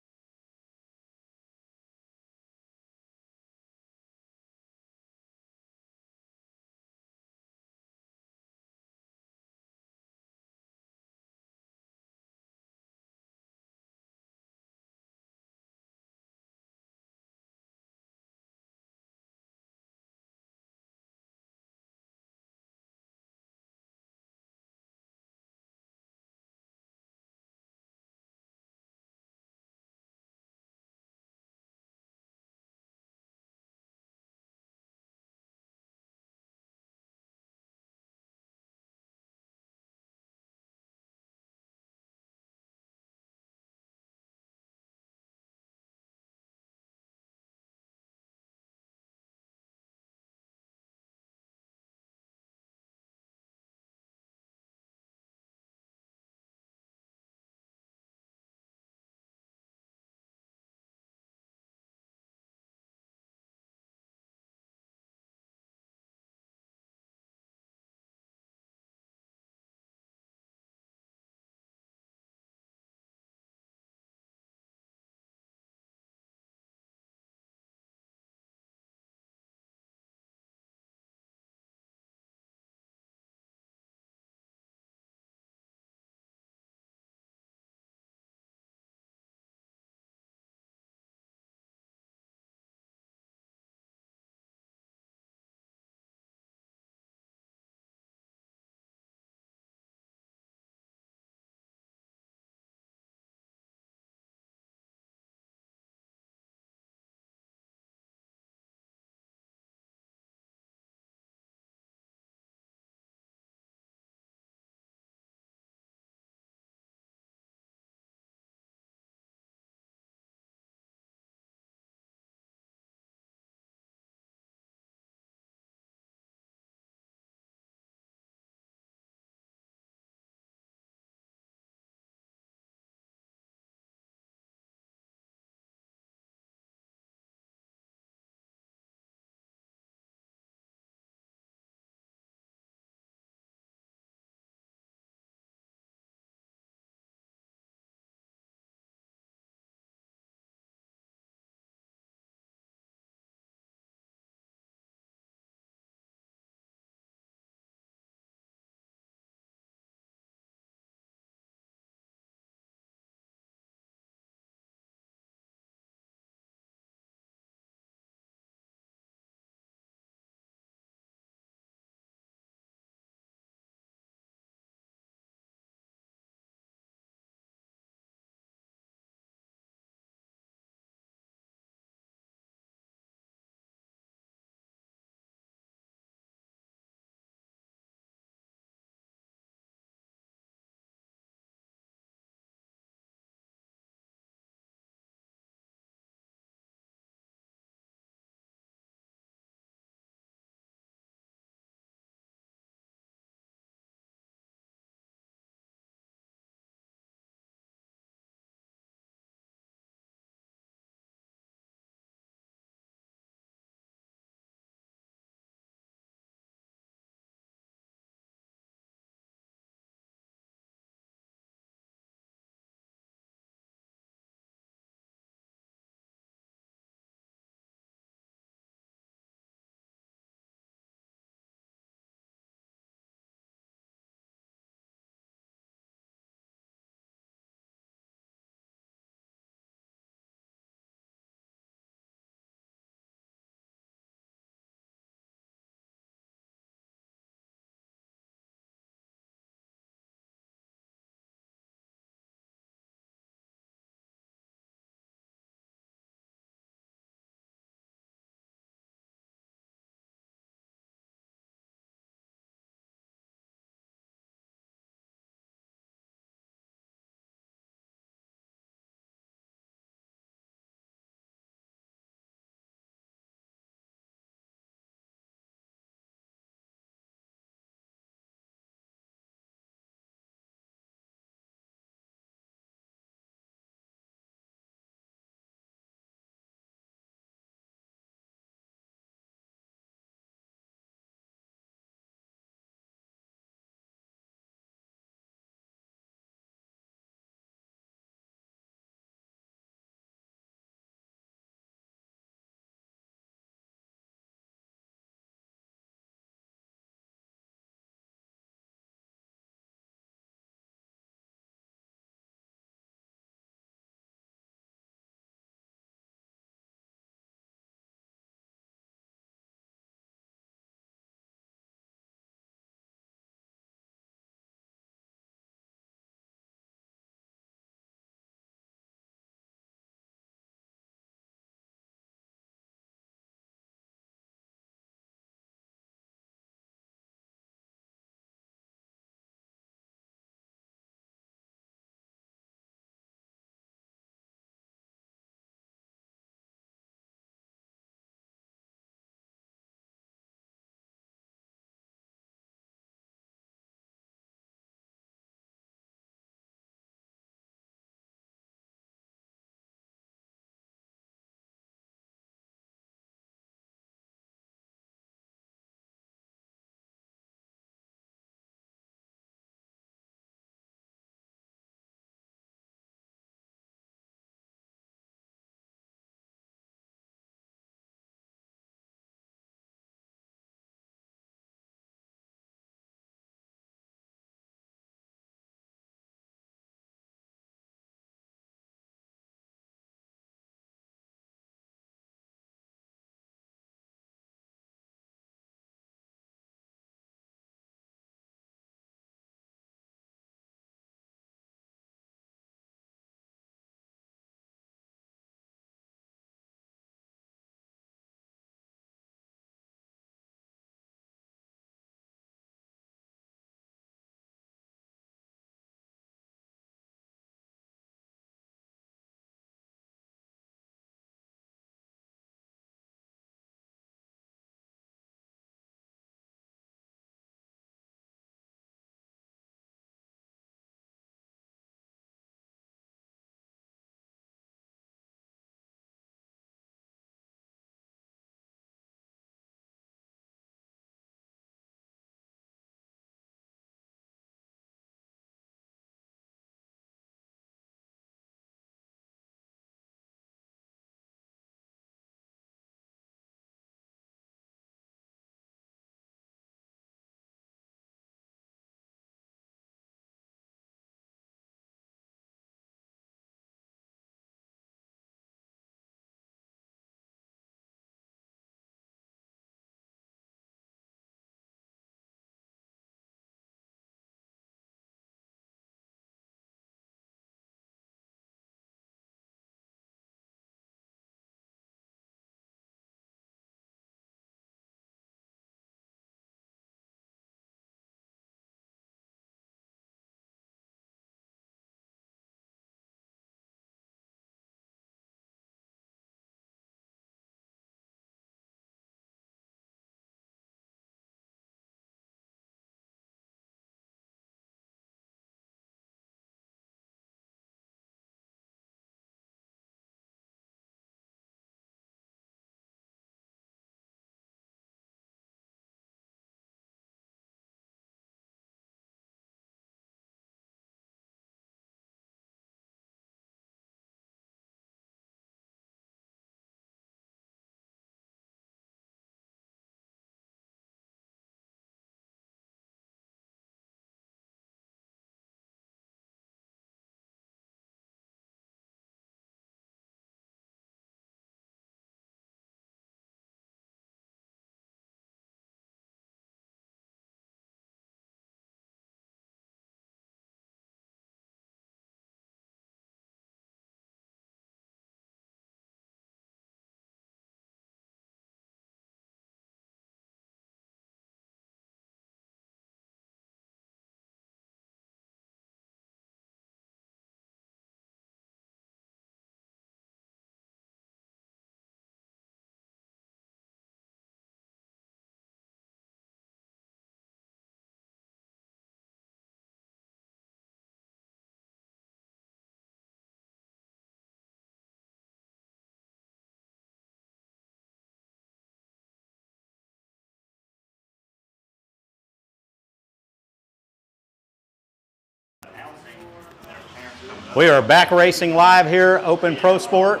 We are back racing live here, Open Pro Sport.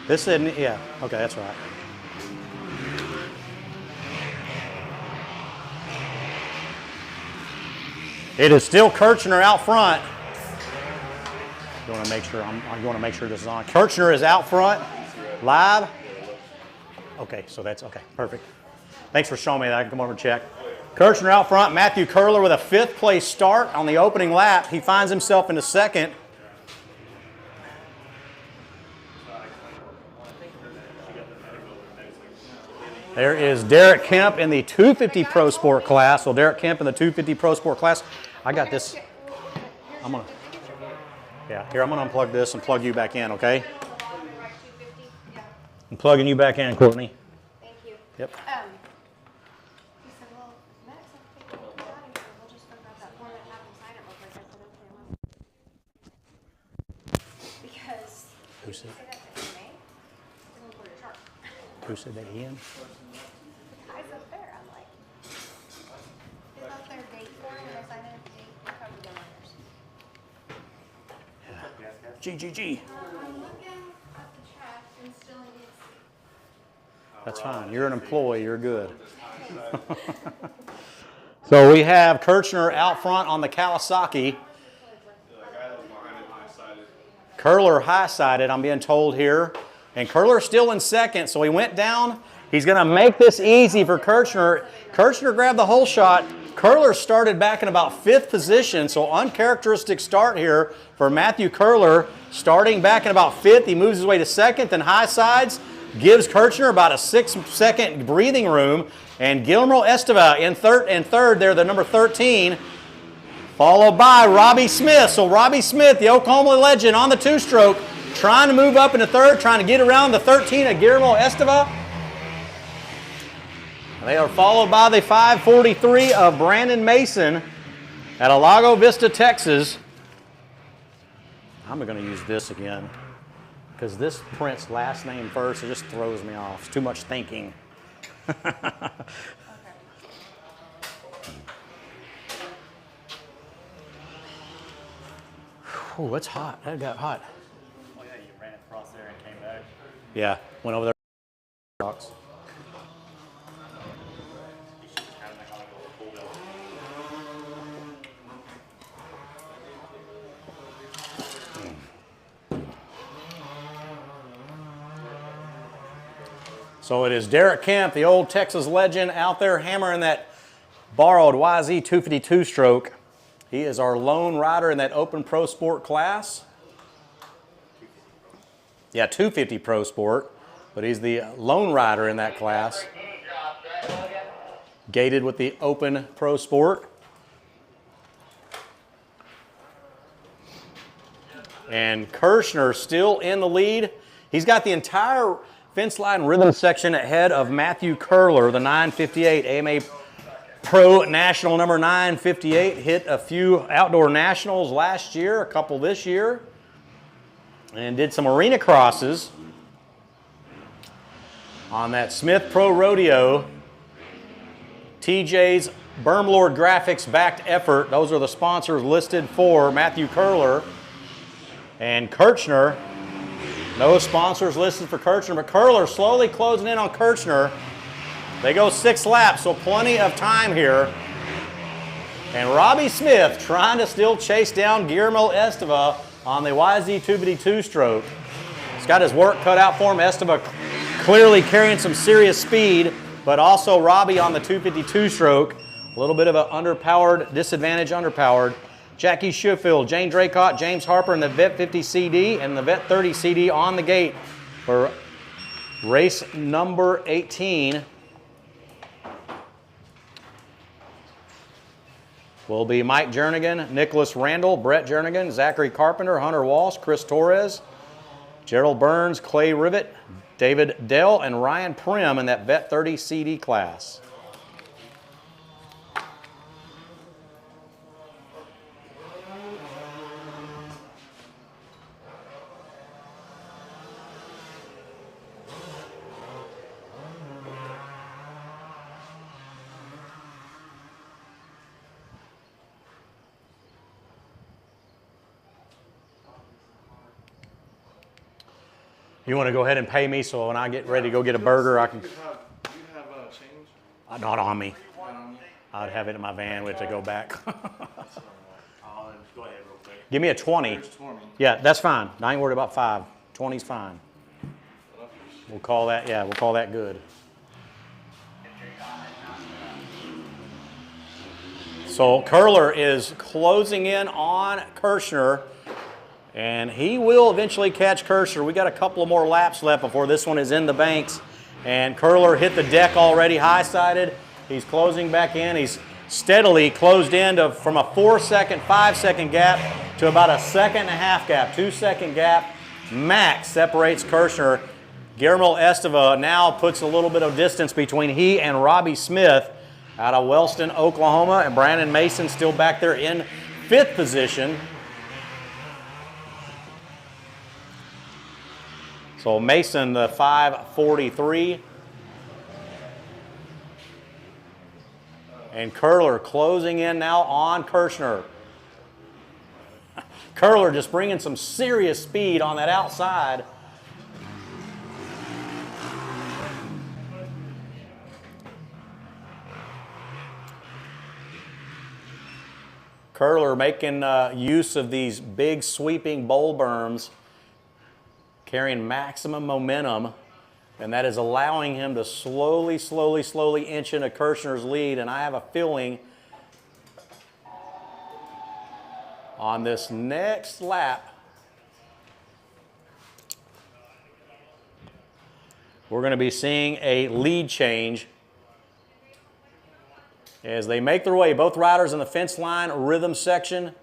This isn't, yeah, okay, that's right. It is still Kirchner out front. You want to make sure this is on. Kirchner is out front, live. Okay, so that's okay, perfect. Thanks for showing me that. I can come over and check. Kirchner out front. Matthew Curler with a 5th place start on the opening lap. He finds himself into 2nd. There is Derek Kemp in the 250 Pro Sport class. Well, Derek Kemp in the 250 Pro Sport class. I got this. I'm gonna unplug this and plug you back in, okay? I'm plugging you back in, Courtney. Thank you. Yep. He said, well, Max, I think we'll get out of here. We'll just fill out that form and have him sign it real quick. I said, okay, because Who said? say that to me, we'll go to your chart. Who said that, Ian? The guy's up there. I'm like, fill out their date form and I sign it at the date. We'll cover the letters. GGG. I'm looking at the chat and still needs. That's fine. You're an employee. You're good. So we have Kirchner out front on the Kawasaki. Curler high-sided, I'm being told here. And Curler still in 2nd, so he went down. He's going to make this easy for Kirchner. Kirchner grabbed the whole shot. Curler started back in about 5th position, so uncharacteristic start here for Matthew Curler. Starting back in about 5th, he moves his way to 2nd, then high sides, gives Kirchner about a 6-second breathing room, and Guillermo Esteva in third there, the number 13, followed by Robbie Smith. So Robbie Smith, the Oklahoma legend, on the 2-stroke, trying to move up into 3rd, trying to get around the 13 of Guillermo Esteva. They are followed by the 543 of Brandon Mason at Lago Vista, Texas. I'm going to use this again because this prints last name first. It just throws me off. It's too much thinking. Oh, it's hot. That got hot. Oh yeah, you ran across there and came back. Yeah, went over there. So it is Derek Kemp, the old Texas legend, out there hammering that borrowed YZ 252 stroke. He is our lone rider in that Open Pro Sport class. Yeah, 250 Pro Sport, but he's the lone rider in that class. Gated with the Open Pro Sport. And Kirchner still in the lead. He's got the entire fence line rhythm section ahead of Matthew Curler, the 958 AMA Pro National number 958. Hit a few outdoor nationals last year, a couple this year, and did some arena crosses on that Smith Pro Rodeo. TJ's Bermlord Graphics backed effort. Those are the sponsors listed for Matthew Curler. And Kirchner, no sponsors listed for Kirchner, but Curler slowly closing in on Kirchner. They go 6 laps, so plenty of time here. And Robbie Smith trying to still chase down Guillermo Esteva on the YZ252 stroke. He's got his work cut out for him. Esteva clearly carrying some serious speed, but also Robbie on the 252 stroke. A little bit of an underpowered, disadvantage underpowered. Jackie Sheffield, Jane Draycott, James Harper in the Vet 50 CD and the Vet 30 CD on the gate for race number 18. Will be Mike Jernigan, Nicholas Randall, Brett Jernigan, Zachary Carpenter, Hunter Walsh, Chris Torres, Gerald Burns, Clay Rivet, David Dell, and Ryan Prim in that Vet 30 CD class. You want to go ahead and pay me so when I get ready to go get a burger, I can. Do you have change? Not on me. Not on you? I'd have it in my van. We have to go back. Go ahead real quick. Give me a 20. There's 20. Yeah, that's fine. I ain't worried about 5. 20's fine. We'll call that, yeah, we'll call that good. So Curler is closing in on Kirshner, and he will eventually catch Kirshner. We got a couple of more laps left before this one is in the banks. And Curler hit the deck already high-sided. He's closing back in. He's steadily closed in from a 4-second, 5-second gap to about a 1.5 gap, 2-second gap. Max separates Kirshner. Guillermo Esteva now puts a little bit of distance between he and Robbie Smith out of Wellston, Oklahoma, and Brandon Mason still back there in 5th position. So Mason, the 5:43. And Curler closing in now on Kirshner. Curler just bringing some serious speed on that outside. Curler making use of these big sweeping bowl berms, carrying maximum momentum, and that is allowing him to slowly inch into Kirshner's lead. And I have a feeling on this next lap, we're going to be seeing a lead change as they make their way, both riders in the fence line rhythm section.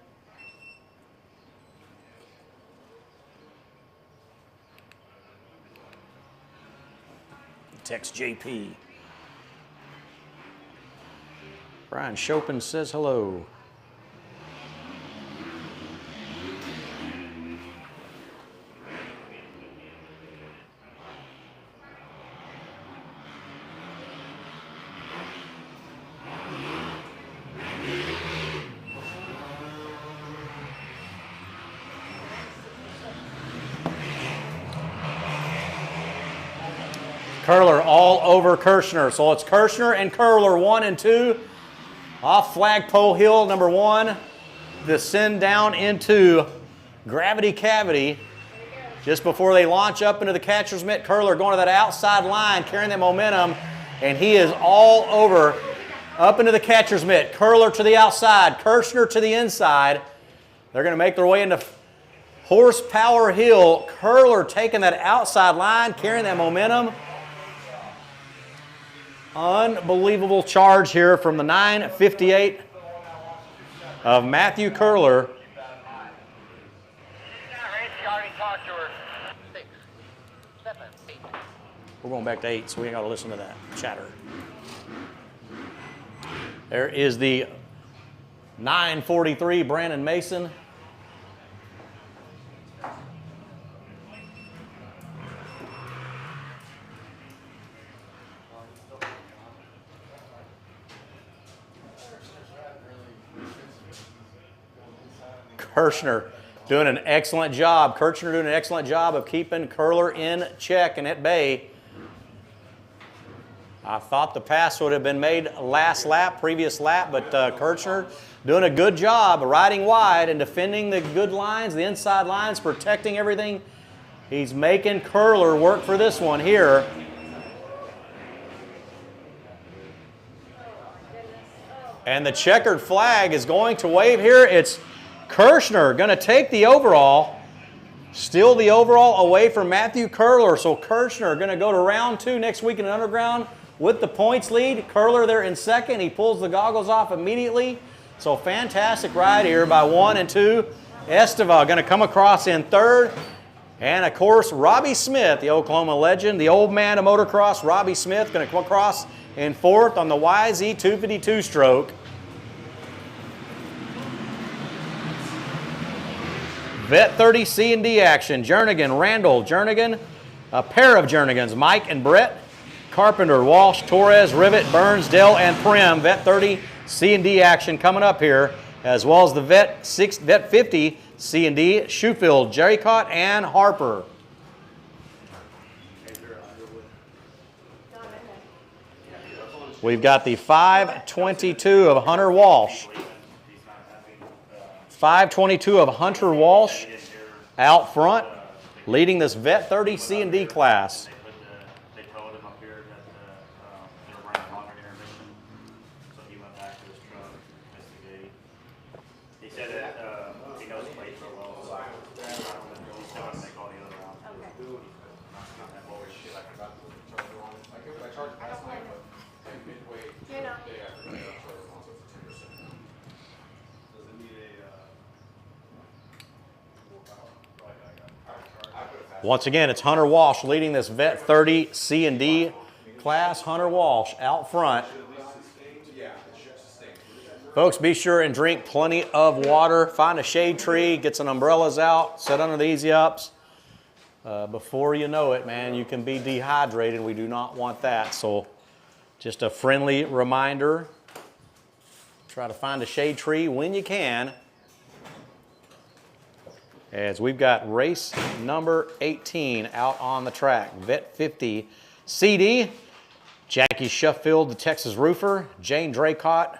Text JP. Brian Chopin says hello. Curler all over Kirshner. So it's Kirshner and Curler 1 and 2. Off Flagpole Hill, number 1. Descend down into Gravity Cavity. Just before they launch up into the catcher's mitt, Curler going to that outside line, carrying that momentum. And he is all over up into the catcher's mitt. Curler to the outside, Kirshner to the inside. They're going to make their way into Horsepower Hill. Curler taking that outside line, carrying that momentum. Unbelievable charge here from the 958 of Matthew Curler. We're going back to 8, so we ain't got to listen to that chatter. There is the 943 Brandon Mason. Kirshner doing an excellent job. Kirshner doing an excellent job of keeping Curler in check and at bay. I thought the pass would have been made last lap, previous lap, but Kirshner doing a good job riding wide and defending the good lines, the inside lines, protecting everything. He's making Curler work for this one here. And the checkered flag is going to wave here. It's Kirshner going to take the overall, steal the overall away from Matthew Curler. So Kirshner going to go to round 2 next week in an underground with the points lead. Curler there in second. He pulls the goggles off immediately. So fantastic ride here by 1 and 2. Esteva going to come across in third. And of course, Robbie Smith, the Oklahoma legend, the old man of motocross, Robbie Smith, going to come across in fourth on the YZ 252 stroke. Vet 30 C&D action. Jernigan, Randall, Jernigan, a pair of Jernigans, Mike and Brett, Carpenter, Walsh, Torres, Rivet, Burns, Dell, and Prim. Vet 30 C&D action coming up here, as well as the Vet 50 C&D, Shoefield, Jerrycott, and Harper. We've got the 522 of Hunter Walsh. 522 of Hunter Walsh out front, leading this Vet 30 C&D class. They towed him up here that they were running longer intermission, so he went back to his truck, missed the gate. He said that he knows the plate so well, so he's still going to make all the other rounds. You know. Once again, it's Hunter Walsh leading this Vet 30 C&D class. Hunter Walsh out front. Folks, be sure and drink plenty of water. Find a shade tree, get some umbrellas out, sit under the easy ups. Before you know it, man, you can be dehydrated. We do not want that. So just a friendly reminder, try to find a shade tree when you can. As we've got race number 18 out on the track. Vet 50 CD, Jackie Sheffield, the Texas Roofer, Jane Draycott,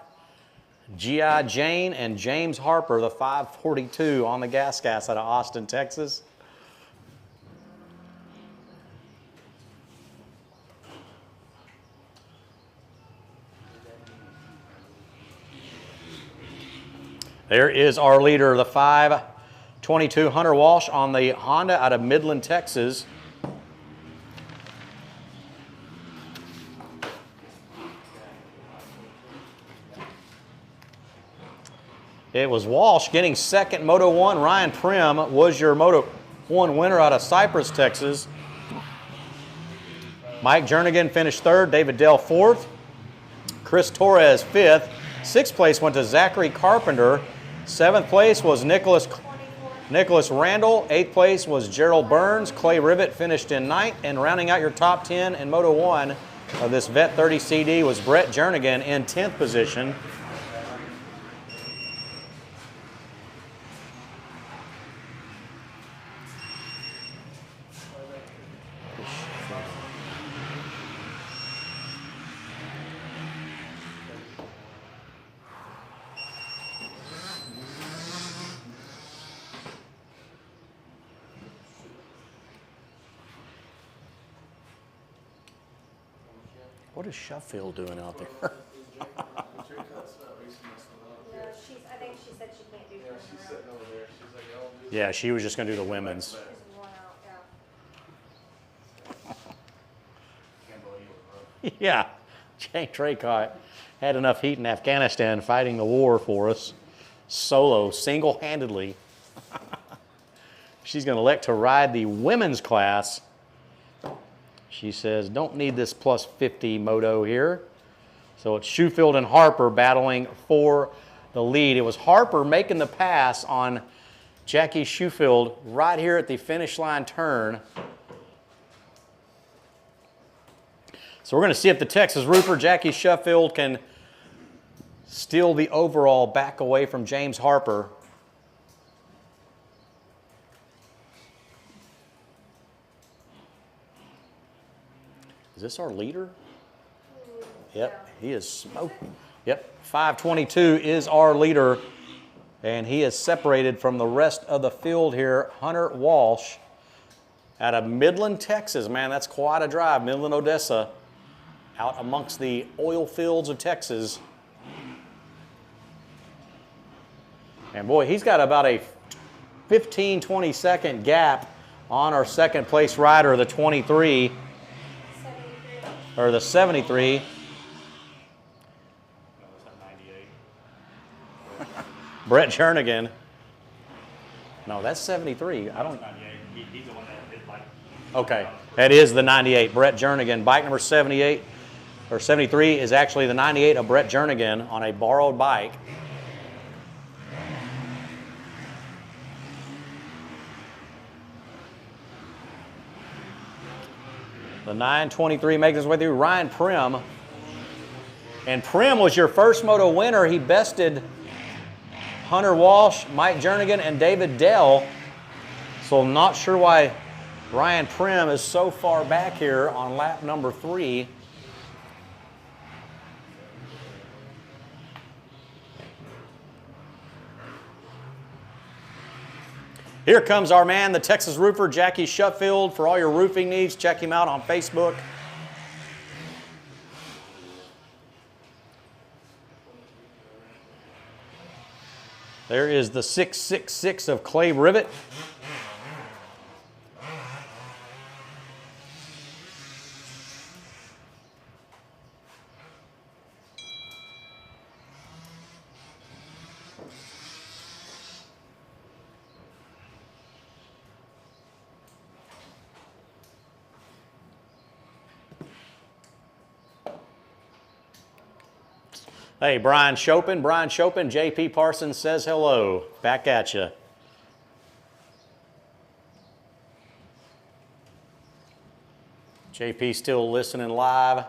G.I. Jane, and James Harper, the 542 on the gas out of Austin, Texas. There is our leader, the 522 Hunter Walsh on the Honda out of Midland, Texas. It was Walsh getting second. Moto 1, Ryan Prim was your Moto 1 winner out of Cypress, Texas. Mike Jernigan finished third. David Dell fourth. Chris Torres fifth. Sixth place went to Zachary Carpenter. Seventh place was Nicholas Randall. Eighth place was Gerald Burns. Clay Rivet finished in ninth. And rounding out your top 10 in Moto 1 of this Vet 30 CD was Brett Jernigan in 10th position. What is Sheffield doing out there? No, I think she said she can't do Yeah, she's sitting over there. She's like, I'll do Yeah, she was just going to do the women's. She's worn out, yeah. Yeah, Jane Draycott had enough heat in Afghanistan fighting the war for us, solo, single-handedly. She's going to elect to ride the women's class. She says, don't need this plus 50 moto here. So it's Sheffield and Harper battling for the lead. It was Harper making the pass on Jackie Sheffield right here at the finish line turn. So we're going to see if the Texas Roofer, Jackie Sheffield, can steal the overall back away from James Harper. Is this our leader? Yep, he is smoking. Yep, 522 is our leader, and he is separated from the rest of the field here. Hunter Walsh out of Midland, Texas. Man, that's quite a drive. Midland, Odessa, out amongst the oil fields of Texas. And boy, he's got about a 15, 20-second gap on our second place rider, the 23. Or the 73. Brett Jernigan. No, that's 73. I don't. He's the one that did like. Okay, that is the 98. Brett Jernigan. Bike number 78 or 73 is actually the 98 of Brett Jernigan on a borrowed bike. The 923 making his way through. Ryan Prim. And Prim was your first moto winner. He bested Hunter Walsh, Mike Jernigan, and David Dell. So I'm not sure why Ryan Prim is so far back here on lap number 3. Here comes our man, the Texas roofer, Jackie Sheffield. For all your roofing needs, check him out on Facebook. There is the 666 of clay rivet. Hey, Brian Chopin, JP Parsons says hello. Back at you. JP still listening live.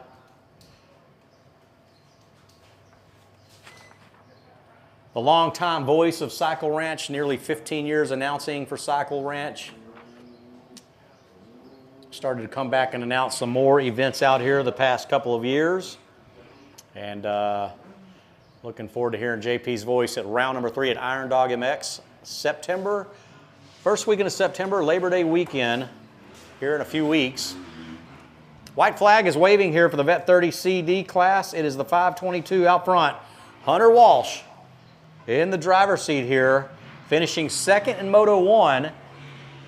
The longtime voice of Cycle Ranch, nearly 15 years announcing for Cycle Ranch. Started to come back and announce some more events out here the past couple of years. And looking forward to hearing JP's voice at round number 3 at Iron Dog MX. September, first weekend of September, Labor Day weekend, here in a few weeks. White flag is waving here for the Vet 30 CD class. It is the 522 out front. Hunter Walsh in the driver's seat here, finishing second in Moto 1.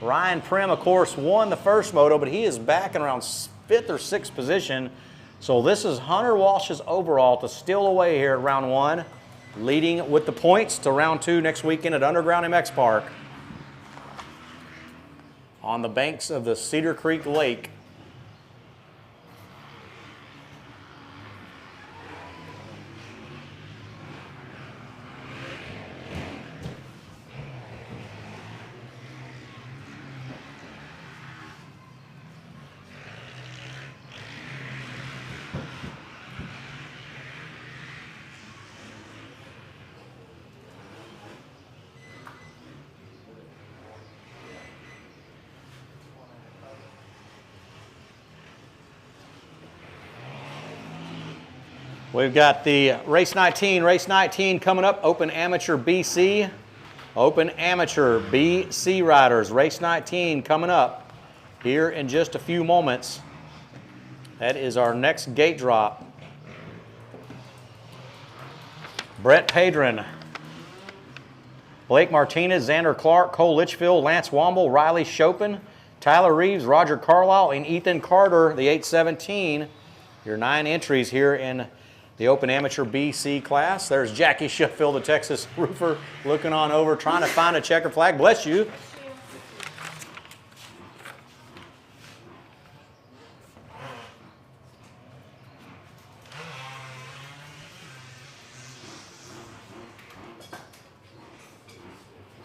Ryan Prim, of course, won the first moto, but he is back in around 5th or 6th position. So this is Hunter Walsh's overall to steal away here at round 1, leading with the points to round 2 next weekend at Underground MX Park on the banks of the Cedar Creek Lake. We've got the race 19 coming up, Open Amateur BC. Open Amateur BC riders, race 19 coming up here in just a few moments. That is our next gate drop. Brett Padron, Blake Martinez, Xander Clark, Cole Litchfield, Lance Womble, Riley Chopin, Tyler Reeves, Roger Carlisle, and Ethan Carter, the 817. Your 9 entries here in the Open Amateur BC class. There's Jackie Sheffield, the Texas roofer, looking on over, trying to find a checker flag. Bless you.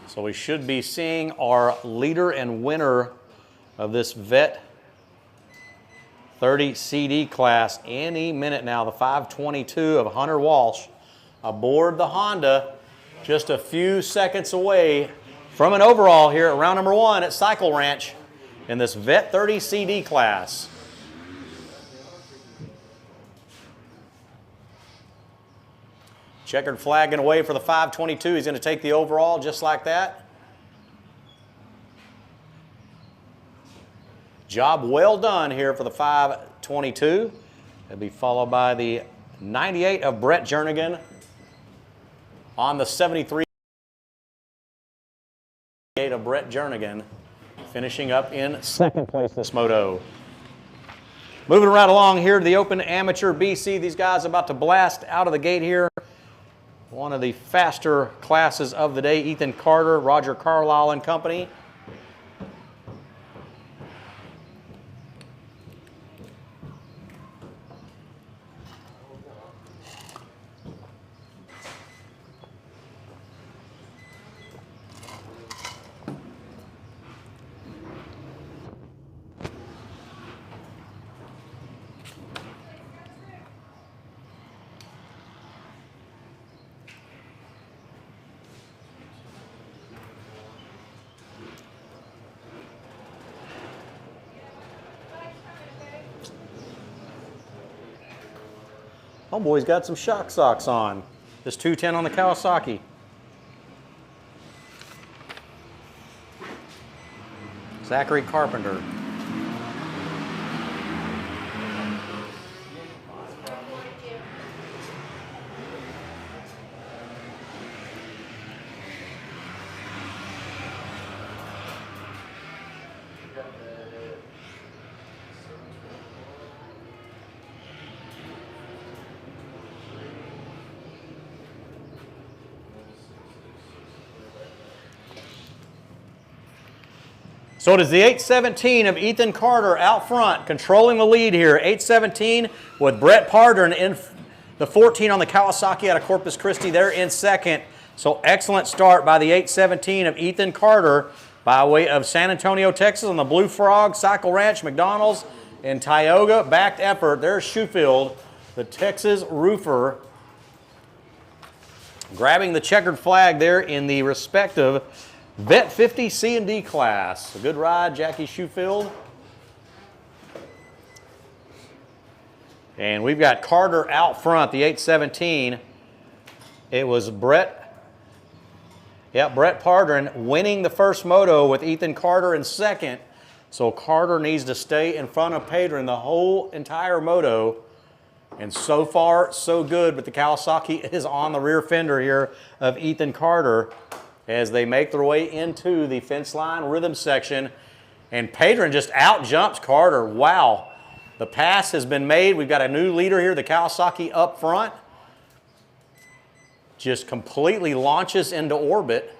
So we should be seeing our leader and winner of this Vet 30 CD class any minute now, the 522 of Hunter Walsh aboard the Honda, just a few seconds away from an overall here at round number 1 at Cycle Ranch in this Vet 30 CD class. Checkered flagging away for the 522. He's going to take the overall just like that. Job well done here for the 522. It'll be followed by the 98 of Brett Jernigan on the 73 of Brett Jernigan, finishing up in second place this moto. Moving right along here to the Open Amateur BC. These guys about to blast out of the gate here. One of the faster classes of the day, Ethan Carter, Roger Carlisle and company. Homeboy's got some shock socks on. This 210 on the Kawasaki. Zachary Carpenter. So it is the 817 of Ethan Carter out front, controlling the lead here. 817 with Brett Pardern in the 14 on the Kawasaki out of Corpus Christi. They're in second. So excellent start by the 817 of Ethan Carter by way of San Antonio, Texas on the Blue Frog, Cycle Ranch, McDonald's, and Tioga. Backed effort. There's Shoefield, the Texas roofer, grabbing the checkered flag there in the respective Vet 50 C&D class. A good ride, Jackie Shoefield. And we've got Carter out front, the 817. It was Brett Pardern winning the first moto with Ethan Carter in second. So Carter needs to stay in front of Pardern the whole entire moto. And so far, so good, but the Kawasaki is on the rear fender here of Ethan Carter as they make their way into the fence line rhythm section. And Pardern just out jumps Carter. Wow. The pass has been made. We've got a new leader here, the Kawasaki up front. Just completely launches into orbit.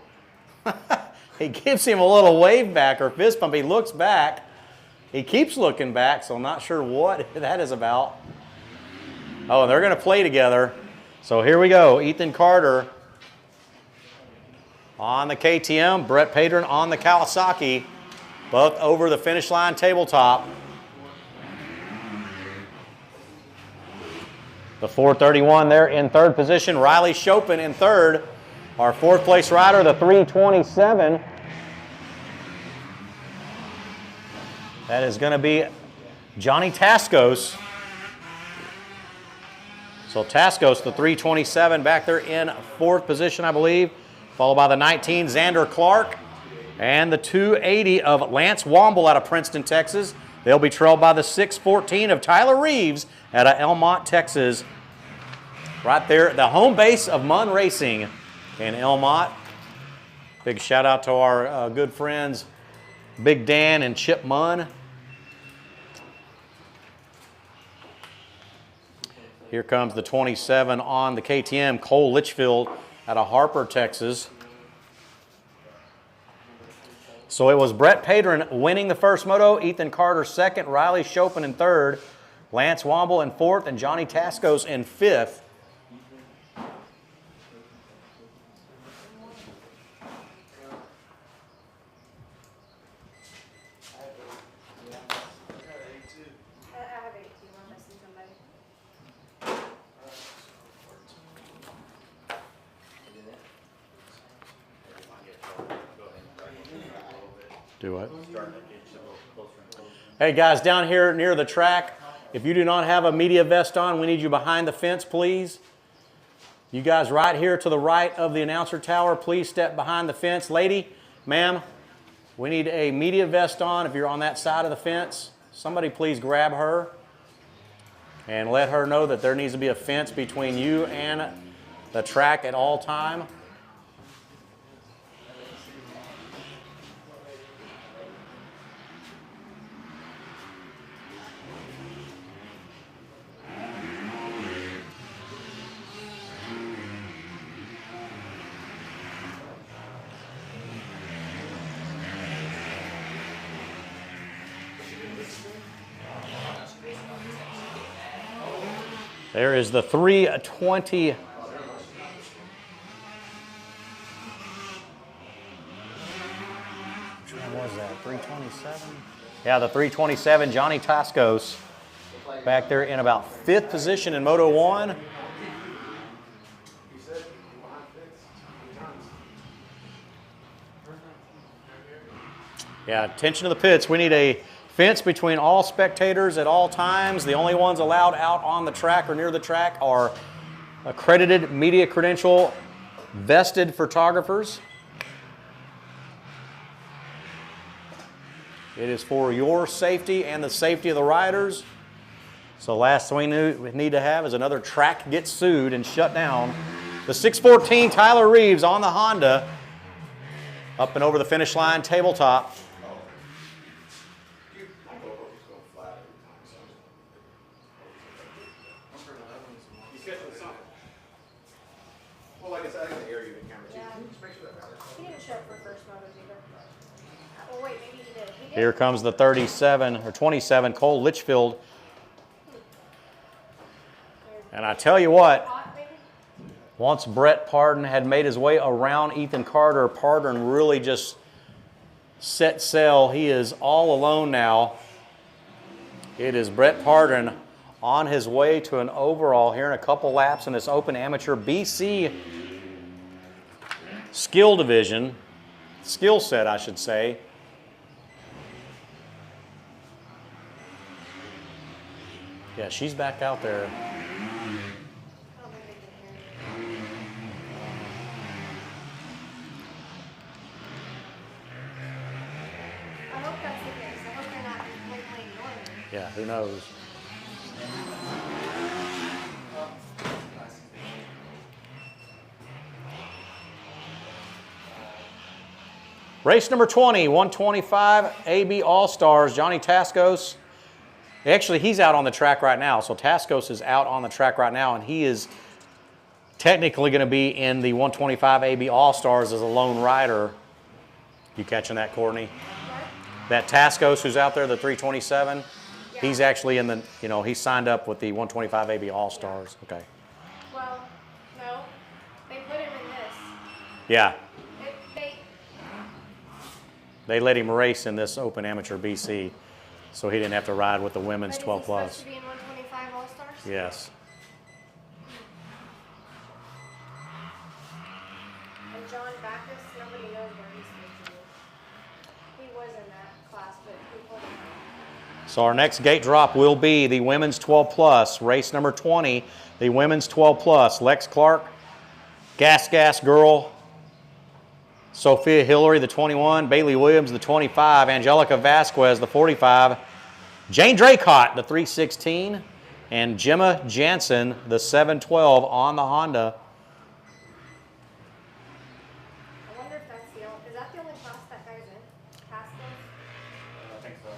He gives him a little wave back or fist bump. He looks back. He keeps looking back, so I'm not sure what that is about. Oh, they're going to play together. So here we go. Ethan Carter on the KTM, Brett Pardern on the Kawasaki, both over the finish line tabletop. The 431 there in third position. Riley Chopin in third. Our fourth place rider, the 327. That is going to be Johnny Tascos. So Tascos, the 327, back there in fourth position, I believe. Followed by the 19, Xander Clark. And the 280 of Lance Womble out of Princeton, Texas. They'll be trailed by the 614 of Tyler Reeves out of Elmont, Texas. Right there, the home base of Munn Racing in Elmont. Big shout out to our good friends, Big Dan and Chip Munn. Here comes the 27 on the KTM, Cole Litchfield out of Harper, Texas. So it was Brett Pardern winning the first moto, Ethan Carter second, Riley Chopin in third, Lance Womble in fourth, and Johnny Tascos in fifth. Do what? Hey guys, down here near the track, if you do not have a media vest on, we need you behind the fence, please. You guys right here to the right of the announcer tower, please step behind the fence. Lady, ma'am, we need a media vest on if you're on that side of the fence. Somebody please grab her and let her know that there needs to be a fence between you and the track at all time. There is the 320. Which one was that? 327? Yeah, the 327, Johnny Tascos. Back there in about fifth position in Moto 1. Yeah, attention to the pits. We need a fence between all spectators at all times. The only ones allowed out on the track or near the track are accredited media credential vested photographers. It is for your safety and the safety of the riders. So last thing we need to have is another track get sued and shut down. The 614 Tyler Reeves on the Honda, up and over the finish line, tabletop. Well, like I said, I think the area you camera too. Yeah. Can you just make sure that matters? He didn't show up for first motos either. Oh wait, maybe he did. He did. Here comes the 37 or 27 Cole Litchfield. And I tell you what, once Brett Pardon had made his way around Ethan Carter, Pardon really just set sail. He is all alone now. It is Brett Pardon on his way to an overall here in a couple laps in this Open Amateur BC skill division, skill set I should say. Yeah, she's back out there. I hope that's the case. I hope they're not completely ignoring me. Yeah, who knows? Race number 20, 125 AB All-Stars, Johnny Tascos. Actually, he's out on the track right now. So Tascos is out on the track right now, and he is technically going to be in the 125 AB All-Stars as a lone rider. You catching that, Courtney? That Tascos who's out there, the 327, he's actually in the, you know, he's signed up with the 125 AB All-Stars. Okay. Well, no. They put him in this. Yeah. They They let him race in this Open Amateur BC, so he didn't have to ride with the women's but 12 is he supposed plus. to be in 125 All-Stars? Yes. And John Backus, nobody knows where he's supposed to be. He was in that class, but who pulled him out? So our next gate drop will be the women's 12 plus, race number 20, the women's 12 plus. Lex Clark, Gas Girl, Sophia Hillary, the 21, Bailey Williams, the 25, Angelica Vasquez, the 45, Jane Draycott, the 316, and Gemma Jansen, the 712 on the Honda. I wonder if that's the only, is that the only class that guy's in? Past those? I think so.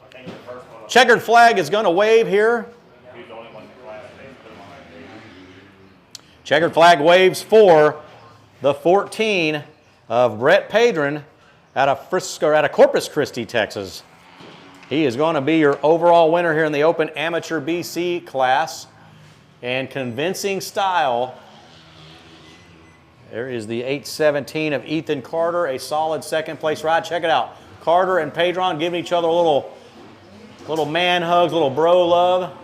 I think the first one. Checkered flag is going to wave here. He's the only one in the class. They put him on that page. Checkered flag waves for the 14 of Brett Padron out of Corpus Christi, Texas. He is going to be your overall winner here in the Open Amateur BC class. And convincing style. There is the 817 of Ethan Carter, a solid second place ride. Check it out. Carter and Padron giving each other little man hugs, little bro love.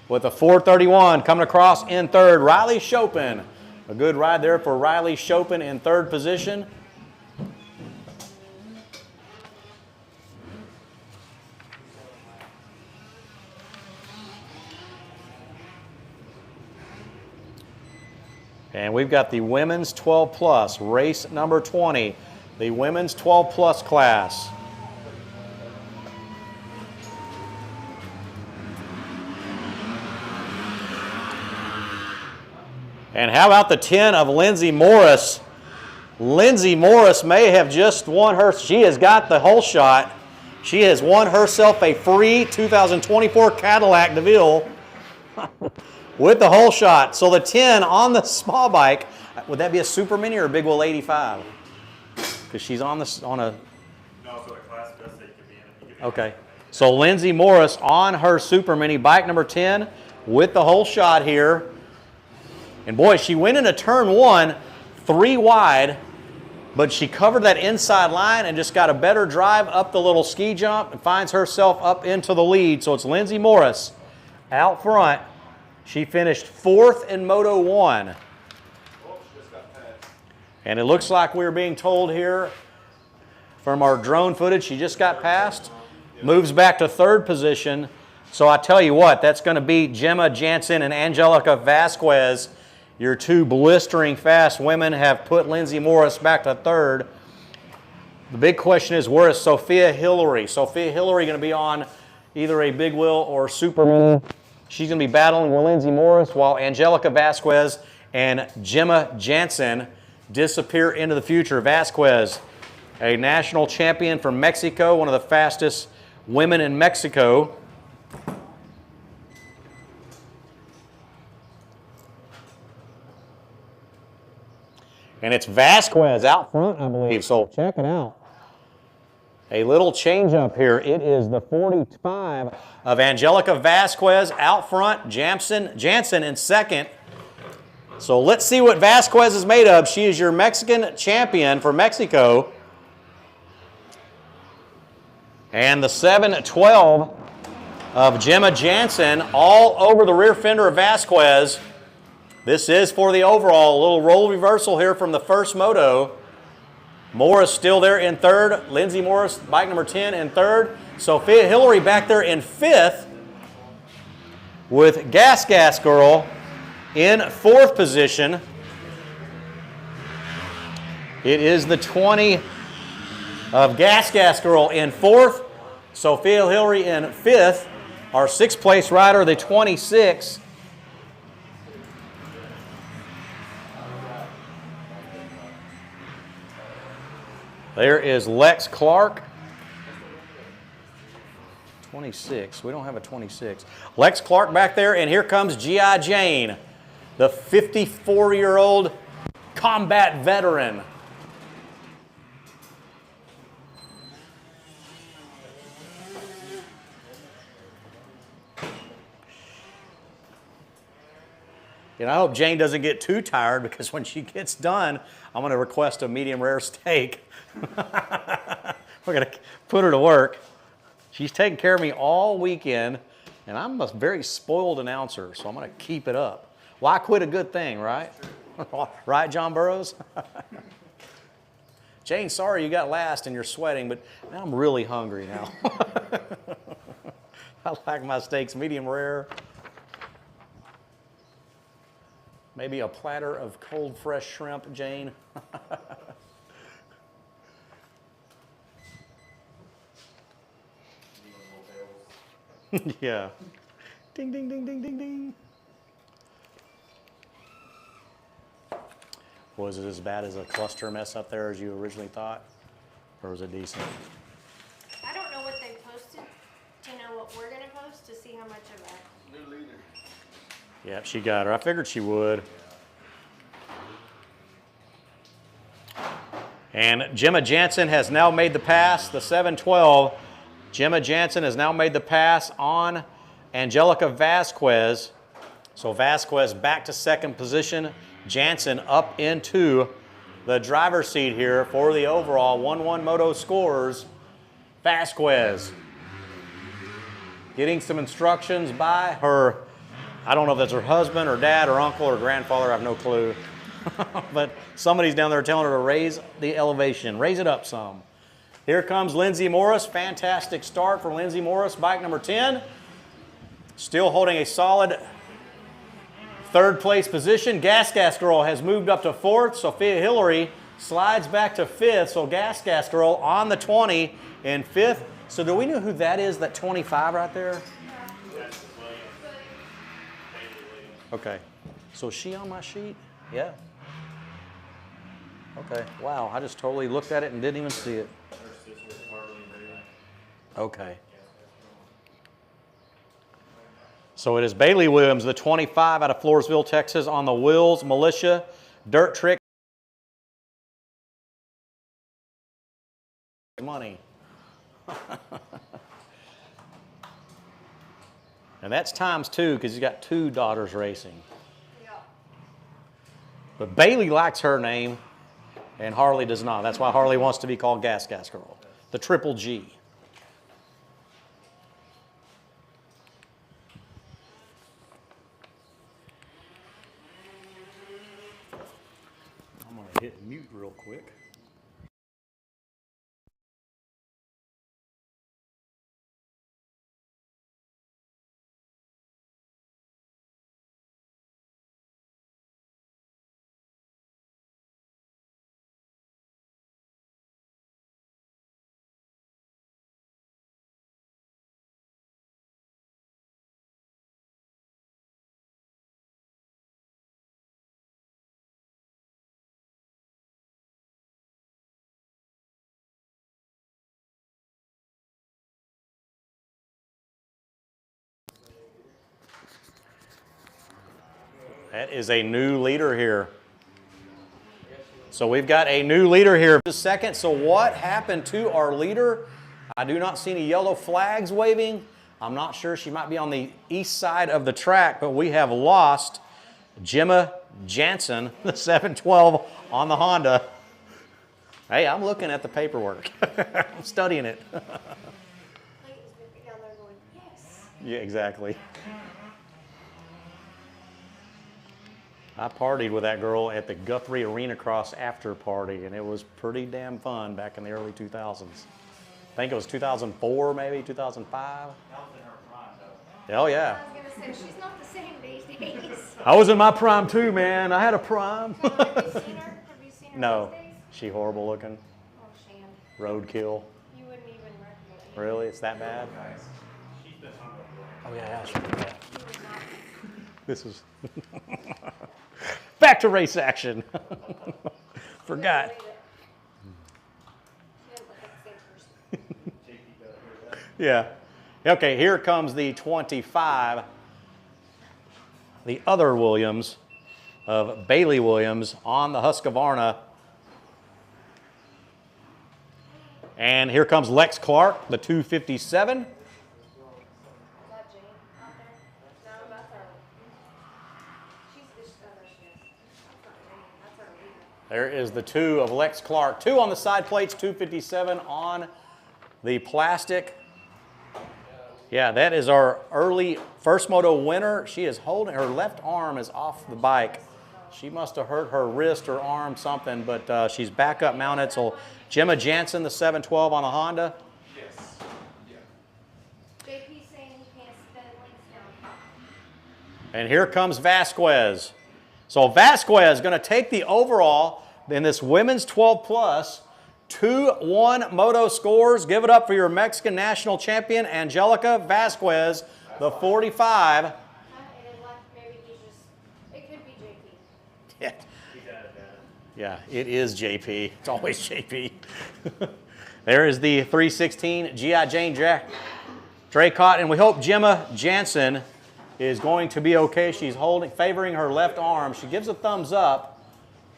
With a 431 coming across in third, Riley Chopin. A good ride there for Riley Chopin in third position. And we've got the women's 12 plus, race number 20, the women's 12 plus class. And how about the 10 of Lindsay Morris? Lindsay Morris may have just won her, she has got the whole shot. She has won herself a free 2024 Cadillac DeVille with the whole shot. So the 10 on the small bike, would that be a Super Mini or a Big Wheel 85? Because she's on a... No, so the class does say you could be in it. Okay. So Lindsay Morris on her Super Mini, bike number 10 with the whole shot here. And boy, she went into turn one 3 wide, but she covered that inside line and just got a better drive up the little ski jump and finds herself up into the lead. So it's Lindsay Morris out front. She finished 4th in Moto 1. And it looks like we're being told here from our drone footage, she just got passed, moves back to 3rd position. So I tell you what, that's going to be Gemma Jansen and Angelica Vasquez Your two blistering fast women have put Lindsay Morris back to third. The big question is, where is Sophia Hillary? Sophia Hillary going to be on either a big wheel or super mini. She's going to be battling with Lindsay Morris while Angelica Vasquez and Gemma Jansen disappear into the future. Vasquez, a national champion from Mexico, one of the fastest women in Mexico. And it's Vasquez out front, I believe, so check it out. A little change up here. It is the 45 of Angelica Vasquez out front, Jansen in second. So let's see what Vasquez is made of. She is your Mexican champion for Mexico. And the 712 of Gemma Jansen all over the rear fender of Vasquez. This is for the overall. A little roll reversal here from the first moto. Morris still there in third. Lindsay Morris, bike number 10, in third. Sophia Hillary back there in fifth with Gas Girl in fourth position. It is the 20 of Gas Girl in fourth. Sophia Hillary in fifth. Our sixth place rider, the 26. There is Lex Clark. 26. We don't have a 26. Lex Clark back there, and here comes G.I. Jane, the 54-year-old combat veteran. And I hope Jane doesn't get too tired, because when she gets done, I'm going to request a medium rare steak. We're going to put her to work. She's taken care of me all weekend, and I'm a very spoiled announcer, so I'm going to keep it up. Why quit a good thing, right? Right, John Burroughs? Jane, sorry you got last and you're sweating, but now I'm really hungry now. I like my steaks medium rare. Maybe a platter of cold, fresh shrimp, Jane. Yeah. Ding, ding, ding, ding, ding, ding. Was it as bad as a cluster mess up there as you originally thought? Or was it decent? I don't know what they posted. Do you know what we're going to post to see how much of that? New leader. Yep, she got her. I figured she would. And Gemma Jansen has now made the pass, the 712. Gemma Jansen has now made the pass on Angelica Vasquez. So Vasquez back to second position. Jansen up into the driver's seat here for the overall 1-1 Moto scores. Vasquez getting some instructions by her, I don't know if that's her husband or dad or uncle or grandfather, I have no clue. But somebody's down there telling her to raise the elevation, raise it up some. Here comes Lindsay Morris. Fantastic start for Lindsay Morris, bike number 10. Still holding a solid third place position. Gas Girl has moved up to fourth. Sophia Hillary slides back to fifth. So Gas Girl on the 20 in fifth. So do we know who that is, that 25 right there? Okay. So is she on my sheet? Yeah. Okay. Wow, I just totally looked at it and didn't even see it. Okay. So it is Bailey Williams, the 25 out of Floresville, Texas, on the Wills Militia Dirt Trick. Money. And that's times two, because he's got two daughters racing. Yeah. But Bailey likes her name, and Harley does not. That's why Harley wants to be called Gas Girl, the Triple G. I'm going to hit mute real quick. That is a new leader here. So we've got a new leader here. Just a second. So what happened to our leader? I do not see any yellow flags waving. I'm not sure. She might be on the east side of the track, but we have lost Gemma Jansen, the 712 on the Honda. Hey, I'm looking at the paperwork. I'm studying it. Yeah, exactly. I partied with that girl at the Guthrie Arena Cross after party, and it was pretty damn fun back in the early 2000s. I think it was 2004, maybe 2005. Oh yeah. I was gonna say she's not the same these days. I was in my prime too, man. I had a prime. Have you seen her? Have you seen her No, these days? she horrible looking. Oh, sham. Roadkill. You wouldn't even recognize. Really, it's that bad? Oh yeah, yeah. This is back to race action. Forgot. Yeah. Okay, here comes the 25. The other Williams of Bailey Williams on the Husqvarna. And here comes Lex Clark, the 257. There is the 2 of Lex Clark. 2 on the side plates, 257 on the plastic. Yeah, that is our early First Moto winner. She is holding, her left arm is off the bike. She must have hurt her wrist or arm, something, but she's back up mounted. So Gemma Jansen, the 712 on the Honda. Yes. Yeah. JP saying he can't spend links down. And here comes Vasquez. So Vasquez going to take the overall in this women's 12 plus. 2-1 Moto scores. Give it up for your Mexican national champion, Angelica Vasquez, the 45. Maybe he's just, it could be JP. Yeah. Yeah, it is JP. It's always JP. There is the 316 G.I. Jane Draycott, and we hope Gemma Jansen is going to be okay. She's favoring her left arm. She gives a thumbs up,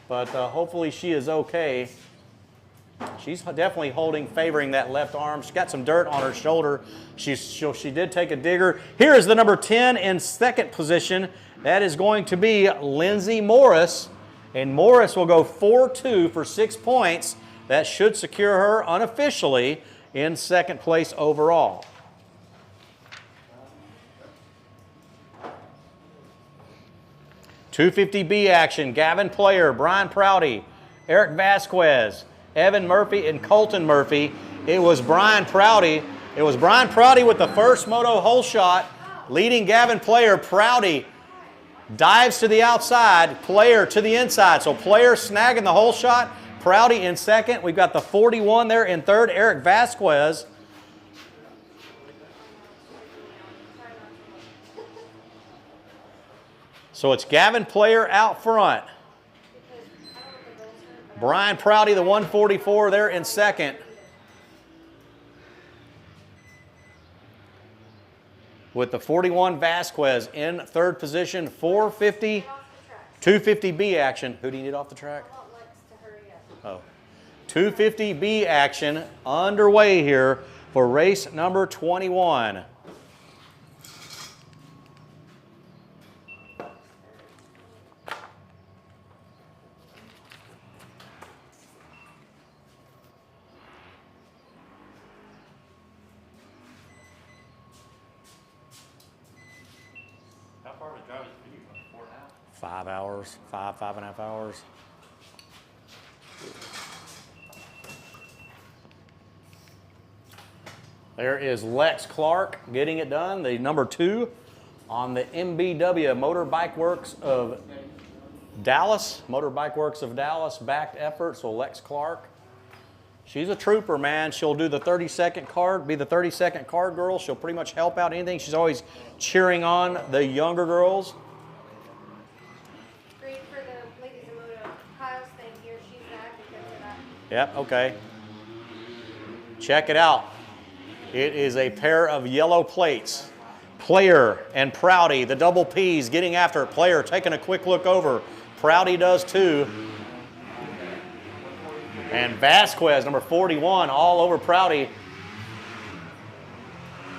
but hopefully she is okay. She's definitely favoring that left arm. She's got some dirt on her shoulder. She did take a digger. Here is the number 10 in second position. That is going to be Lindsay Morris. And Morris will go 4-2 for 6 points. That should secure her unofficially in second place overall. $250B action. Gavin Player, Brian Prouty, Eric Vasquez, Evan Murphy, and Colton Murphy. It was Brian Prouty. It was Brian Prouty with the first Moto hole shot, leading Gavin Player. Prouty dives to the outside, Player to the inside. So Player snagging the hole shot, Prouty in second. We've got the 41 there in third, Eric Vasquez. So it's Gavin Player out front. Brian Prouty, the 144 there in second. With the 41 Vasquez in third position, 450, 250B action. Who do you need off the track? Oh. 250B action underway here for race number 21. How far was the driver's for you? 4.5? 5 hours, 5.5 hours. There is Lex Clark getting it done, the number 2 on the MBW Motorbike Works of Dallas. Motorbike Works of Dallas backed effort, so Lex Clark. She's a trooper, man. She'll do the 30-second card, be the 30-second card girl. She'll pretty much help out anything. She's always cheering on the younger girls. Great for the ladies in Moto. Kyle's thing here, she's back because of that. Yep, okay. Check it out. It is a pair of yellow plates. Player and Prouty, the double P's, getting after it. Player taking a quick look over. Prouty does too. And Vasquez, number 41, all over Prouty.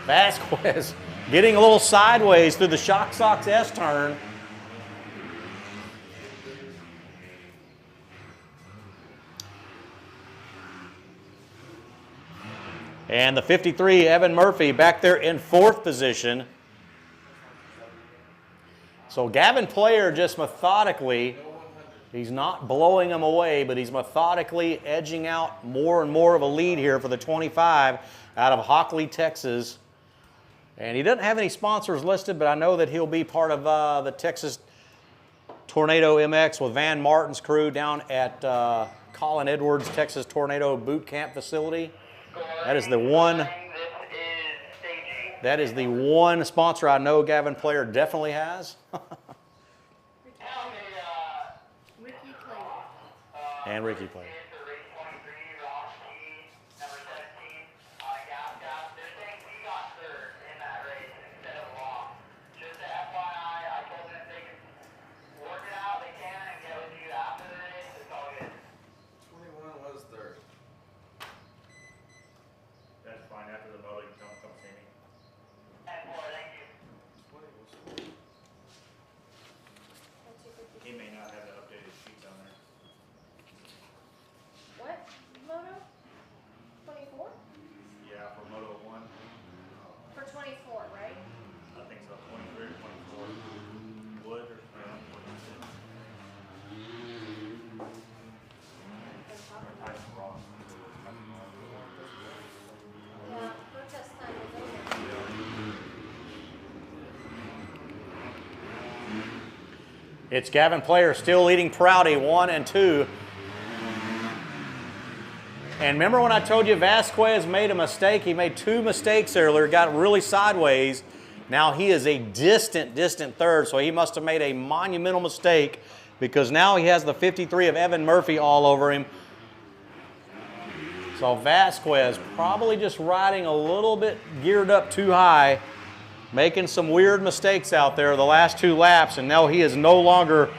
Vasquez getting a little sideways through the Shock Socks S-turn. And the 53, Evan Murphy, back there in 4th position. So Gavin Player just methodically, he's not blowing them away, but he's methodically edging out more and more of a lead here for the 25 out of Hockley, Texas. And he doesn't have any sponsors listed, but I know that he'll be part of the Texas Tornado MX with Van Martin's crew down at Colin Edwards Texas Tornado Boot Camp facility. That is the one. That is the one sponsor I know Gavin Player definitely has. And Ricky Player. He may not have the updated sheets on there. What? Moto? 24? Yeah, for Moto 1. For 24, right? I think so, 23 or 24. Wood or Tyson Ross. Yeah, protest time is over. It's Gavin Player still leading Prouty 1 and 2. And remember when I told you Vasquez made a mistake? He made 2 mistakes earlier, got really sideways. Now he is a distant 3rd, so he must have made a monumental mistake because now he has the 53 of Evan Murphy all over him. So Vasquez probably just riding a little bit geared up too high, making some weird mistakes out there the last 2 laps, and now he is no longer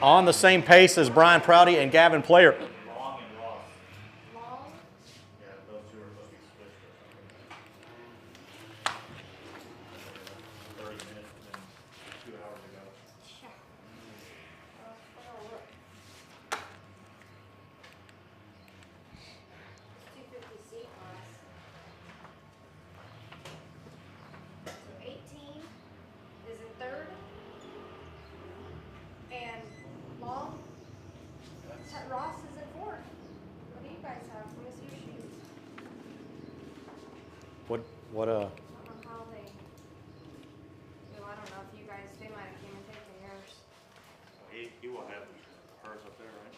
on the same pace as Brian Prouty and Gavin Player. Long and Ross. Long? Yeah, those two are supposed to be split for 30 minutes and then 2 hours ago. So 18 is in 3rd. And Long, Ross is in 4th. What do you guys have? Let me see your sheets. What I don't know how they, well, I don't know if you guys, they might have came and taken yours. He will have hers up there, right?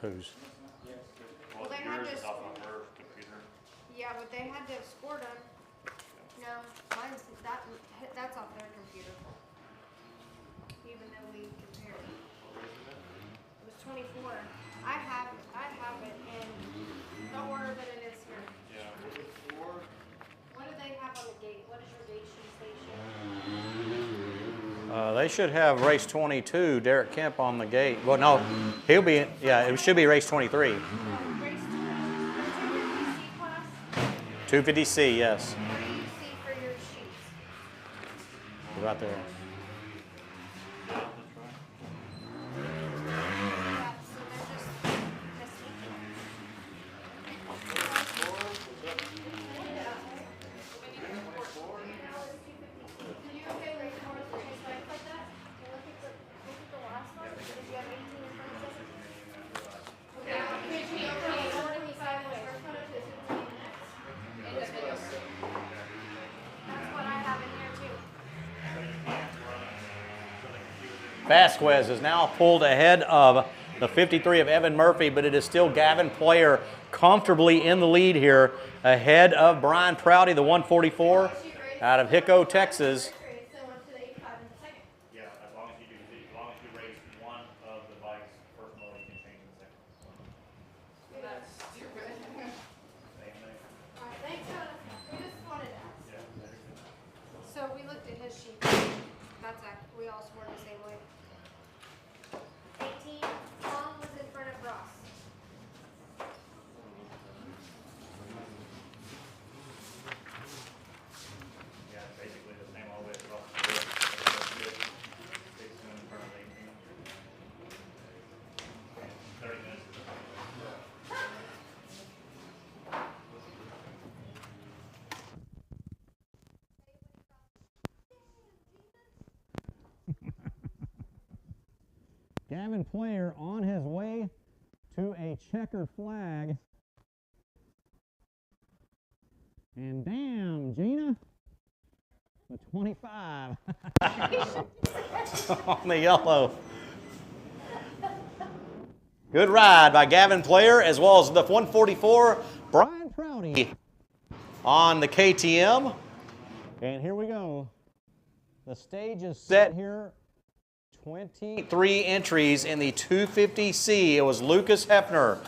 Who's? Well, they had yours to is off on her computer. Yeah, but they had to have scored them. No, mine's, that's off their computer. Even though we compared. It was 24. I have it in the order that it is here. Yeah. What do they have on the gate? What is your gate station? They should have race 22, Derek Kemp on the gate. Well, no, he'll be, yeah, it should be race 23. Race 250C class? 250C, yes. What do you see for your sheets? Right there. Yeah, so they're just missing. Did you okay race 4 is the race like that? And look at the last one. Did you have 18 in front of it? Okay, okay, order me sideways. That's what I have in here too. Vasquez is now pulled ahead of the 53 of Evan Murphy, but it is still Gavin Player comfortably in the lead here, ahead of Brian Prouty, the 144 out of Hicko, Texas. Yeah, as long as you race one of the bikes first motor, you can change the second. That's stupid. Same thing. Alright, thanks, we just wanted to ask. Yeah. So looked at his sheet. That's we all scored the same way. 18, Tom was in front of Ross. Yeah, basically the same all the way across the board. 16 in front of 18. 30 minutes. Gavin Player on his way to a checkered flag. And damn, Gina, the 25. On the yellow. Good ride by Gavin Player, as well as the 144, Brian Prouty on the KTM. And here we go. The stage is set here. 23 entries in the 250C. It was Lucas Hefner,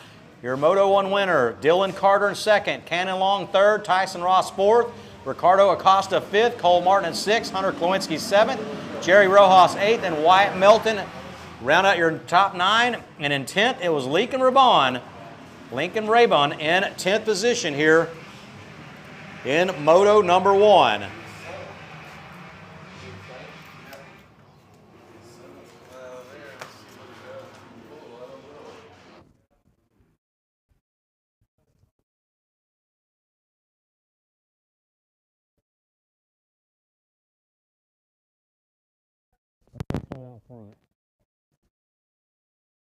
your Moto 1 winner. Dylan Carter in second. Cannon Long third. Tyson Ross fourth. Ricardo Acosta fifth. Cole Martin in sixth. Hunter Klawinski seventh. Jerry Rojas eighth. And Wyatt Melton round out your top 9. And in 10th, it was Lincoln Rabon in 10th position here in Moto number 1. Out front.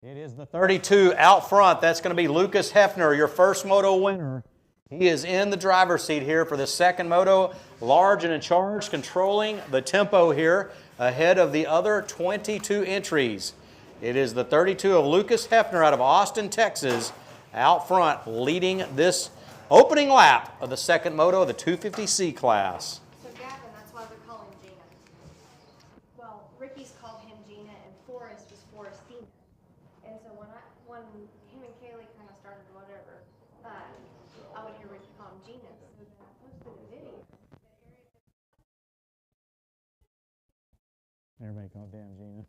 It is the 32 out front. That's going to be Lucas Hefner, your first Moto winner. He is in the driver's seat here for the second Moto, large and in charge, controlling the tempo here ahead of the other 22 entries. It is the 32 of Lucas Hefner out of Austin, Texas, out front, leading this opening lap of the second Moto of the 250C class. So Gavin, that's why they're calling Gina. Well, Ricky's called him Gina, and Forrest was Forestina. And so when him and Kaylee kind of started whatever, I would hear Ricky call him Gina. So then I posted a video. Everybody called damn Gina.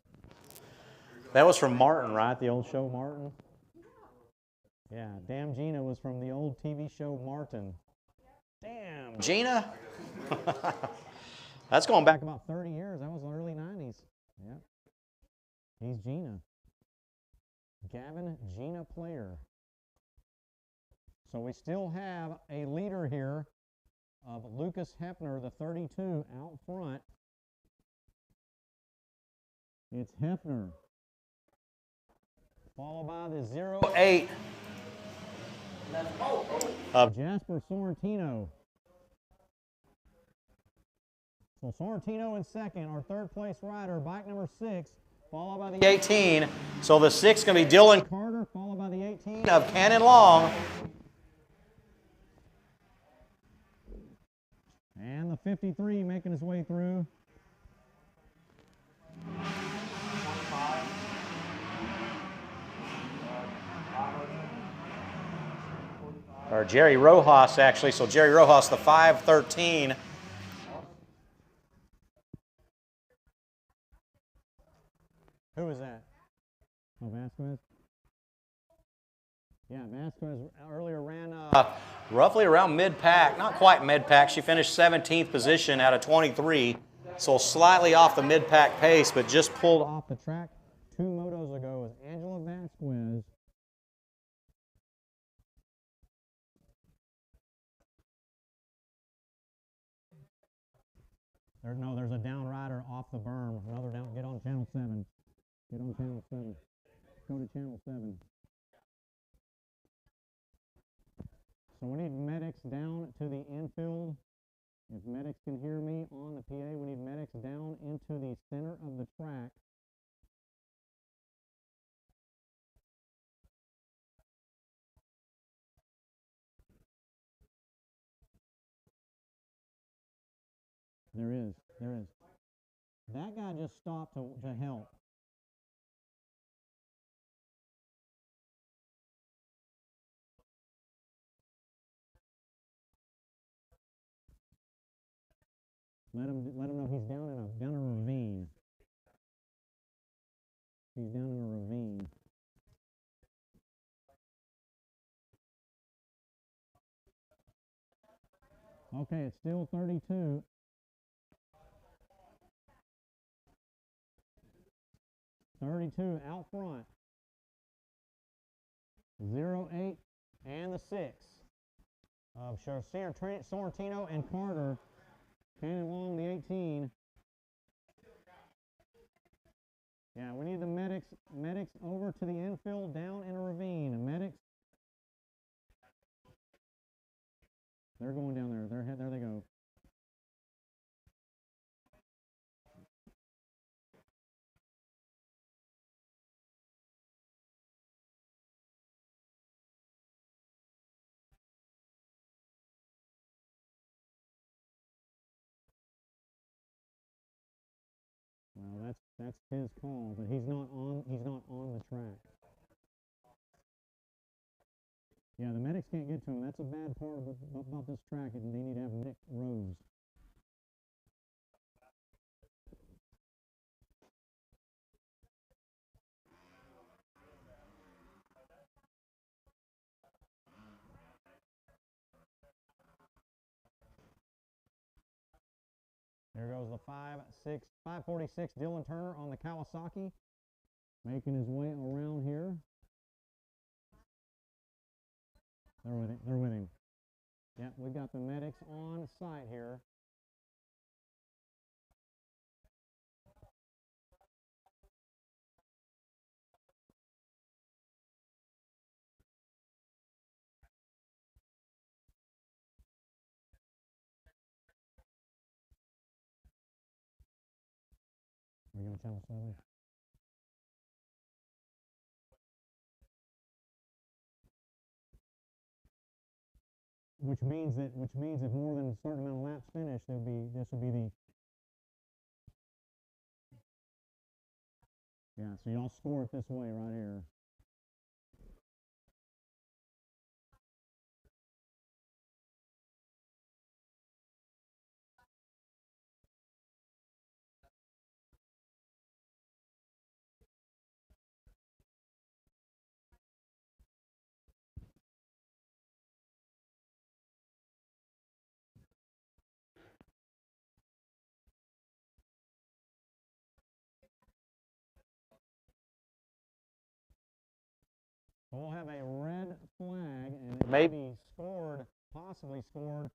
That was from Martin, right? The old show Martin? Yeah, damn Gina was from the old TV show Martin. Damn, Gina? That's going back About 30 years. That was the early 90s. Yep. He's Gina. Gavin Gina Player. So we still have a leader here of Lucas Hefner, the 32, out front. It's Hefner, followed by the 08 of Jasper Sorrentino. So Sorrentino in second, our third place rider, bike number 6, followed by the 18. So the 6 going to be Dylan Carter, followed by the 18 of Cannon Long. And the 53 making his way through. Or Jerry Rojas, actually. So Jerry Rojas, the 513. Who was that? Oh, Vasquez? Yeah, Vasquez earlier ran Roughly around mid-pack. Not quite mid-pack. She finished 17th position out of 23. So slightly off the mid-pack pace, but just pulled off. off the track 2 motos ago with Angela Vasquez. There's a down rider off the berm. Another down. Get on channel 7. Get on channel 7. Go to channel 7. So we need medics down to the infield. If medics can hear me on the PA, we need medics down into the center of the track. There is. That guy just stopped to help. Let him know he's down in a ravine. He's down in a ravine. Okay, it's still 32. Out front. 0-8 and the 6 of Sorrentino and Carter. Cannon along the 18. Yeah, we need the medics over to the infield down in a ravine. Medics. They're going down there. There they go. Well, that's his call, but he's not on the track. Yeah, the medics can't get to him. That's a bad part about this track, and they need to have medic rows. There goes the 546 Dylan Turner on the Kawasaki, making his way around here. They're with him. Yeah, we got the medics on site here. Are you on channel 7? Which means if more than a certain amount of laps finish, this will be the. Yeah, so y'all score it this way right here. So we'll have a red flag, and it may be scored, possibly scored,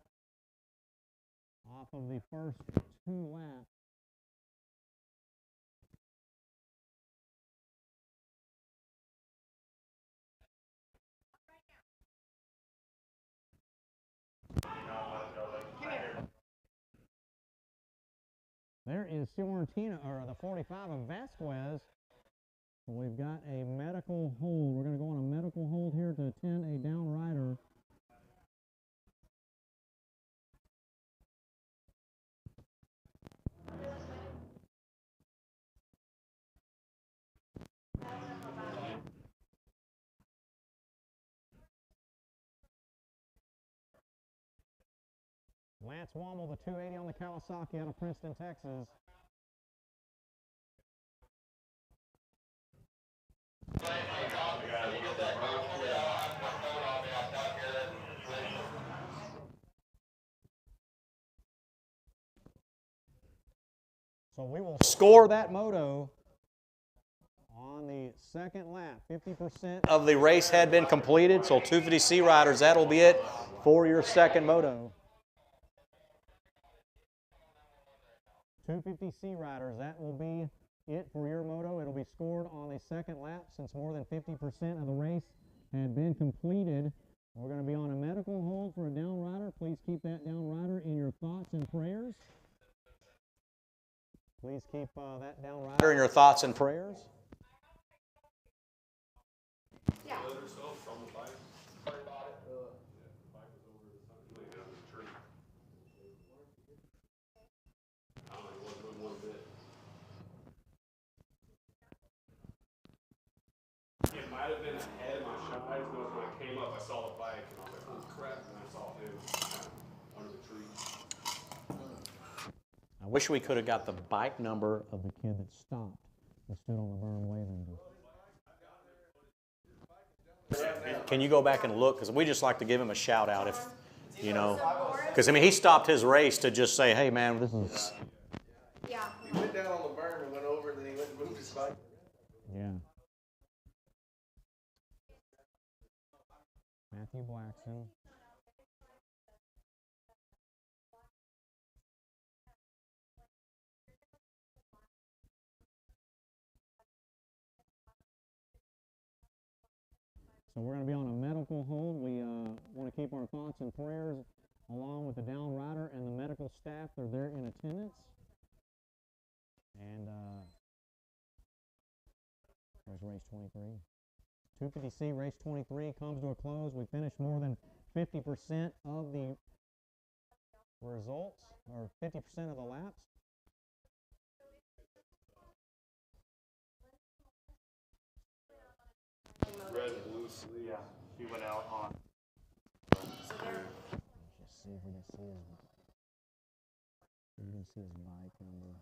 off of the first 2 laps. There is Sorrentino, or the 45 of Vasquez. We've got a medical hold. We're going to go on a medical hold here to attend a down rider. Lance Womble, the 280 on the Kawasaki out of Princeton, Texas. So we will score that moto on the second lap. 50% of the race had been completed, so 250C riders, that'll be it for your second moto. 250C riders, that will be it for your moto. It'll be scored on the second lap since more than 50% of the race had been completed. We're going to be on a medical hold for a down rider. Please keep that down rider in your thoughts and prayers. Please keep that down rider in your thoughts and prayers. Yeah. It might have been ahead of my shot. I just noticed when I came up, I saw the bike, and I was like, "Holy crap!" And I saw him under the tree. wish we could have got the bike number of the kid that stopped and stood on the berm waving. Can you go back and look? Because we just like to give him a shout out if, you know, because I mean, he stopped his race to just say, hey man, this is. Yeah. He went down on the berm and went over, and then he went and moved his bike. Yeah. Matthew Blackson. So we're going to be on a medical hold. We want to keep our thoughts and prayers along with the down rider and the medical staff. They're there in attendance. And there's race 23. 250C race 23 comes to a close. We finished more than 50% of the results, or 50% of the laps. Red, blue sleeve. Yeah, she went out on. Let's just see if we can see his. We can see his bike number.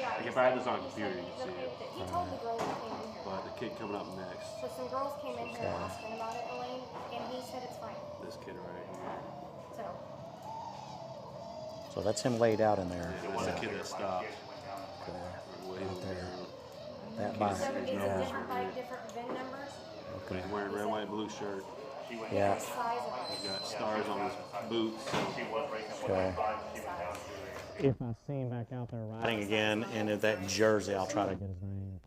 Like if I had this on a computer, you can see it. He told the girl that came in here. But the kid coming up next, So some girls came in here asking about it, Elaine, and he said it's fine. this kid right here. So. So that's him laid out in there. Yeah, it was the kid that stopped. Way over there. That bike. So it's a different bike, different VIN numbers. But he's wearing red, white, blue shirt. Yeah. Size of He's got stars on his boots. Okay. If I see him back out there riding again in that jersey, I'll try to get his name.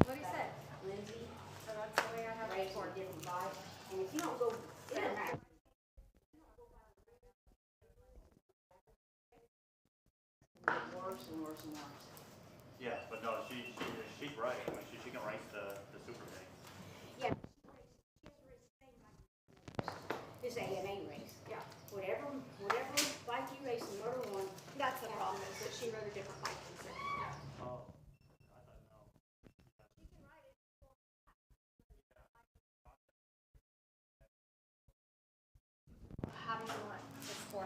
What he said? Lindsay. So that's the way I have it for a different bike. And if you don't go in that. Worse and worse and worse. Yeah, but no, she's right. I mean, she can race the super big. Yeah. It's a AMA race. Yeah. Whatever bike you race in Moto 1, that's the problem, is that she rode a different bike than Sarah. Oh. How do you want this for?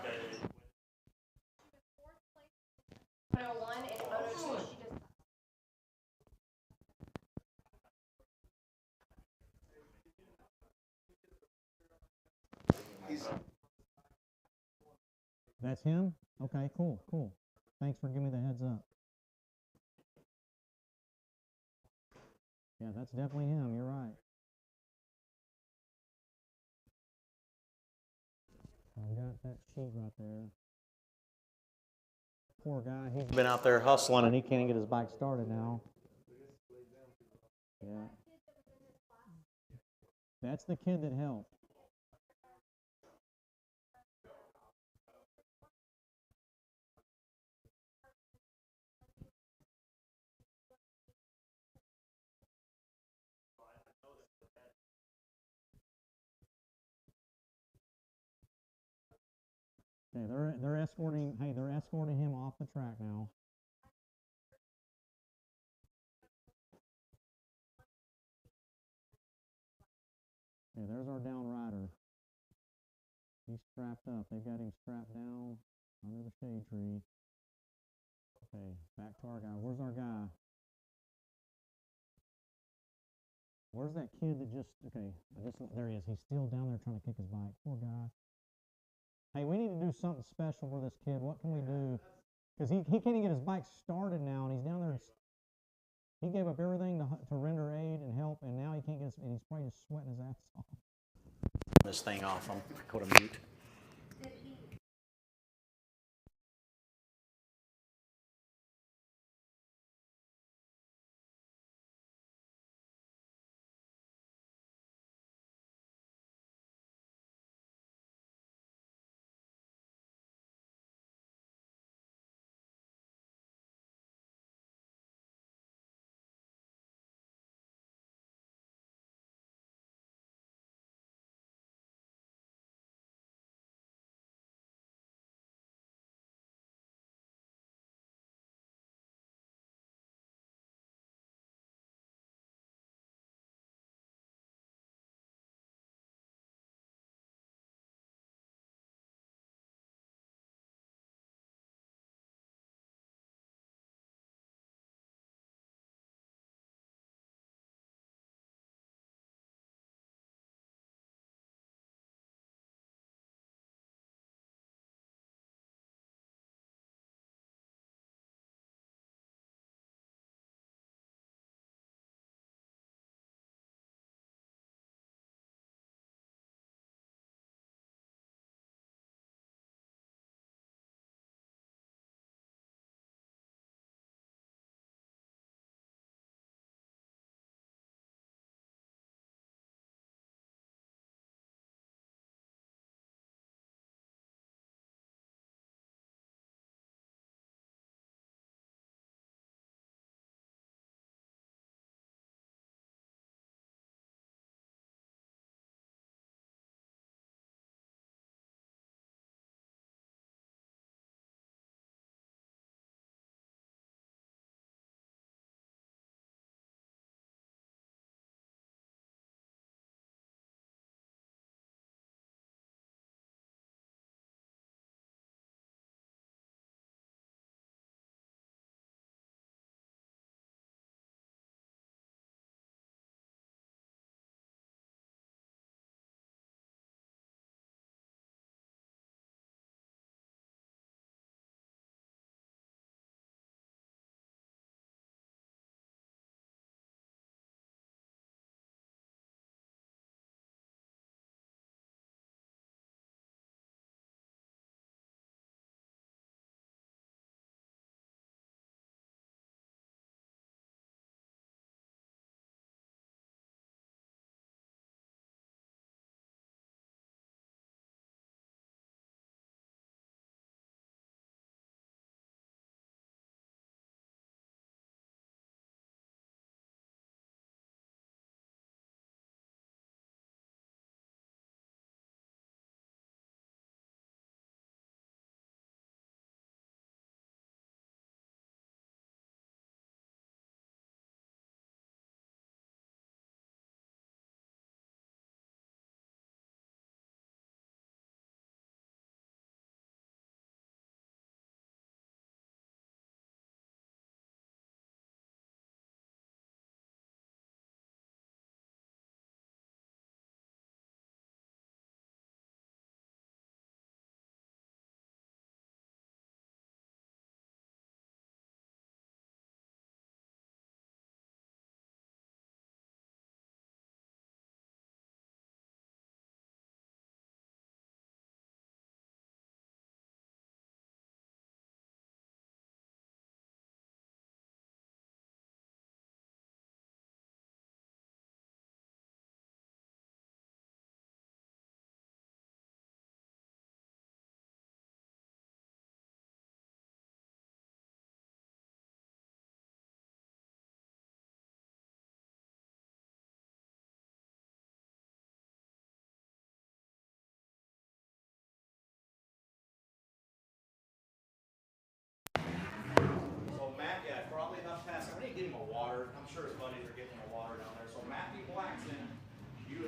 Moto 1 and Moto 2, she does. That's him? Okay, cool, cool. Thanks for giving me the heads up. Yeah, that's definitely him. You're right. I've got that sheet right there. Poor guy. He's been out there hustling and he can't get his bike started now. Yeah. That's the kid that helped. Okay, they're escorting. Hey, they're escorting him off the track now. Okay, there's our down rider. He's strapped up. They've got him strapped down under the shade tree. Okay, back to our guy. Where's our guy? Where's that kid that just? Okay, there he is. He's still down there trying to kick his bike. Poor guy. Hey, we need to do something special for this kid. What can we do? Because he can't even get his bike started now, and he's down there. He gave up everything to render aid and help, and now he can't get his, and he's probably just sweating his ass off. This thing off him. Go to mute.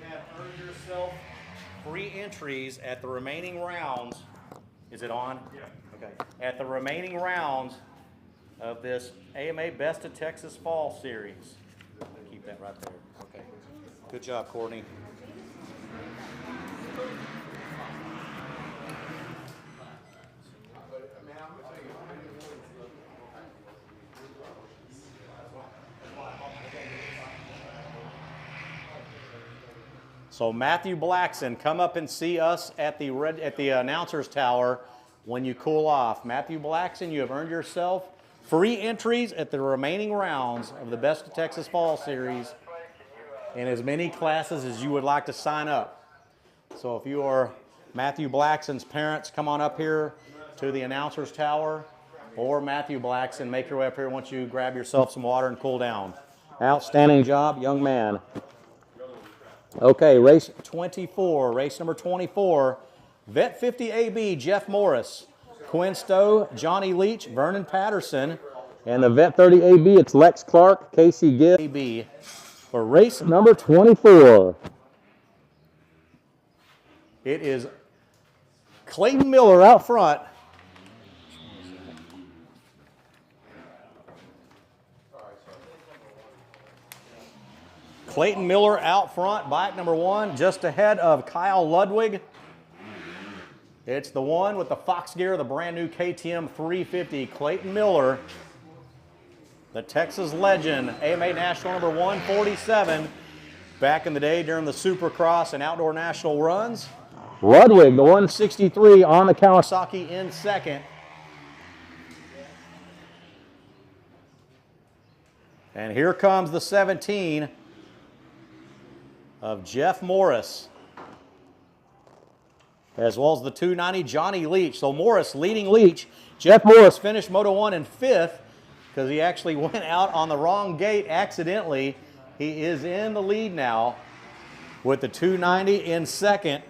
have earned yourself free entries at the remaining rounds. Is it on? Yeah. Okay. At the remaining rounds of this AMA Best of Texas Fall Series. Keep that right there. Okay. Good job, Courtney. So Matthew Blackson, come up and see us at the announcer's tower when you cool off. Matthew Blackson, you have earned yourself free entries at the remaining rounds of the Best of Texas Fall Series in as many classes as you would like to sign up. So if you are Matthew Blackson's parents, come on up here to the announcer's tower, or Matthew Blackson, make your way up here once you grab yourself some water and cool down. Outstanding job, young man. Okay, race 24, race number 24, Vet 50 AB, Jeff Morris, Quinn Stowe, Johnny Leach, Vernon Patterson, and the Vet 30 AB, it's Lex Clark, Casey Gibb AB for race number 24. It is Clayton Miller out front. Clayton Miller out front, bike number 1, just ahead of Kyle Ludwig. It's the one with the Fox gear, the brand new KTM 350. Clayton Miller, the Texas legend, AMA National number 147, back in the day during the Supercross and outdoor national runs. Ludwig, the 163 on the Kawasaki in second. And here comes the 17 of Jeff Morris, as well as the 290 Johnny Leach. So Morris leading Leach. Jeff Morris finished Moto 1 in 5th because he actually went out on the wrong gate accidentally. He is in the lead now with the 290 in second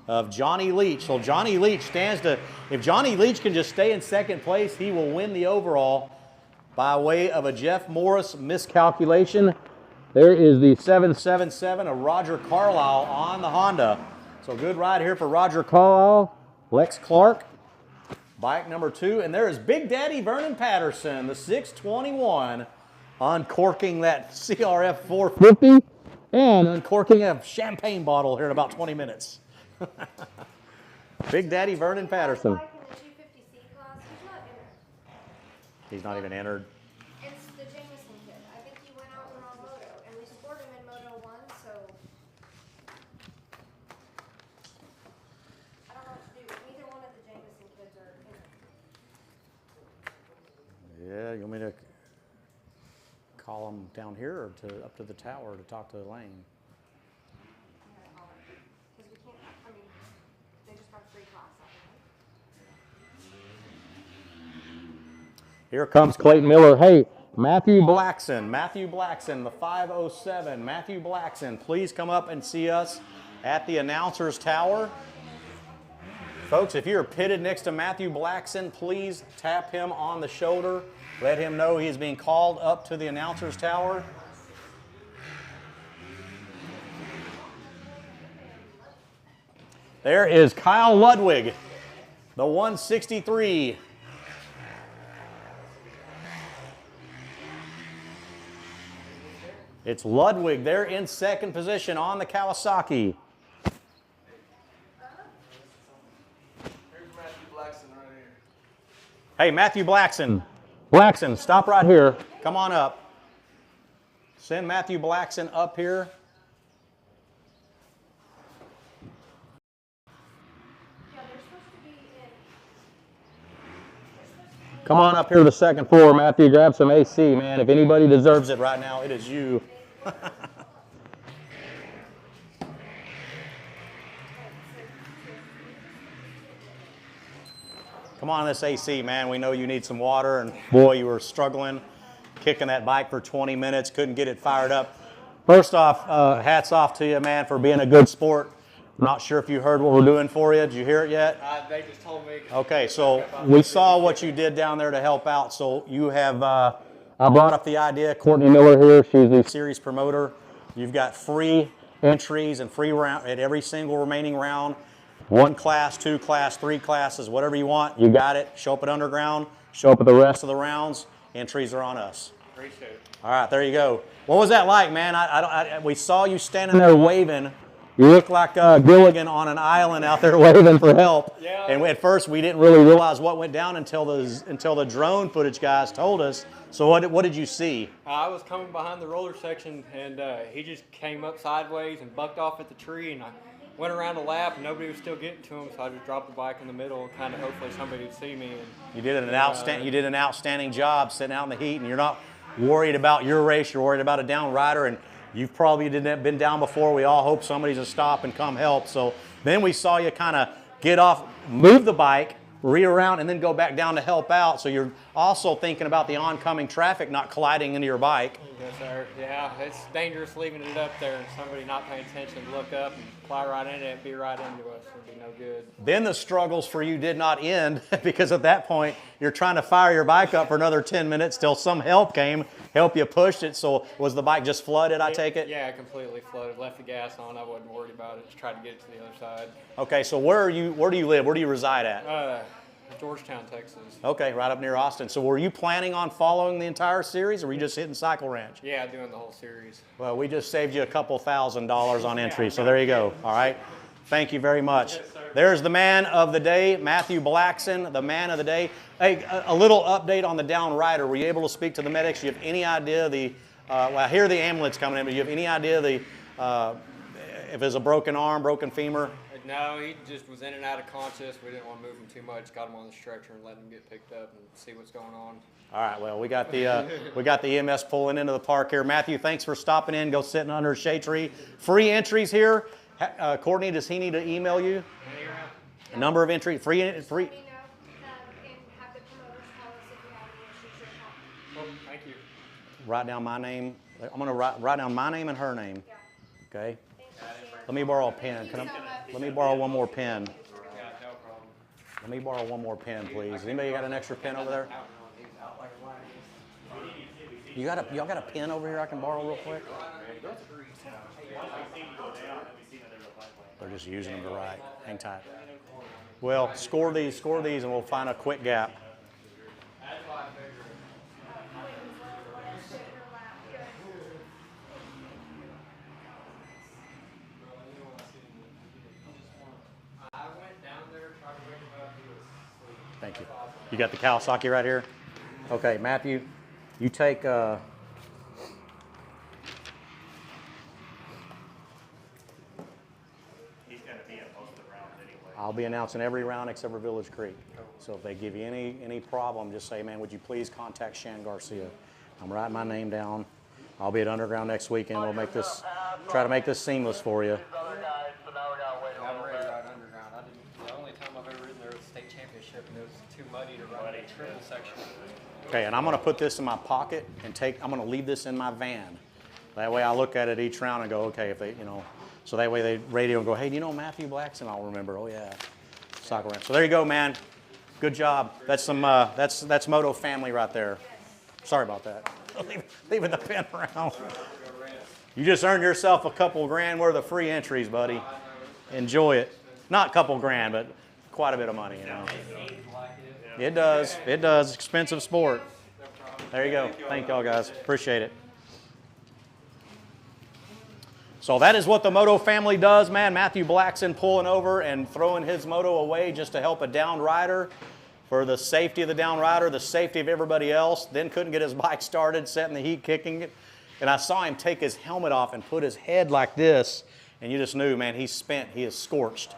of Johnny Leach. So Johnny Leach stands to, if Johnny Leach can just stay in second place, he will win the overall by way of a Jeff Morris miscalculation. There is the 777 of Roger Carlisle on the Honda. So good ride here for Roger Carlisle. Lex Clark, bike number 2. And there is Big Daddy Vernon Patterson, the 621, uncorking that CRF 450 and uncorking a champagne bottle here in about 20 minutes. Big Daddy Vernon Patterson. He's not even entered. It's the Jameson kid. I think he went out in the wrong moto, and we scored him in Moto 1, so I don't know what to do. Neither one of the Jameson kids are in it. Yeah, you want me to call him down here or up to the tower to talk to Elaine? Because we can't, I mean, they just got free class out of it. Here comes Clayton Miller. Hey, Matthew Blackson, the 507. Matthew Blackson, please come up and see us at the announcer's tower. Folks, if you're pitted next to Matthew Blackson, please tap him on the shoulder. Let him know he's being called up to the announcer's tower. There is Kyle Ludwig, the 163. It's Ludwig there in second position on the Kawasaki. Here's Matthew Blackson right here. Hey, Matthew Blackson. Blackson, stop right here. Come on up. Send Matthew Blackson up here. Come on up here to the second floor, Matthew. Grab some AC, man. If anybody deserves it right now, it is you. Come on this AC, man. We know you need some water, and boy, you were struggling, kicking that bike for 20 minutes, couldn't get it fired up. First off, hats off to you, man, for being a good sport. I'm not sure if you heard what we're doing for you. Did you hear it yet? They just told me. Okay, so we saw what you did down there to help out. So you have, I brought up the idea, Courtney Miller here, she's the series promoter. You've got free entries and free round at every single remaining round. 1 class, 2 class, 3 classes, whatever you want, you got it. Show up at underground, show up at the rest of the rounds. Entries are on us. Appreciate it. All right, there you go. What was that like, man? We saw you standing there waving. You look like Gilligan on an island out there waving for help. Yeah. And at first, we didn't really realize what went down until the drone footage guys told us. So what did you see? I was coming behind the roller section, and he just came up sideways and bucked off at the tree, and I went around a lap, and nobody was still getting to him, so I just dropped the bike in the middle, and kind of hopefully somebody would see me. And, You did an outstanding job sitting out in the heat, and you're not worried about your race. You're worried about a down rider, and you've probably been down before. We all hope somebody's to stop and come help. So then we saw you kind of get off, move the bike, re-around, and then go back down to help out. So you're also thinking about the oncoming traffic not colliding into your bike. yes, sir. Yeah, it's dangerous leaving it up there and somebody not paying attention to look up and fly right into it and be right into us. It'd be no good. Then the struggles for you did not end because at that point you're trying to fire your bike up for another 10 minutes till some help came, help you pushed it. So was the bike just flooded, I take it? Yeah, completely flooded. Left the gas on. I wasn't worried about it. Just tried to get it to the other side. Okay, so where do you live? Where do you reside at? Georgetown, Texas. Okay, right up near Austin. So were you planning on following the entire series, or were you just hitting Cycle Ranch? Yeah, doing the whole series. Well, we just saved you a couple $1,000s on entry, so there you go. All right. Thank you very much. Yes, sir. There's the man of the day, Matthew Blackson, the man of the day. Hey, a little update on the down rider. Were you able to speak to the medics? Do you have any idea well, I hear the ambulance coming in, but do you have any idea if it's a broken arm, broken femur? No, he just was in and out of conscious. We didn't want to move him too much. Got him on the stretcher and let him get picked up and see what's going on. All right, well, we got the EMS pulling into the park here. Matthew, thanks for stopping in. Go sitting under a shade tree. Free entries here. Courtney, does he need to email you? A number of entries, free. And have the promoters call us if you have any issues or Well, thank you. Write down my name. I'm going to write down my name and her name. Okay. Let me borrow a pen. Let me borrow one more pen. Let me borrow one more pen, please. Anybody got an extra pen over there? Y'all got a pen over here I can borrow real quick? They're just using them to write. Hang tight. Well, score these, and we'll find a quick gap. Thank you. You got the Kawasaki right here? Okay, Matthew, you take... He's going to be at most of the rounds anyway. I'll be announcing every round except for Village Creek. So if they give you any problem, just say, man, would you please contact Shan Garcia? I'm writing my name down. I'll be at Underground next weekend. We'll try to make this seamless for you. I'm ready to ride underground. The only time I've ever ridden there was state championship, and it was too muddy to ride a triple section. Okay, and I'm going to put this in my pocket and I'm going to leave this in my van. That way I look at it each round and go, okay, if they, so that way they radio and go, hey, do you know Matthew Blackson? I'll remember, oh yeah, Cycle Ranch. So there you go, man. Good job. That's that's Moto family right there. Sorry about that. Leaving the pen around. You just earned yourself a couple grand worth of free entries, buddy. Enjoy it. Not a couple grand, but quite a bit of money, It does. It does. Expensive sport. There you go. Thank y'all, guys. Appreciate it. So that is what the Moto family does, man. Matthew Blackson pulling over and throwing his moto away just to help a down rider for the safety of the down rider, the safety of everybody else. Then couldn't get his bike started, set in the heat, kicking it. And I saw him take his helmet off and put his head like this. And you just knew, man, he's spent. He is scorched.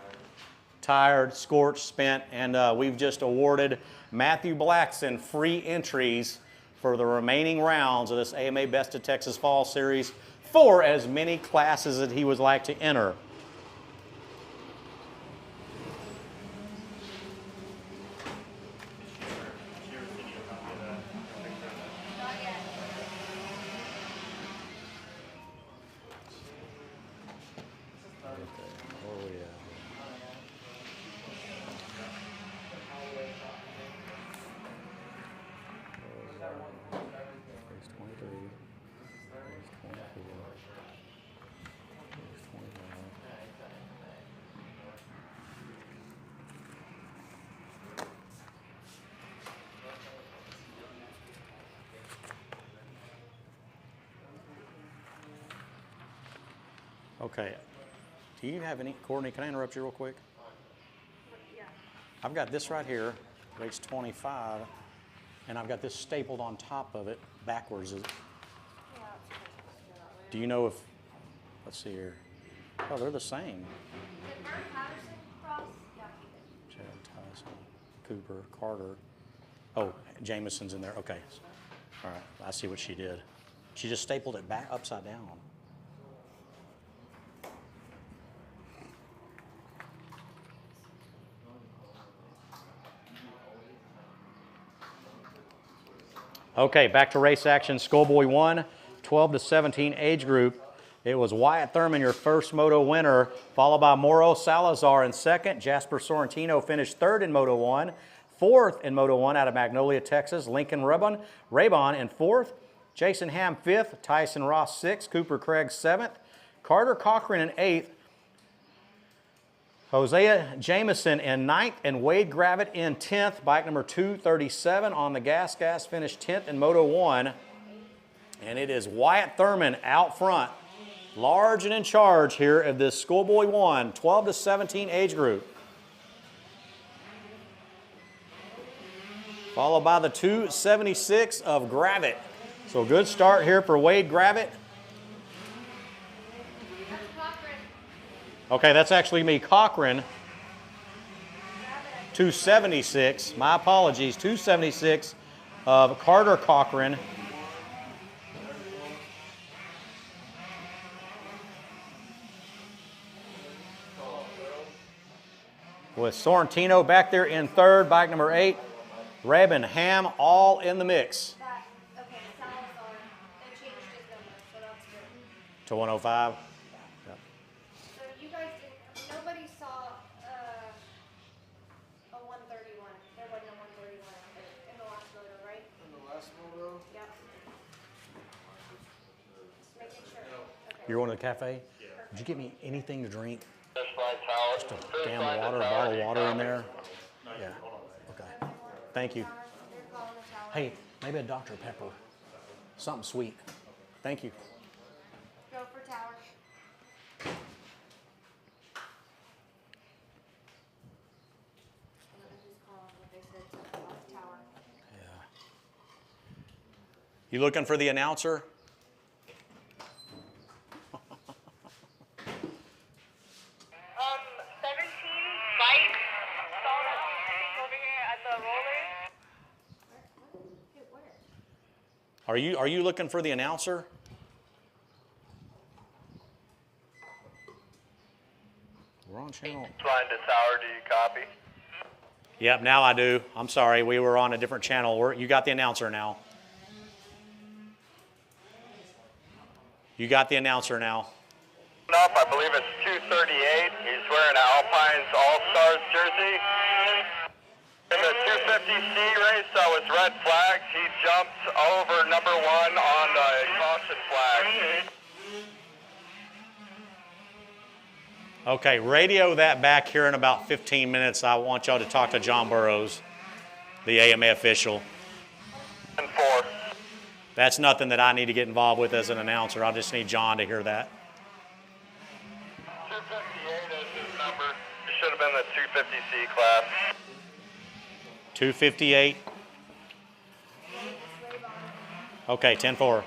Tired, scorched, spent. And we've just awarded Matthew Blackson free entries for the remaining rounds of this AMA Best of Texas Fall Series for as many classes that he would like to enter. Okay. Do you have any, Courtney, can I interrupt you real quick? Yeah. I've got this right here, race 25, and I've got this stapled on top of it backwards. Do you know if, let's see here. Oh, they're the same. Did Bert Patterson cross? Yeah, he did. Chad, Tyson, Cooper, Carter. Oh, Jameson's in there. Okay. All right. I see what she did. She just stapled it back upside down. Okay, back to race action. Schoolboy 1, 12 to 17 age group. It was Wyatt Thurman, your first Moto winner, followed by Mauro Salazar in second. Jasper Sorrentino finished third in Moto 1. Fourth in Moto 1 out of Magnolia, Texas. Lincoln Raybon in fourth. Jason Ham fifth. Tyson Ross sixth. Cooper Craig seventh. Carter Cochran in eighth. Hosea Jameson in ninth. And Wade Gravitt in 10th. Bike number 237 on the gas. Gas finished 10th in Moto 1. And it is Wyatt Thurman out front. Large and in charge here of this Schoolboy 1, 12 to 17 age group. Followed by the 276 of Gravitt. So good start here for Wade Gravitt. Okay, that's actually me, Cochran. 276, my apologies, 276 of Carter Cochran. With Sorrentino back there in third, bike number 8. Reb and Ham all in the mix. Okay, Salazar, they changed his number, so that's good. To 105. Yep. So you guys didn't, nobody saw a 131. There wasn't a 131 in the last moto, right? In the last moto? Yep. Just making sure. Okay. You're going to the cafe? Yeah. Would you get me anything to drink? Just a damn bottle of water in there? Yeah. Okay. Thank you. Hey, maybe a Dr. Pepper. Something sweet. Thank you. Go for tower. Yeah. You looking for the announcer? 17 bikes stalled up over here at the rollers. Are you looking for the announcer? We're on channel. Flying to tower, do you copy? Yep, now I do. I'm sorry, we were on a different channel. You got the announcer now. You got the announcer now. Up, I believe it's 238. He's wearing an Alpine's All-Stars jersey. In the 250C race that was red flagged, he jumped over number 1 on the caution flag. Okay, radio that back here in about 15 minutes. I want y'all to talk to John Burrows, the AMA official. And 4. That's nothing that I need to get involved with as an announcer. I just need John to hear that. 258 is his number. It should have been the 250C class. 258. Okay, 10-4.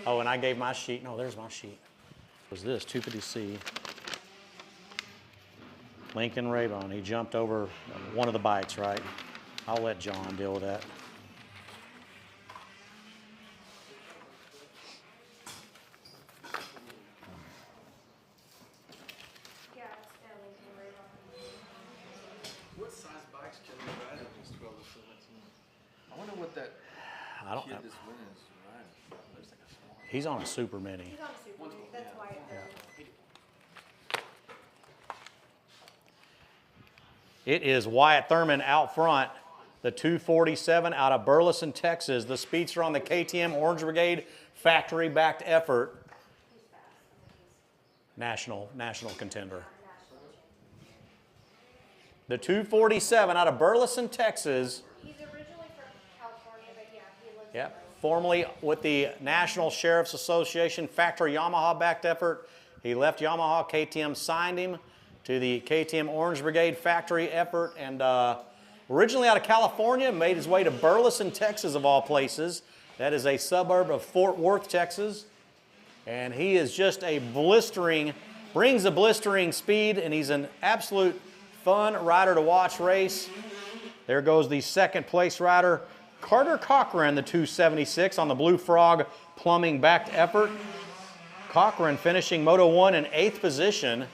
Oh, and I gave my sheet. No, there's my sheet. Was this 250C? Lincoln Raybon. He jumped over one of the bikes, right? I'll let John deal with that. Yeah, it's Lincoln Raybon. What size bikes can you ride in these 12 to 17? I wonder what that I don't kid know. this win is riding. Looks like a small. He's on a super mini. He's on a super mini. That's why it doesn't. It is Wyatt Thurman out front, the 247 out of Burleson, Texas. The speedster on the KTM Orange Brigade factory-backed effort. National contender. The 247 out of Burleson, Texas. He's originally from California, but yeah, he lives Yep. Formerly with the National Sheriff's Association factory Yamaha backed effort. He left Yamaha, KTM signed him to the KTM Orange Brigade factory effort, and originally out of California, made his way to Burleson, Texas of all places. That is a suburb of Fort Worth, Texas. And he is just a blistering, brings a blistering speed, and he's an absolute fun rider to watch race. There goes the second place rider, Carter Cochran, the 276 on the Blue Frog plumbing backed effort. Cochran finishing Moto 1 in 8th position.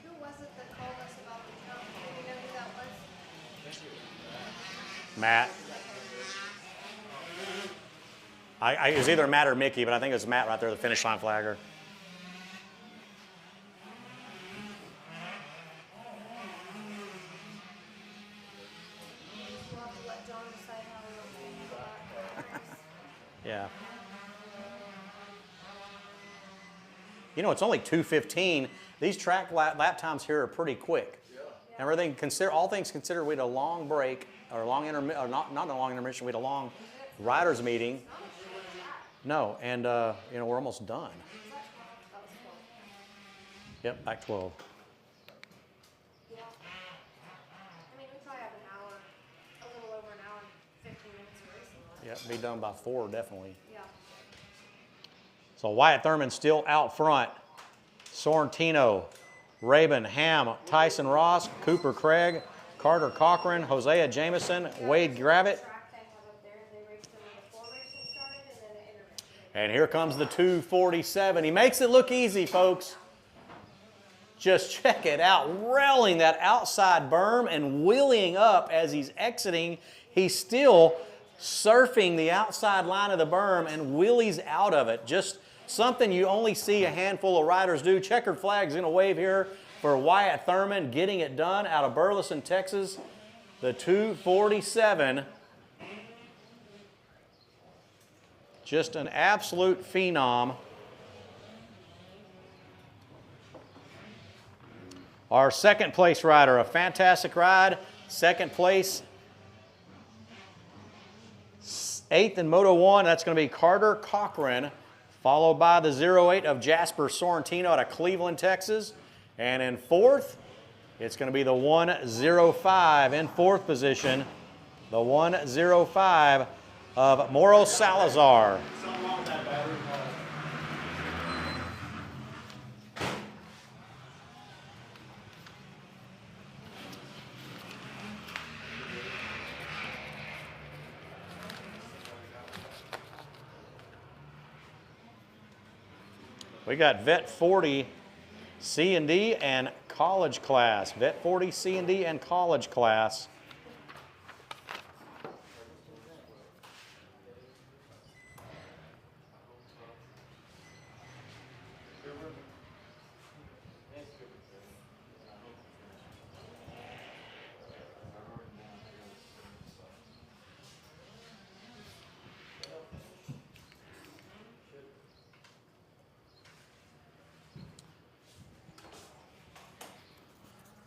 Who was it that called us about the truck? Do you know who that was? Matt. It was either Matt or Mickey, but I think it was Matt right there, the finish line flagger. We'll have to let John decide how we want to do that. Yeah. You know, it's only 2:15. These track lap times here are pretty quick. Everything all things considered, we had a long break, or a long or not a long intermission. We had a long riders meeting. No, and you know, we're almost done. Yep, back 12. Yeah. I mean, we probably have an hour, a little over an hour and 15 minutes of racing. Yep, be done by 4 definitely. Yeah. So Wyatt Thurman still out front. Sorrentino, Rabin, Ham, Tyson Ross, Cooper Craig, Carter Cochran, Hosea Jameson, Wade Gravitt. And here comes the 247. He makes it look easy, folks. Just check it out. Railing that outside berm and wheeling up as he's exiting. He's still surfing the outside line of the berm and wheelies out of it. Just something you only see a handful of riders do. Checkered flag's going to wave here for Wyatt Thurman getting it done out of Burleson, Texas. The 247. Just an absolute phenom. Our second place rider, a fantastic ride. Second place, 8th in Moto 1, that's going to be Carter Cochran, followed by the 08 of Jasper Sorrentino out of Cleveland, Texas. And in 4th, it's going to be the 105 in 4th position, the 105 of Moro Salazar. We got Vet 40 C&D and college class. Vet 40 C&D and college class.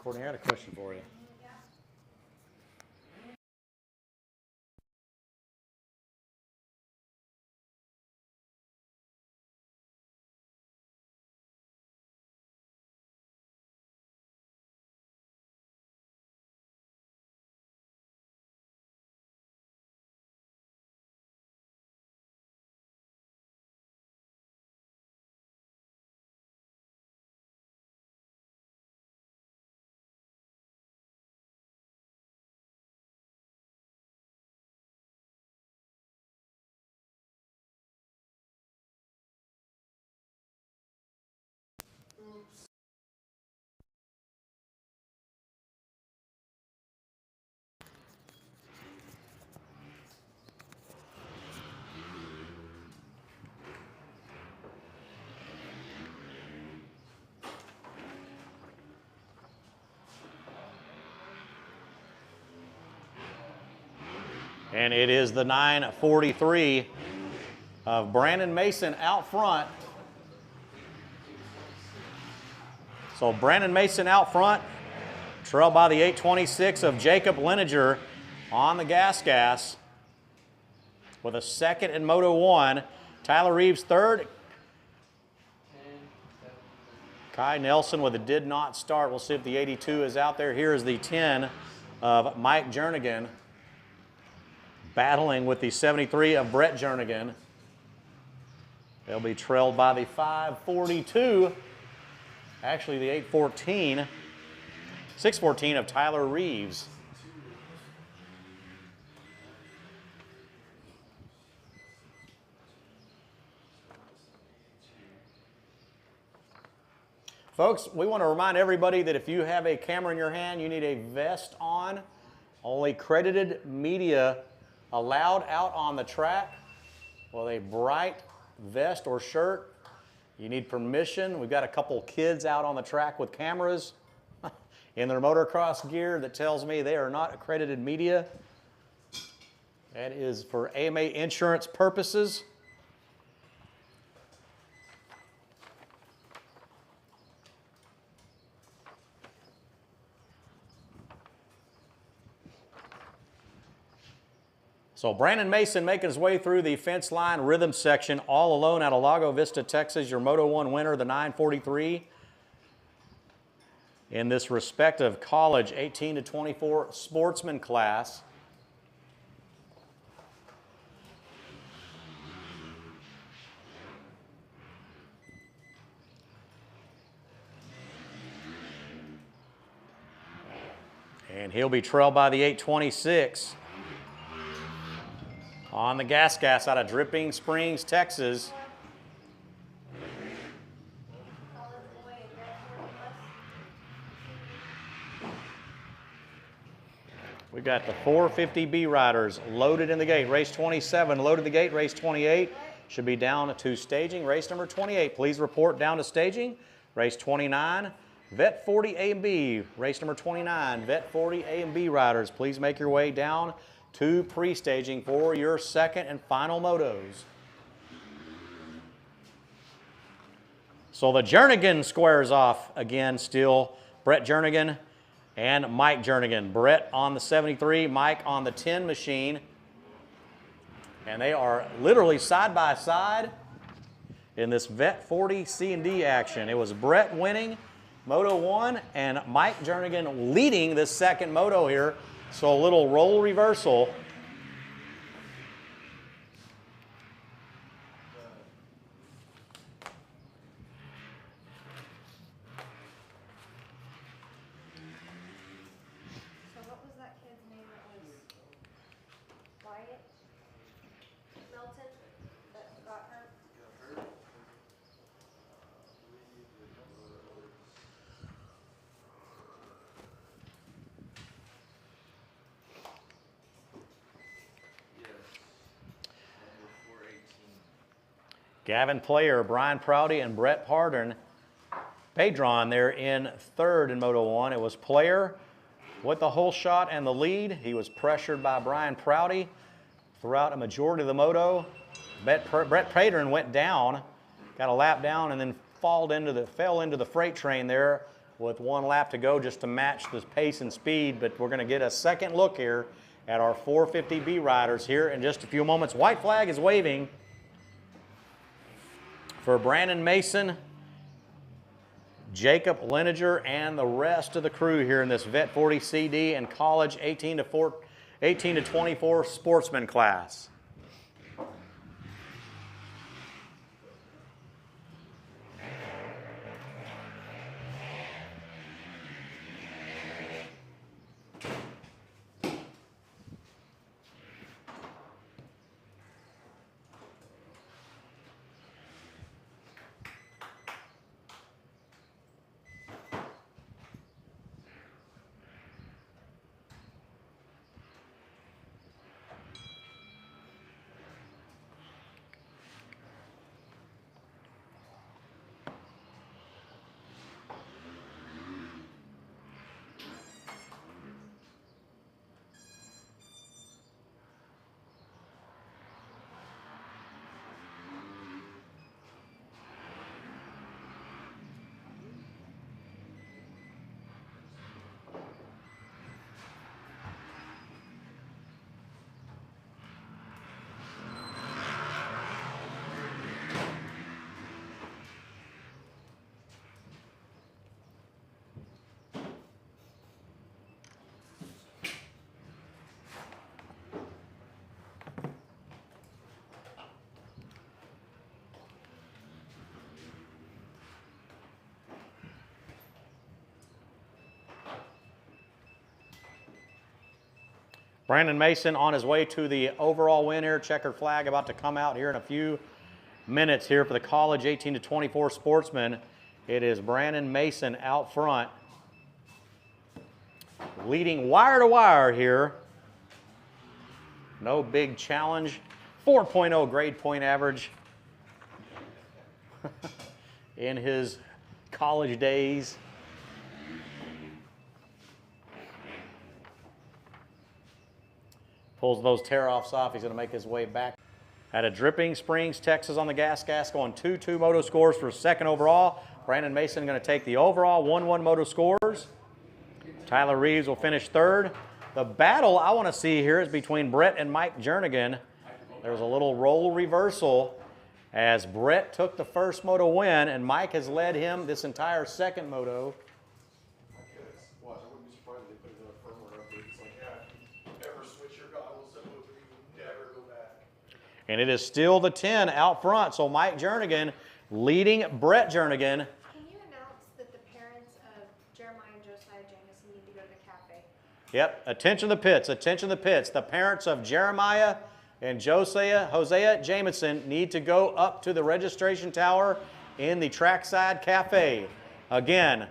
Courtney, I had a question for you. And it is the 943 of Brandon Mason out front. So Brandon Mason out front, trailed by the 826 of Jacob Lineger on the gas. With a second in Moto 1. Tyler Reeves third. Kai Nelson with a did not start. We'll see if the 82 is out there. Here is the 10 of Mike Jernigan, battling with the 73 of Brett Jernigan. They'll be trailed by the 542, actually the 814, 614 of Tyler Reeves. Folks, we want to remind everybody that if you have a camera in your hand, you need a vest on. Only credited media allowed out on the track with a bright vest or shirt. You need permission. We've got a couple kids out on the track with cameras in their motocross gear that tells me they are not accredited media. That is for AMA insurance purposes. So Brandon Mason making his way through the fence line rhythm section all alone out of Lago Vista, Texas. Your Moto 1 winner, the 943. In this respective college 18 to 24 sportsman class. And he'll be trailed by the 826. On the gas out of Dripping Springs, Texas. We got the 450B riders loaded in the gate. Race 27 loaded the gate. Race 28 should be down to staging. Race number 28, please report down to staging. Race 29, Vet 40 A and B. Race number 29, Vet 40 A and B riders, please make your way down to pre-staging for your second and final motos. So the Jernigan squares off again still. Brett Jernigan and Mike Jernigan. Brett on the 73, Mike on the 10 machine. And they are literally side by side in this Vet 40 C&D action. It was Brett winning Moto 1 and Mike Jernigan leading this second moto here. So a little role reversal. So what was that kid's name that was Wyatt Melton that got hurt? Gavin Player, Brian Prouty, and Brett Pardon. Pedron there in third in Moto 1. It was Player with the whole shot and the lead. He was pressured by Brian Prouty throughout a majority of the moto. Brett Pardon went down, got a lap down, and then fell into the freight train there with one lap to go just to match the pace and speed. But we're going to get a second look here at our 450B riders here in just a few moments. White flag is waving for Brandon Mason, Jacob Lineger, and the rest of the crew here in this Vet 40 CD and college 18 to 24 sportsman class. Brandon Mason on his way to the overall win here. Checkered flag about to come out here in a few minutes here for the college 18 to 24 sportsmen. It is Brandon Mason out front, leading wire to wire here. No big challenge. 4.0 grade point average in his college days. Pulls those tear-offs off. He's going to make his way back. At a Dripping Springs, Texas on the gas going 2-2 moto scores for second overall. Brandon Mason going to take the overall 1-1 moto scores. Tyler Reeves will finish third. The battle I want to see here is between Brett and Mike Jernigan. There was a little role reversal as Brett took the first moto win, and Mike has led him this entire second moto. Watch, I wouldn't be surprised if they put another firmware update. It's like, yeah, ever switch your goggles to Moto 3, you never go back. And it is still the 10 out front, so Mike Jernigan leading Brett Jernigan. Can you announce that the parents of Jeremiah and Josiah Jameson need to go to the cafe? Yep, attention the pits, attention the pits. The parents of Jeremiah and Hosea Jameson need to go up to the registration tower in the Trackside Cafe. Again,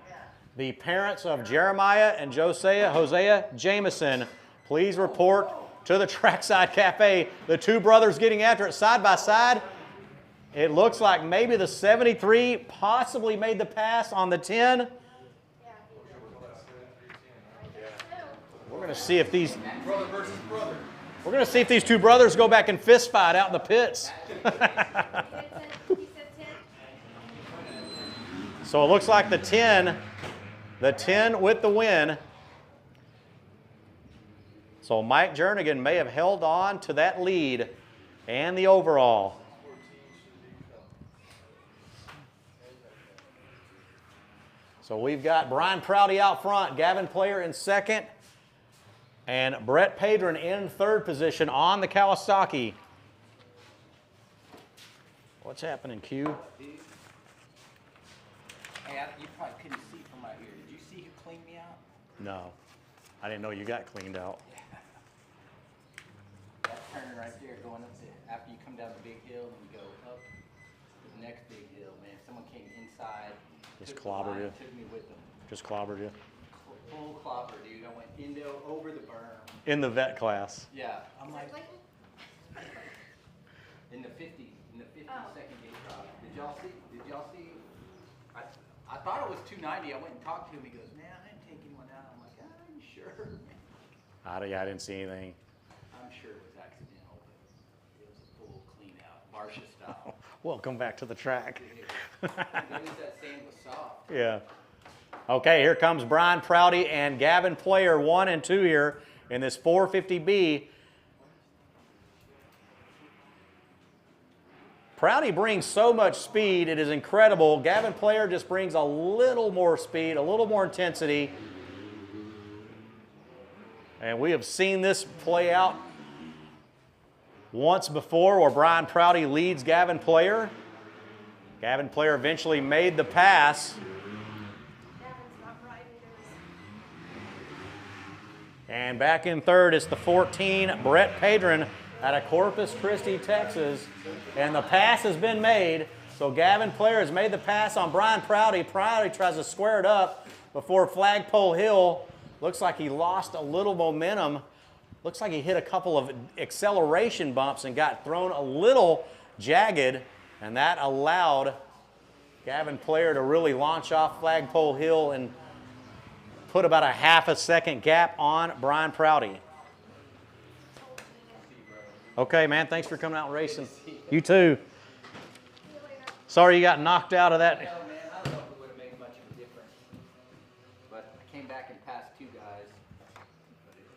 the parents of Jeremiah and Hosea Jameson, please report to the Trackside Cafe. The two brothers getting after it side by side. It looks like maybe the 73 possibly made the pass on the 10. We're going to see if these Brother versus brother. We're going to see if these two brothers go back and fist fight out in the pits. So it looks like the 10 with the win. So Mike Jernigan may have held on to that lead and the overall. So we've got Brian Prouty out front, Gavin Player in second, and Brett Padron in third position on the Kawasaki. What's happening, Q? Hey, you probably couldn't see from right here. Did you see who cleaned me out? No. I didn't know you got cleaned out. That turn right there going up to, after you come down the big hill and you go up to the next big hill, man. Someone came inside. Just clobbered you. Took me with them. Just clobbered you. Full clobber, dude. I went over the berm. In the vet class. Yeah. I'm like, in the 50 second gate drop. Did y'all see? I thought it was 290. I went and talked to him. He goes, man, I'm taking one out. I'm like, are you sure? I didn't see anything. I'm sure it was accidental, but it was a full clean out, Barsha style. Welcome back to the track. At least that sand was soft. Yeah. Okay, here comes Brian Prouty and Gavin Player 1 and 2 here in this 450B. Prouty brings so much speed, it is incredible. Gavin Player just brings a little more speed, a little more intensity. And we have seen this play out once before where Brian Prouty leads Gavin Player. Gavin Player eventually made the pass. And back in third is the 14, Brett Padron out of Corpus Christi, Texas. And the pass has been made. So Gavin Player has made the pass on Brian Prouty. Prouty tries to square it up before Flagpole Hill. Looks like he lost a little momentum. Looks like he hit a couple of acceleration bumps and got thrown a little jagged. And that allowed Gavin Player to really launch off Flagpole Hill and put about a half a second gap on Brian Prouty. Okay, man, thanks for coming out and racing. You too. Sorry you got knocked out of that. No, man, I don't know if it would have made much of a difference. But I came back and passed two guys. But it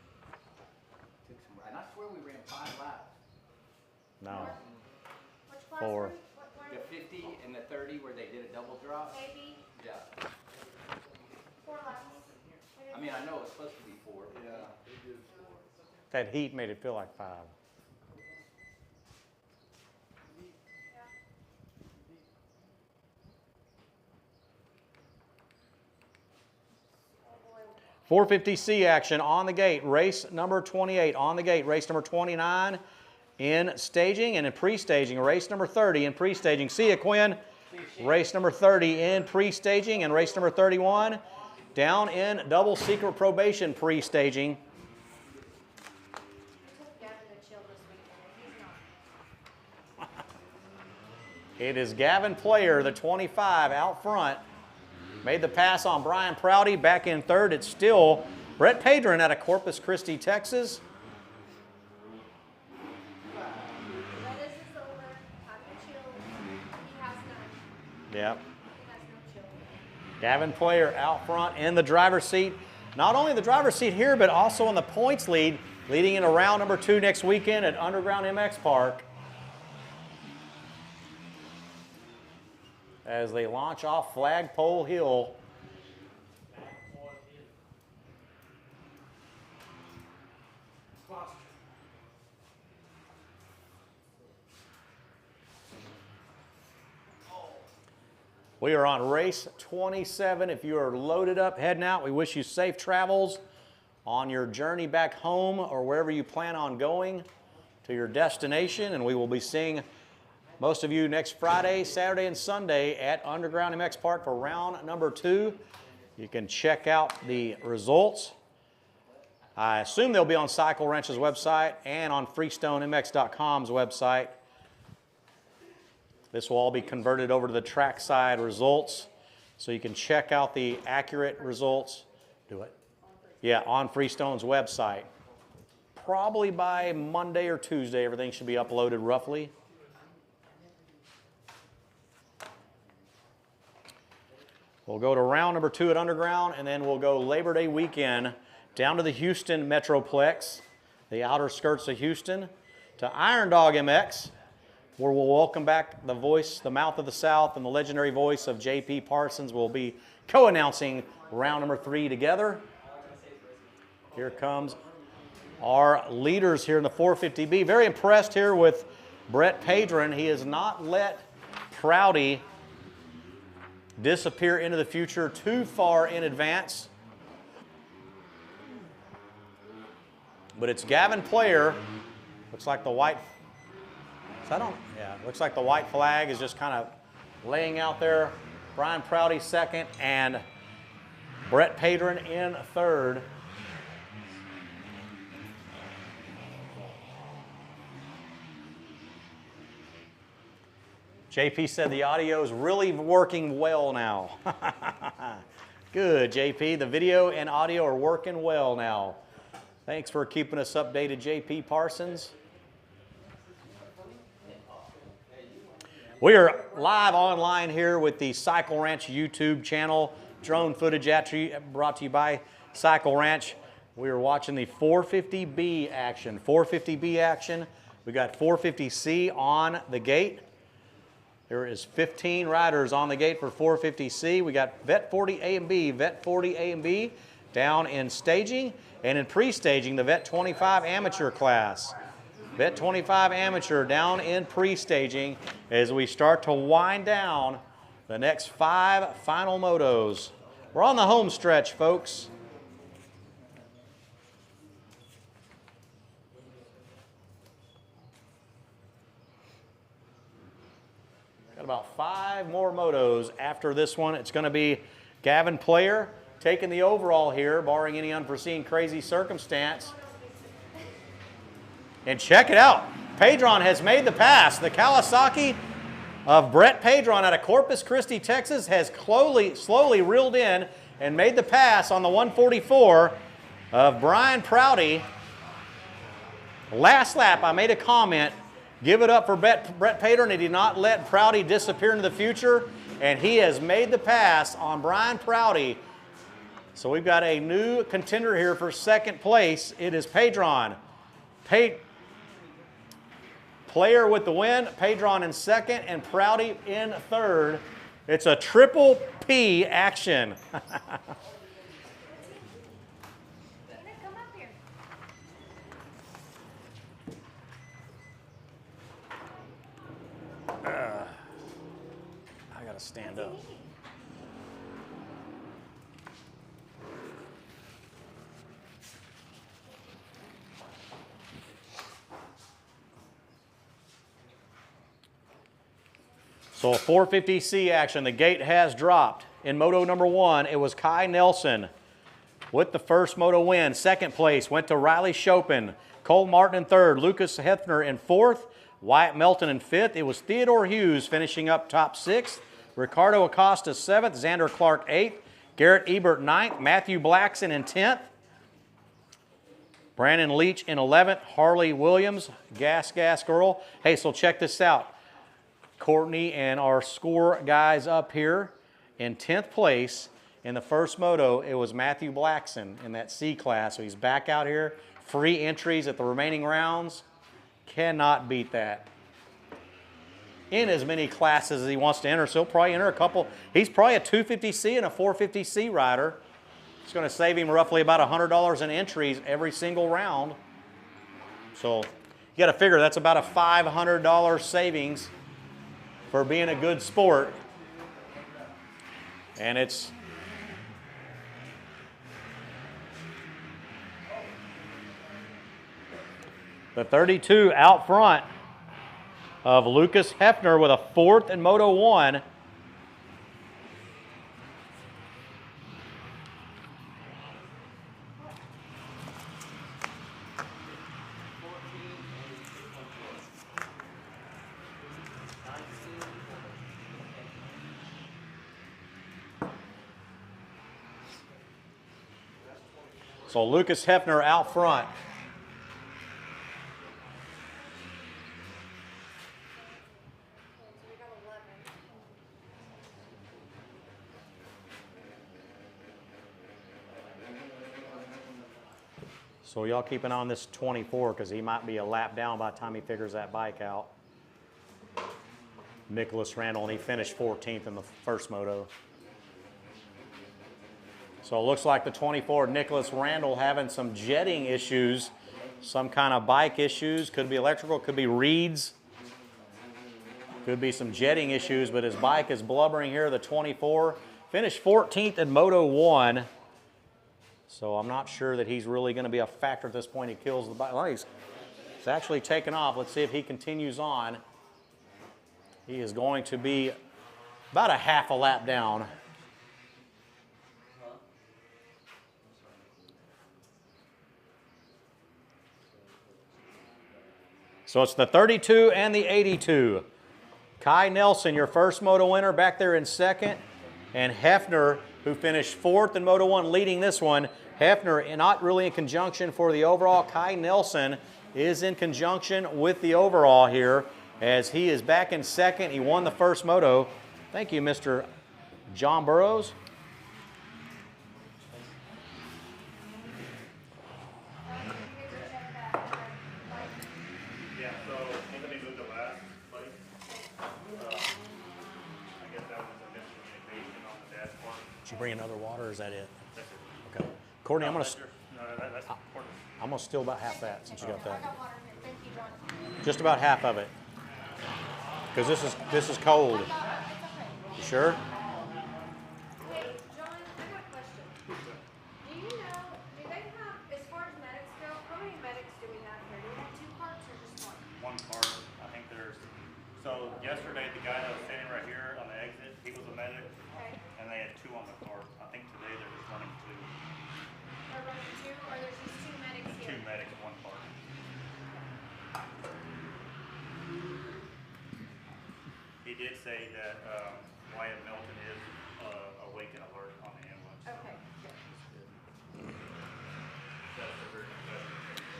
took some, and I swear we ran 5 laps. No. Which class 4. were you? What The 50 and the 30 where they did a double drop. maybe Yeah. 4 laps? I mean, I know it's supposed to be 4. Yeah. That heat made it feel like 5. 450C action on the gate. Race number 28 on the gate. Race number 29 in staging, and in pre-staging, race number 30 in pre-staging. See you, Quinn. Race number 30 in pre-staging, and race number 31 down in double secret probation pre-staging. It is Gavin Player, the 25, out front. Made the pass on Brian Prouty. Back in third, it's still Brett Padron out of Corpus Christi, Texas. Yep. Gavin Player out front in the driver's seat. Not only the driver's seat here, but also in the points lead, leading into round number 2 next weekend at Underground MX Park. As they launch off Flagpole Hill. We are on race 27. If you are loaded up, heading out, we wish you safe travels on your journey back home or wherever you plan on going to your destination. And we will be seeing most of you next Friday, Saturday, and Sunday at Underground MX Park for round number 2. You can check out the results. I assume they'll be on Cycle Wrench's website and on FreestoneMX.com's website. This will all be converted over to the trackside results, so you can check out the accurate results. Do it. Yeah, on Freestone's website. Probably by Monday or Tuesday, everything should be uploaded roughly. We'll go to round number 2 at Underground, and then we'll go Labor Day weekend down to the Houston Metroplex, the outer skirts of Houston, to Iron Dog MX, where we'll welcome back the voice, the mouth of the South, and the legendary voice of J.P. Parsons. Will be co-announcing round number 3 together. Here comes our leaders here in the 450B. Very impressed here with Brett Padron. He has not let Prouty disappear into the future too far in advance. But it's Gavin Player. Looks like the white... looks like the white flag is just kind of laying out there. Brian Prouty second and Brett Padron in third. JP said the audio is really working well now. Good, JP. The video and audio are working well now. Thanks for keeping us updated, JP Parsons. We are live online here with the Cycle Ranch YouTube channel. Drone footage brought to you by Cycle Ranch. We are watching the 450B action. 450B action. We got 450C on the gate. There is 15 riders on the gate for 450C. We got Vet 40 A and B, Vet 40 A and B down in staging, and in pre-staging the Vet 25 amateur class. Vet 25 amateur down in pre-staging as we start to wind down the next 5 final motos. We're on the home stretch, folks. Got about 5 more motos after this one. It's going to be Gavin Player taking the overall here, barring any unforeseen crazy circumstance. And check it out. Padron has made the pass. The Kawasaki of Brett Padron out of Corpus Christi, Texas has slowly reeled in and made the pass on the 144 of Brian Prouty. Last lap, I made a comment. Give it up for Brett Padron. He did not let Prouty disappear into the future, and he has made the pass on Brian Prouty. So we've got a new contender here for second place. It is Padron. Player with the win, Padron in second, and Prouty in third. It's a triple P action. I gotta stand up. So 450C action. The gate has dropped. In Moto number 1, it was Kai Nelson with the first Moto win. Second place went to Riley Chopin. Cole Martin in third. Lucas Hefner in fourth. Wyatt Melton in fifth. It was Theodore Hughes finishing up top sixth. Ricardo Acosta seventh. Xander Clark eighth. Garrett Ebert ninth. Matthew Blackson in 10th. Brandon Leach in 11th. Harley Williams, Gas Girl. Hey, so check this out. Courtney and our score guys up here in 10th place. In the first moto, it was Matthew Blackson in that C class. So he's back out here. Free entries at the remaining rounds. Cannot beat that. In as many classes as he wants to enter. So he'll probably enter a couple. He's probably a 250C and a 450C rider. It's going to save him roughly about $100 in entries every single round. So you got to figure that's about a $500 savings for being a good sport. And it's the 32 out front of Lucas Hefner with a fourth in Moto 1. So Lucas Hefner out front. So y'all keep an eye on this 24 because he might be a lap down by the time he figures that bike out. Nicholas Randall, and he finished 14th in the first moto. So it looks like the 24, Nicholas Randall, having some jetting issues, some kind of bike issues. Could be electrical, could be reeds. Could be some jetting issues, but his bike is blubbering here, the 24. Finished 14th in Moto 1. So I'm not sure that he's really going to be a factor at this point. He kills the bike. Well, he's actually taken off. Let's see if he continues on. He is going to be about a half a lap down. So it's the 32 and the 82. Kai Nelson, your first Moto winner, back there in second. And Hefner, who finished fourth in Moto 1, leading this one. Hefner not really in conjunction for the overall. Kai Nelson is in conjunction with the overall here as he is back in second. He won the first Moto. Thank you, Mr. John Burrows. Yeah, so Anthony moved to last place. I guess that was a miscommunication on the dashboard. Did you bring another water or is that it? Okay. Courtney, I'm going to... I'm going to steal about half that since you got that. Just about half of it. Because this is cold. You sure? Hey, John, I got a question. Do you know, do they have, as far as medics go, how many medics do we have here? Do we have 2 carts or just one? One car. I think there's. So yesterday, the guy that was standing right here on the exit, he was a medic, and they had 2 on the car. I think today they're just running 2. They're running 2, or there's just 2 medics There's here? 2 medics, 1 car. He did say that Wyatt Melton is awake and alert on the ambulance. Okay.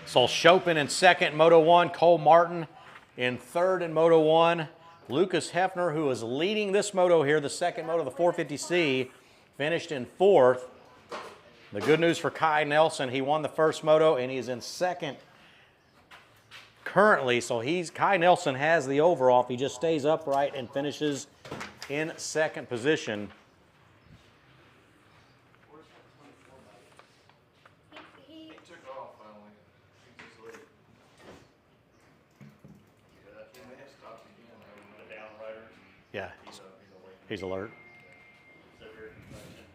So Chopin in second, Moto 1. Cole Martin in third in Moto 1. Lucas Hefner, who is leading this moto here, the second moto, the 450C, finished in fourth. The good news for Kai Nelson, he won the first moto and he's in second currently. So Kai Nelson has the overall if he just stays upright and finishes in second position. He took off finally. He's just late. They may have stopped again. The down rider. Yeah, He's awake. he's alert. Severe concussion.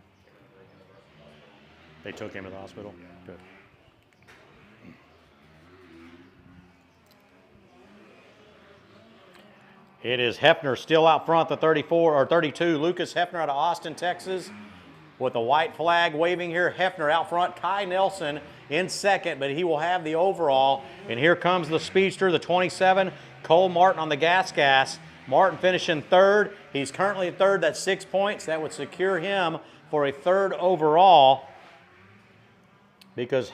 They took him to the hospital? Good. It is Hefner still out front, the 34 or 32. Lucas Hefner out of Austin, Texas, with the white flag waving here. Hefner out front. Kai Nelson in second, but he will have the overall. And here comes the speedster, the 27, Cole Martin on the gas. Martin finishing third. He's currently in third. That's 6 points. That would secure him for a third overall because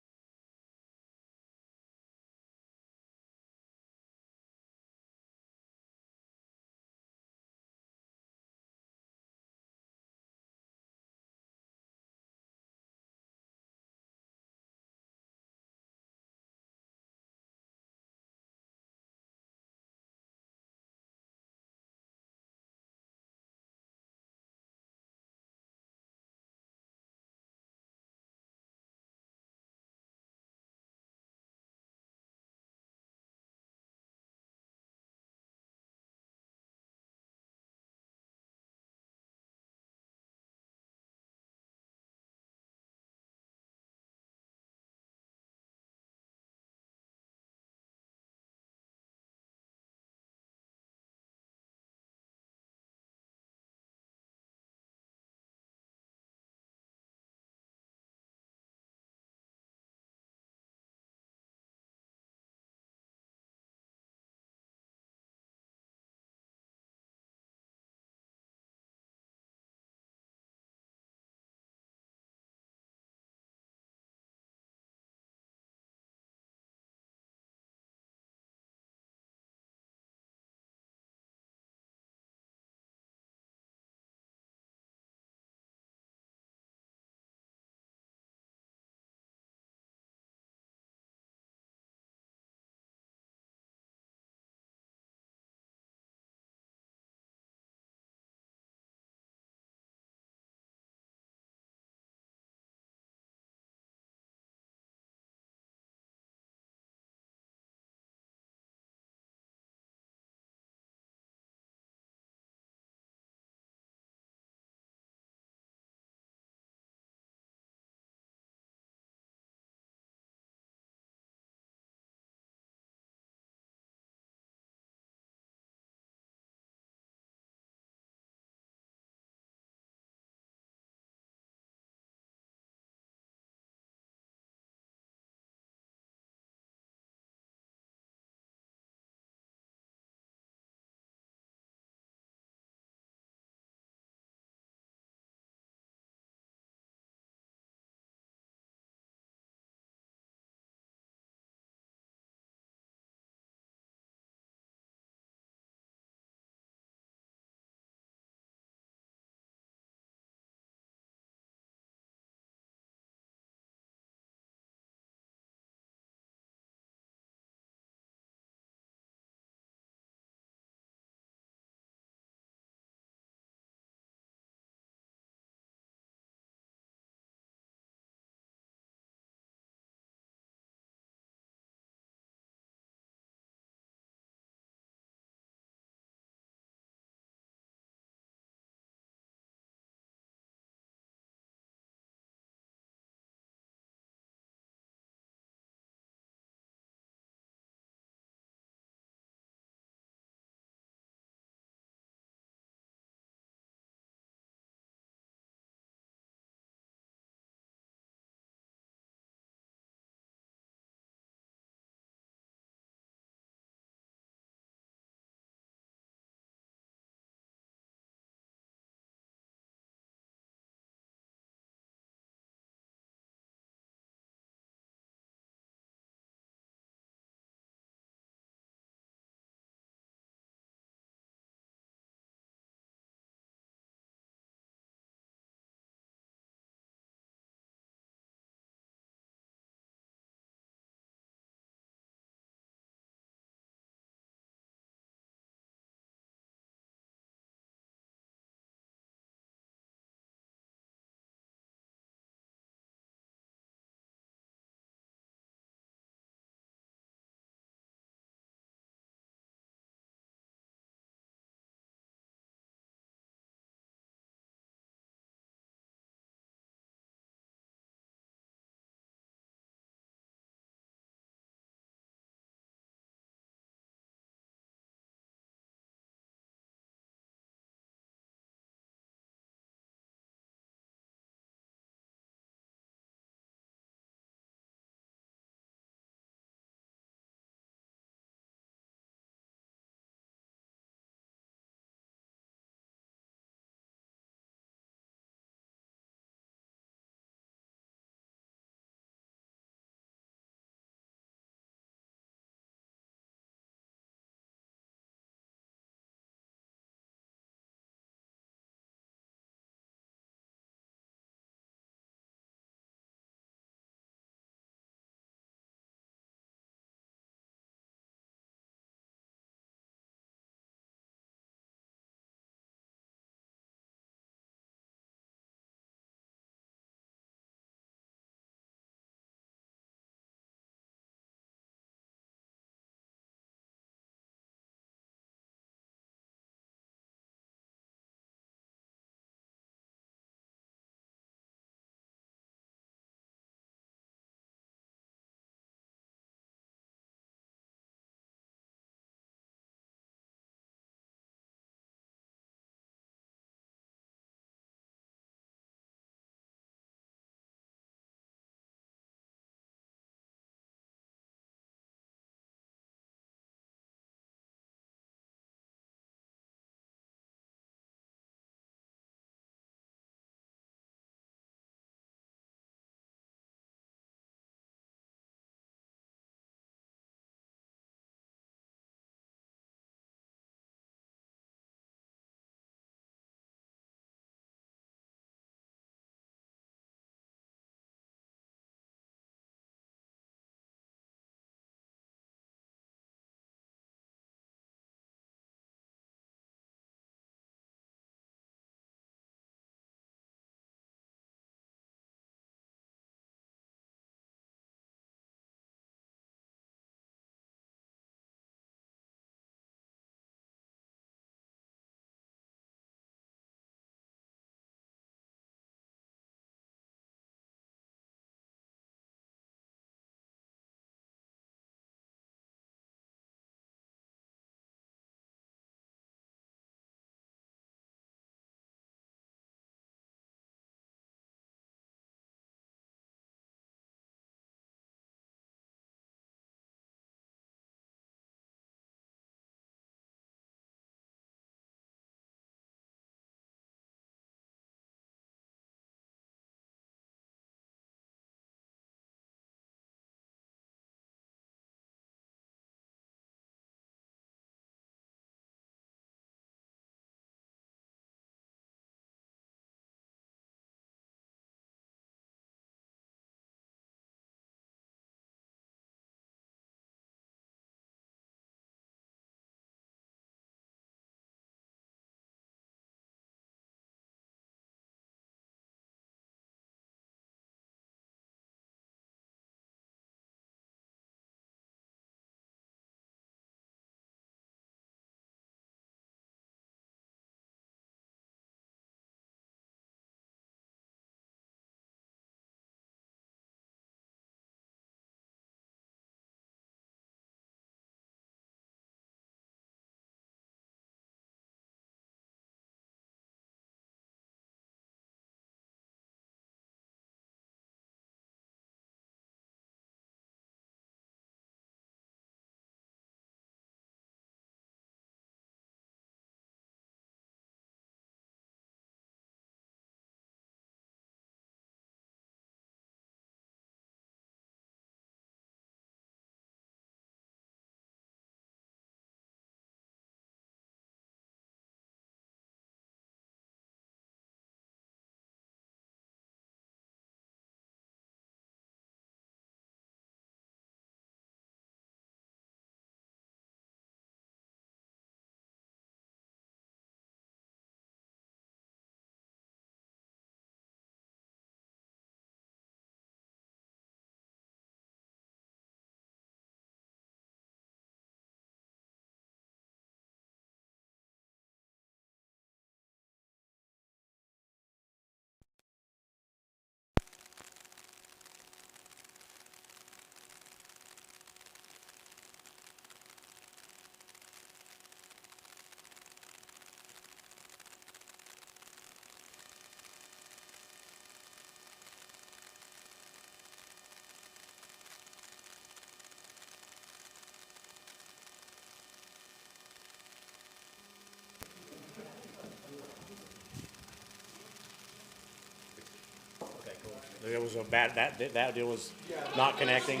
It was a bad, that deal was not connecting.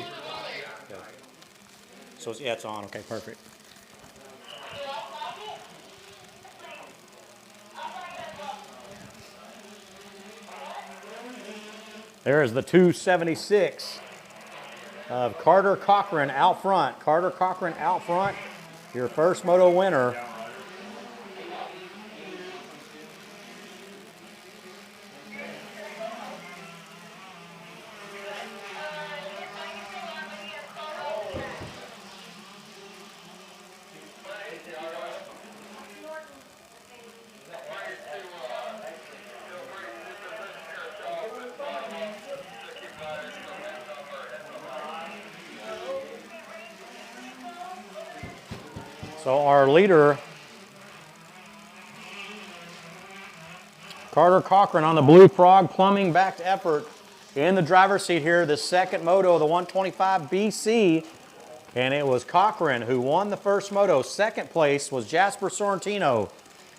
Okay. So yeah, it's on. Okay, perfect. There is the 276 of Carter Cochran out front. Carter Cochran out front, your first moto winner. So our leader, Carter Cochran on the Blue Frog Plumbing backed effort in the driver's seat here, the second moto of the 125 BC. And it was Cochran who won the first moto. Second place was Jasper Sorrentino.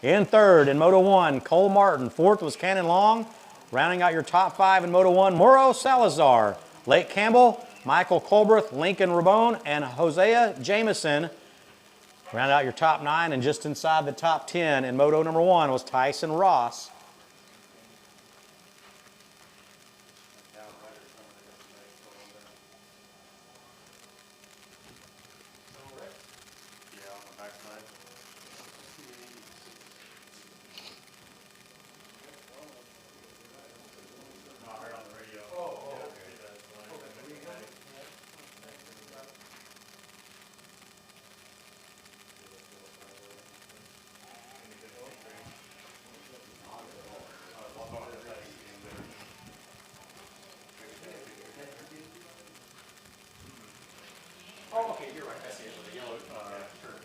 In third in Moto 1, Cole Martin. Fourth was Cannon Long. Rounding out your top 5 in Moto 1, Moro Salazar. Lake Campbell, Michael Colbreth, Lincoln Rabone, and Hosea Jameson. Round out your top 9, and just inside the top 10 in Moto number 1 was Tyson Ross. Oh, okay, you're right. I see it with the yellow. Sure.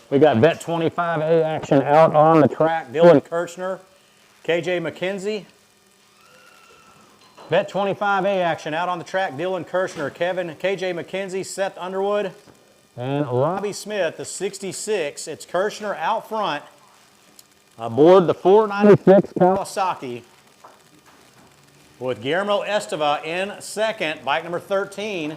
We got Vet 25A action out on the track. Dylan Kirchner, KJ McKenzie. Vet 25A action out on the track. Dylan Kirchner, KJ McKenzie, Seth Underwood, and Robbie Smith, the 66. It's Kirchner out front aboard the 496 Kawasaki with Guillermo Esteva in second, bike number 13.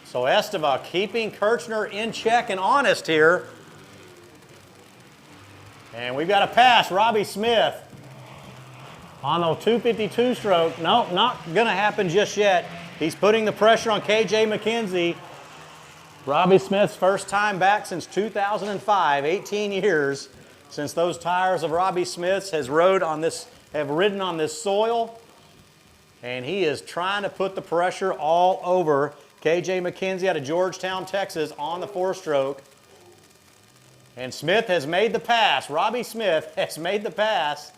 So Esteva keeping Kirchner in check and honest here. And we've got a pass. Robbie Smith on the 252 stroke. Nope, not going to happen just yet. He's putting the pressure on KJ McKenzie. Robbie Smith's first time back since 2005, 18 years since those tires of Robbie Smith's have ridden on this soil. And he is trying to put the pressure all over KJ McKenzie out of Georgetown, Texas on the 4-stroke. And Smith has made the pass. Robbie Smith has made the pass,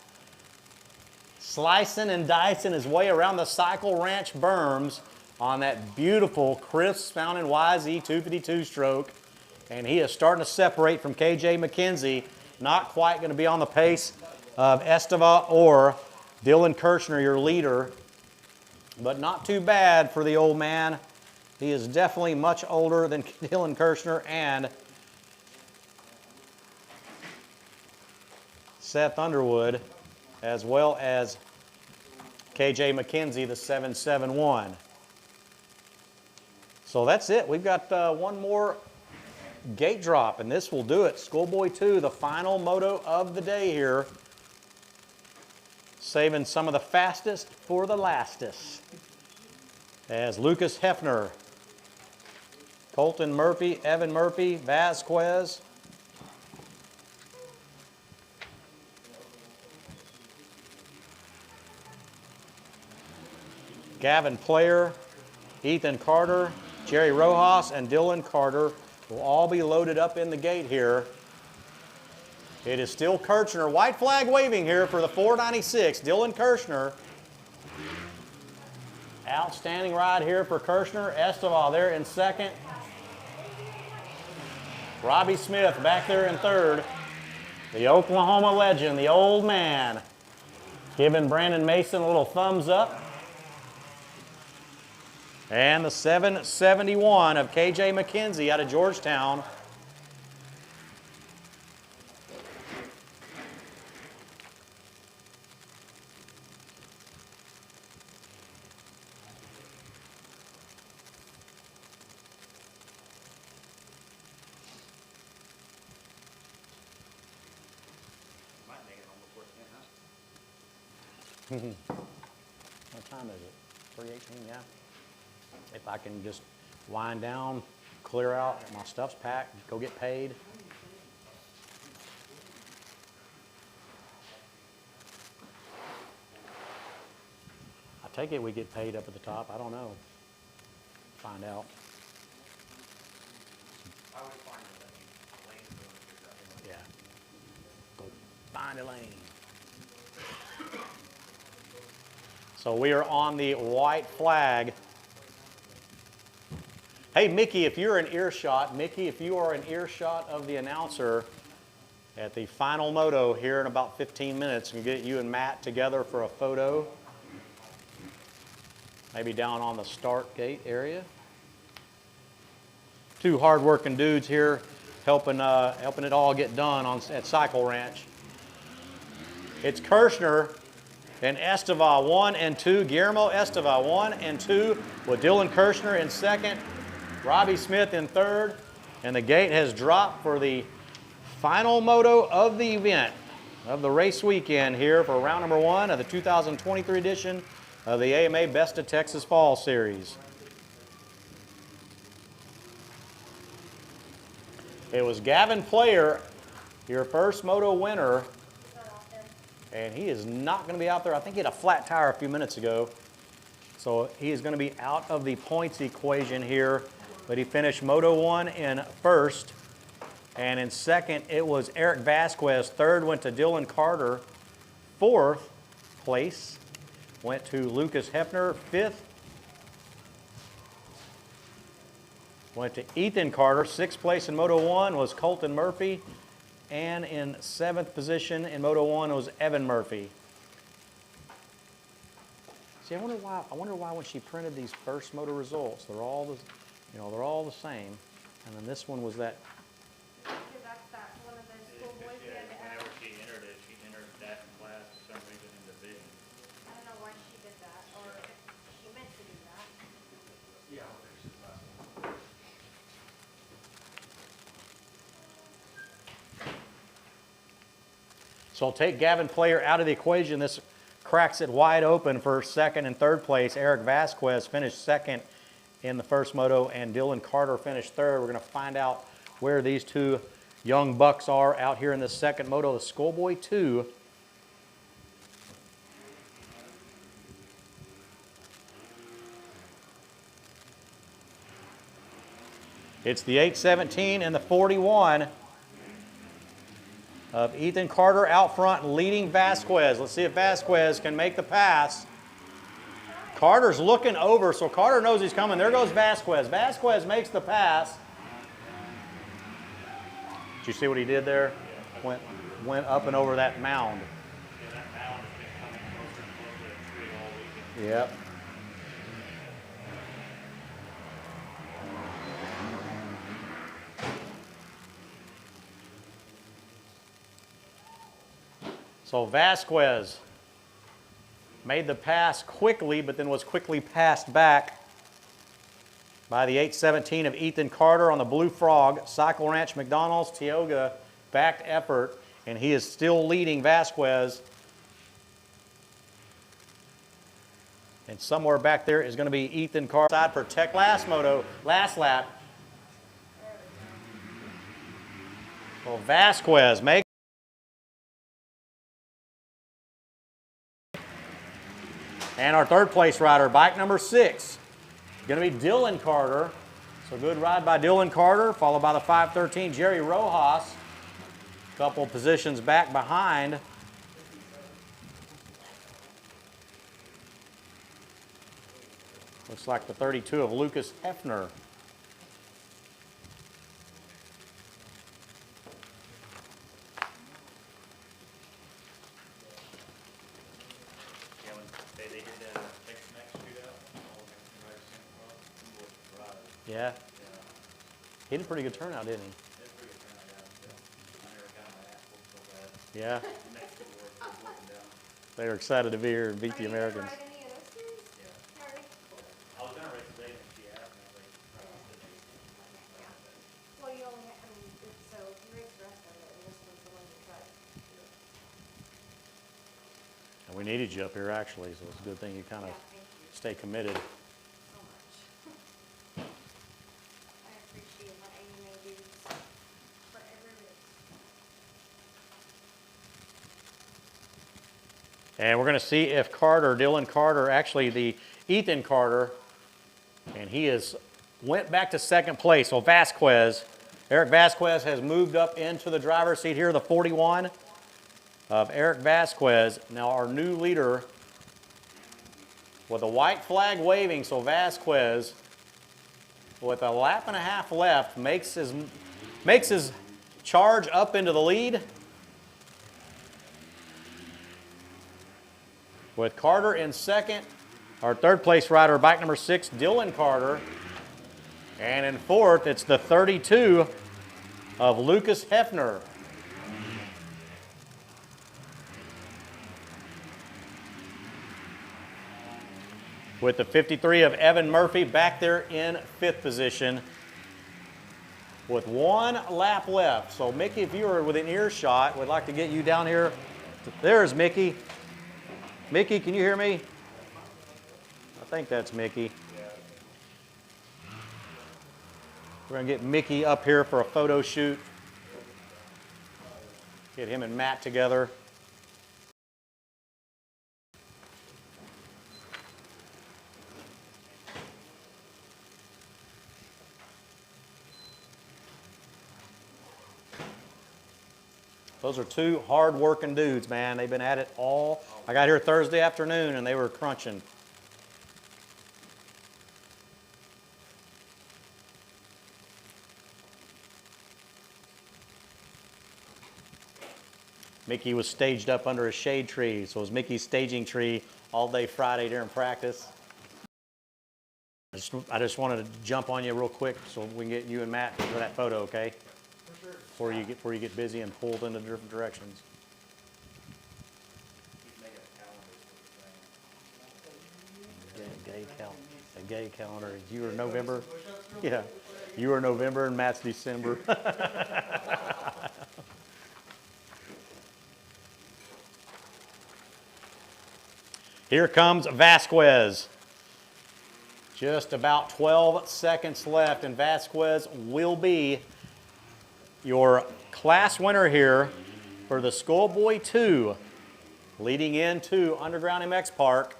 slicing and dicing his way around the Cycle Ranch berms on that beautiful crisp Fountain YZ 252 stroke. And he is starting to separate from KJ McKenzie. Not quite going to be on the pace of Esteva or Dylan Kirchner, your leader. But not too bad for the old man. He is definitely much older than Dylan Kirchner and Seth Underwood, as well as KJ McKenzie, the 771. So that's it. We've got one more gate drop, and this will do it. Schoolboy 2, the final moto of the day here. Saving some of the fastest for the lastest. As Lucas Hefner, Colton Murphy, Evan Murphy, Vasquez, Gavin Player, Ethan Carter, Jerry Rojas, and Dylan Carter will all be loaded up in the gate here. It is still Kirchner. White flag waving here for the 496. Dylan Kirchner. Outstanding ride here for Kirchner. Esteva there in second. Robbie Smith back there in third. The Oklahoma legend, the old man, giving Brandon Mason a little thumbs up. And the 771 of KJ McKenzie out of Georgetown. What time is it? 3:18, yeah. If I can just wind down, clear out, my stuff's packed, go get paid. I take it we get paid up at the top. I don't know. Find out. I would find a lane for them to figure out. Yeah. Go find a lane. So we are on the white flag. Hey, Mickey, if you're in earshot, Mickey, if you are in earshot of the announcer at the final moto here in about 15 minutes, we can get you and Matt together for a photo. Maybe down on the start gate area. Two hard-working dudes here helping it all get done at Cycle Ranch. It's Kirchner and Esteva 1 and 2. Guillermo Esteva 1 and 2 with Dylan Kirchner in second. Robbie Smith in third. And the gate has dropped for the final moto of the event, of the race weekend here for round number 1 of the 2023 edition of the AMA Best of Texas Fall Series. It was Gavin Player, your first moto winner. And he is not going to be out there. I think he had a flat tire a few minutes ago. So he is going to be out of the points equation here. But he finished Moto 1 in first. And in second, it was Eric Vasquez. Third went to Dylan Carter. Fourth, place went to Lucas Hefner. 5th went to Ethan Carter. 6th place in Moto 1 was Colton Murphy. And in 7th position in Moto 1 was Evan Murphy. See, I wonder why when she printed these first moto results, they're all the, they're all the same. And then this one was that. Because that's that one of those schoolboys we had to add. Whenever she entered it, she entered that class for some reason in division. I don't know why she did that, or if she meant to do that. Yeah, I think she's the last one. So I'll take Gavin Player out of the equation. This cracks it wide open for 2nd and 3rd place. Eric Vasquez finished 2nd in the first moto, and Dylan Carter finished 3rd. We're going to find out where these two young bucks are out here in the 2nd moto, the Schoolboy 2. It's the 817 and the 41 of Ethan Carter out front leading Vasquez. Let's see if Vasquez can make the pass. Carter's looking over, so Carter knows he's coming. There goes Vasquez. Vasquez makes the pass. Did you see what he did there? Went up and over that mound. Yeah, that mound has been coming closer and closer to the tree all weekend. Yep. So Vasquez made the pass quickly, but then was quickly passed back by the 817 of Ethan Carter on the Blue Frog. Cycle Ranch McDonald's Tioga backed effort, and he is still leading Vasquez. And somewhere back there is going to be Ethan Carter. Side for Tech last lap. So Vasquez makes. And our 3rd place rider, bike number 6, going to be Dylan Carter. So good ride by Dylan Carter, followed by the 513 Jerry Rojas. A couple positions back behind. Looks like the 32 of Lucas Hefner. Yeah. He did a pretty good turnout, didn't he? Yeah. They were excited to be here and beat the Americans. I was going to race today, and she asked me, I was like, Well, you only have, so you race the rest of it, and this one's the one you cut. And we needed you up here, actually, so it's a good thing you kind of stay committed. And we're going to see if Dylan Carter, actually the Ethan Carter, and he went back to 2nd place. So Eric Vasquez has moved up into the driver's seat here, the 41 of Eric Vasquez. Now our new leader with a white flag waving, so Vasquez, with a lap and a half left, makes his charge up into the lead. With Carter in 2nd, our 3rd place rider, bike number 6, Dylan Carter. And in 4th, it's the 32 of Lucas Hefner. With the 53 of Evan Murphy back there in 5th position with 1 lap left. So Mickey, if you were within earshot, we'd like to get you down here. There's Mickey. Mickey, can you hear me? I think that's Mickey. We're going to get Mickey up here for a photo shoot. Get him and Matt together. Those are two hard-working dudes, man. They've been at it all. I got here Thursday afternoon, and they were crunching. Mickey was staged up under a shade tree, so it was Mickey's staging tree all day Friday during practice. I just wanted to jump on you real quick so we can get you and Matt for that photo, okay? For sure. Before you get busy and pulled into different directions. A gay calendar. You are November. Yeah, you are November and Matt's December. Here comes Vasquez. Just about 12 seconds left, and Vasquez will be your class winner here for the Schoolboy 2, leading into Underground MX Park.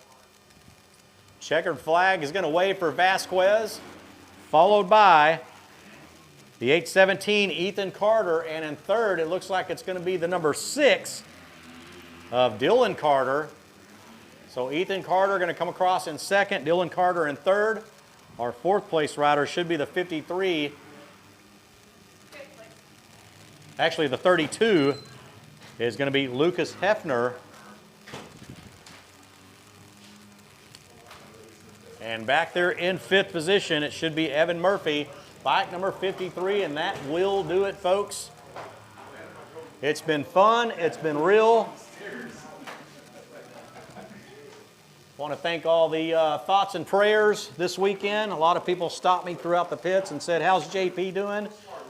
Checkered flag is going to wave for Vasquez, followed by the 817 Ethan Carter, and in third, it looks like it's going to be the number 6 of Dylan Carter. So Ethan Carter going to come across in second, Dylan Carter in third. Our fourth place rider should be the 53. Actually, the 32 is going to be Lucas Hefner. And back there in fifth position, it should be Evan Murphy, bike number 53, and that will do it, folks. It's been fun. It's been real. I want to thank all the thoughts and prayers this weekend. A lot of people stopped me throughout the pits and said, how's JP doing?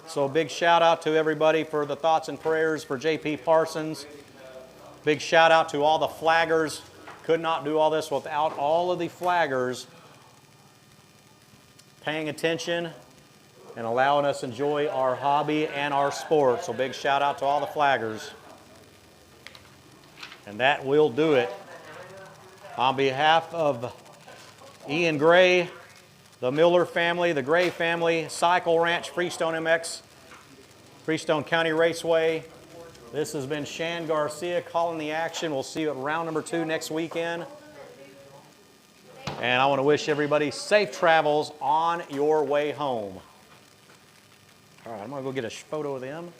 So big shout out to everybody for the thoughts and prayers for JP Parsons. Big shout out to all the flaggers. Could not do all this without all of the flaggers paying attention and allowing us to enjoy our hobby and our sport. So big shout out to all the flaggers. And that will do it. On behalf of Ian Gray, the Miller family, the Gray family, Cycle Ranch, Freestone MX, Freestone County Raceway, this has been Shan Garcia calling the action. We'll see you at round number 2 next weekend. And I want to wish everybody safe travels on your way home. All right, I'm going to go get a photo of them.